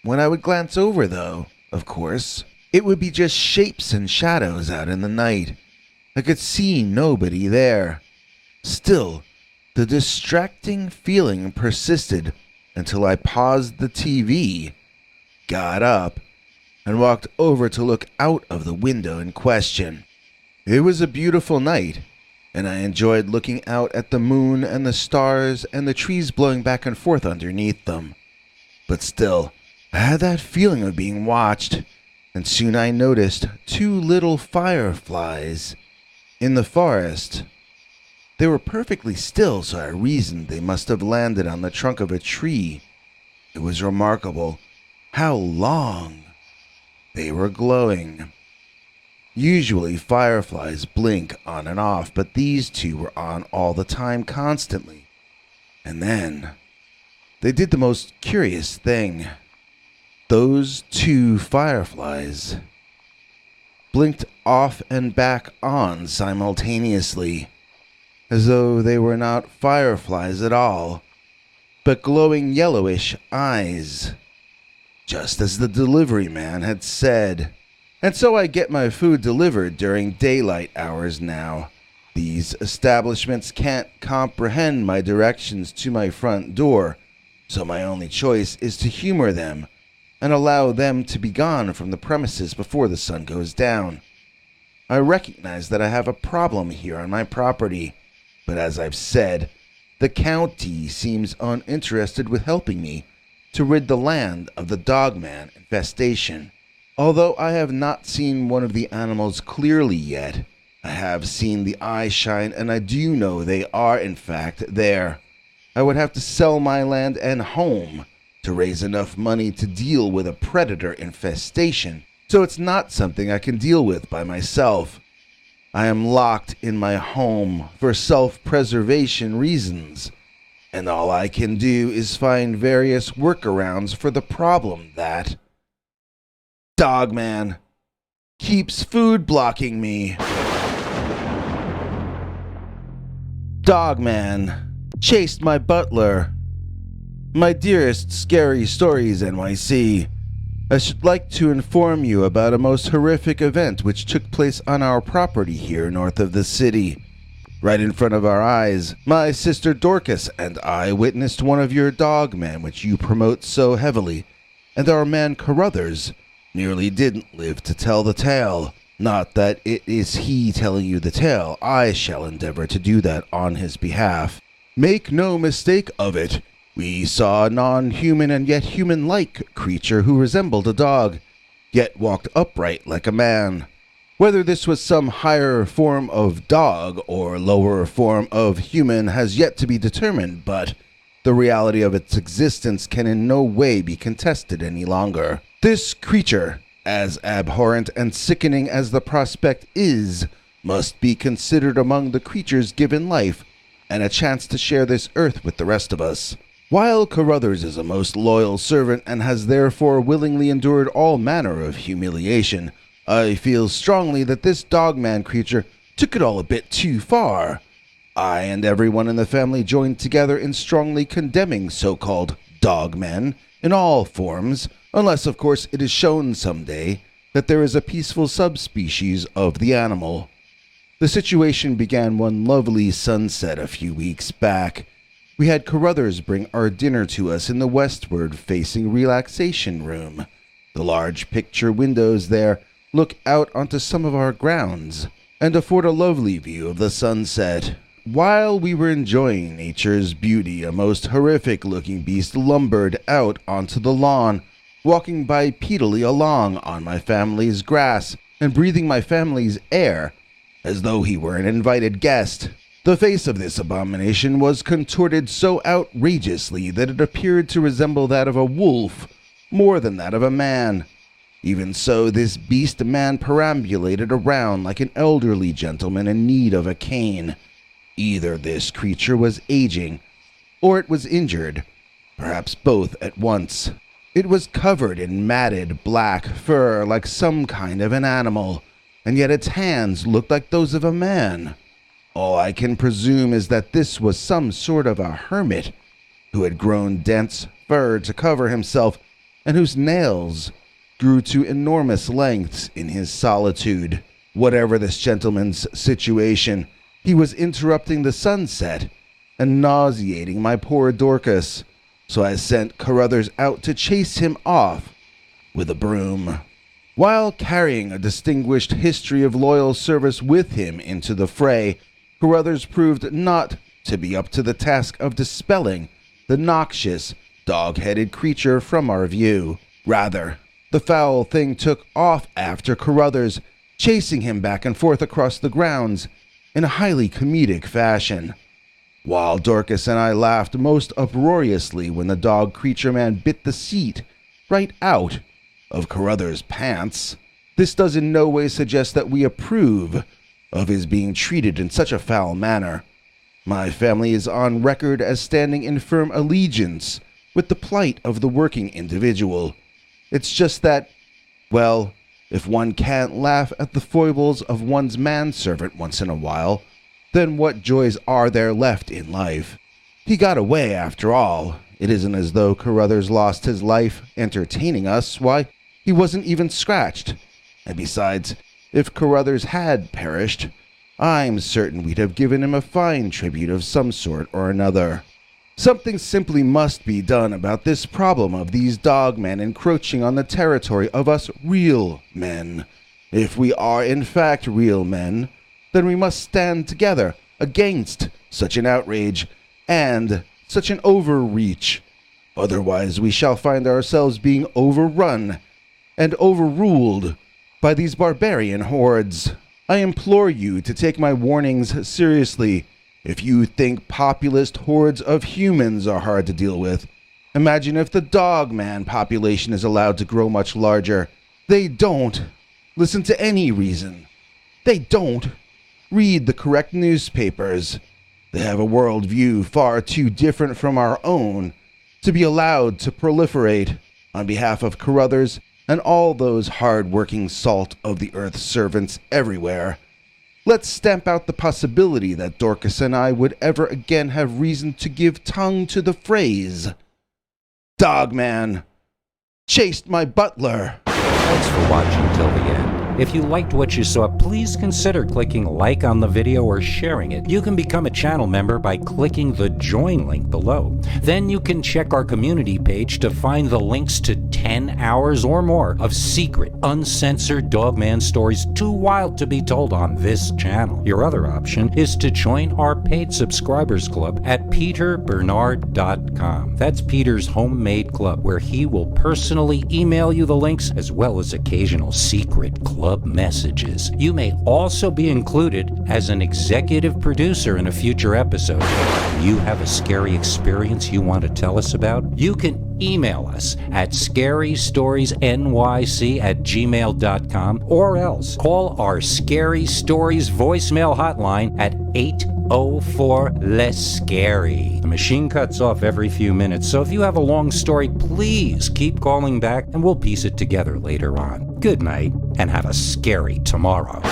When I would glance over, though, of course, it would be just shapes and shadows out in the night. I could see nobody there. Still, the distracting feeling persisted until I paused the TV, got up, and walked over to look out of the window in question. It was a beautiful night, and I enjoyed looking out at the moon and the stars and the trees blowing back and forth underneath them. But still, I had that feeling of being watched, and soon I noticed 2 little fireflies in the forest. They were perfectly still, so I reasoned they must have landed on the trunk of a tree. It was remarkable how long they were glowing. Usually fireflies blink on and off, but these two were on all the time constantly. And then they did the most curious thing. Those two fireflies blinked off and back on simultaneously, as though they were not fireflies at all, but glowing yellowish eyes, just as the delivery man had said. And so I get my food delivered during daylight hours now. These establishments can't comprehend my directions to my front door, so my only choice is to humor them and allow them to be gone from the premises before the sun goes down. I recognize that I have a problem here on my property, but as I've said, the county seems uninterested with helping me to rid the land of the Dogman infestation. Although I have not seen one of the animals clearly yet, I have seen the eye shine, and I do know they are in fact there. I would have to sell my land and home to raise enough money to deal with a predator infestation, so it's not something I can deal with by myself. I am locked in my home for self-preservation reasons, and all I can do is find various workarounds for the problem that Dogman keeps food blocking me. Dogman chased my butler. My dearest Scary Stories NYC, I should like to inform you about a most horrific event which took place on our property here north of the city. Right in front of our eyes, my sister Dorcas and I witnessed one of your Dogmen which you promote so heavily, and our man Carruthers nearly didn't live to tell the tale. Not that it is he telling you the tale. I shall endeavor to do that on his behalf. Make no mistake of it. We saw a non-human and yet human-like creature who resembled a dog, yet walked upright like a man. Whether this was some higher form of dog or lower form of human has yet to be determined, but the reality of its existence can in no way be contested any longer. This creature, as abhorrent and sickening as the prospect is, must be considered among the creatures given life and a chance to share this earth with the rest of us. While Carruthers is a most loyal servant and has therefore willingly endured all manner of humiliation, I feel strongly that this Dogman creature took it all a bit too far. I and everyone in the family joined together in strongly condemning so-called dogmen in all forms, unless of course it is shown someday that there is a peaceful subspecies of the animal. The situation began one lovely sunset a few weeks back. We had Carruthers bring our dinner to us in the westward-facing relaxation room. The large picture windows there look out onto some of our grounds and afford a lovely view of the sunset. While we were enjoying nature's beauty, a most horrific-looking beast lumbered out onto the lawn, walking bipedally along on my family's grass and breathing my family's air as though he were an invited guest. The face of this abomination was contorted so outrageously that it appeared to resemble that of a wolf more than that of a man. Even so, this beast man perambulated around like an elderly gentleman in need of a cane. Either this creature was aging, or it was injured, perhaps both at once. It was covered in matted black fur like some kind of an animal, and yet its hands looked like those of a man. All I can presume is that this was some sort of a hermit who had grown dense fur to cover himself and whose nails grew to enormous lengths in his solitude. Whatever this gentleman's situation, he was interrupting the sunset and nauseating my poor Dorcas, so I sent Carruthers out to chase him off with a broom. While carrying a distinguished history of loyal service with him into the fray, Carruthers proved not to be up to the task of dispelling the noxious, dog-headed creature from our view. Rather, the foul thing took off after Carruthers, chasing him back and forth across the grounds in a highly comedic fashion. While Dorcas and I laughed most uproariously when the dog creature man bit the seat right out of Carruthers' pants, This does in no way suggest that we approve of his being treated in such a foul manner. My family is on record as standing in firm allegiance with the plight of the working individual. It's just that, well, if one can't laugh at the foibles of one's manservant once in a while, then what joys are there left in life? He got away after all. It isn't as though Carruthers lost his life entertaining us. Why, he wasn't even scratched. And besides, if Carruthers had perished, I'm certain we'd have given him a fine tribute of some sort or another. Something simply must be done about this problem of these dogmen encroaching on the territory of us real men. If we are in fact real men, then we must stand together against such an outrage and such an overreach. Otherwise we shall find ourselves being overrun and overruled by these barbarian hordes. I implore you to take my warnings seriously. If you think populist hordes of humans are hard to deal with, imagine if the dogman population is allowed to grow much larger. They don't listen to any reason. They don't read the correct newspapers. They have a worldview far too different from our own to be allowed to proliferate. On behalf of Carruthers and all those hard-working salt-of-the-earth servants everywhere, let's stamp out the possibility that Dorcas and I would ever again have reason to give tongue to the phrase, "Dogman chased my butler." Thanks for watching till the end. If you liked what you saw, please consider clicking like on the video or sharing it. You can become a channel member by clicking the join link below. Then you can check our community page to find the links to 10 hours or more of secret, uncensored Dogman stories too wild to be told on this channel. Your other option is to join our paid subscribers club at peterbernard.com. That's Peter's homemade club, where he will personally email you the links as well as occasional secret club messages. You may also be included as an executive producer in a future episode. If you have a scary experience you want to tell us about, you can email us at scarystoriesnyc@gmail.com, or else call our Scary Stories voicemail hotline at 804-LESS-SCARY. The machine cuts off every few minutes, so if you have a long story, please keep calling back and we'll piece it together later on. Good night, and have a scary tomorrow.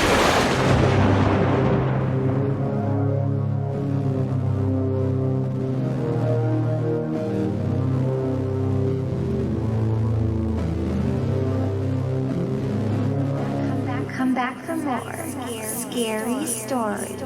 Come back for more scary stories.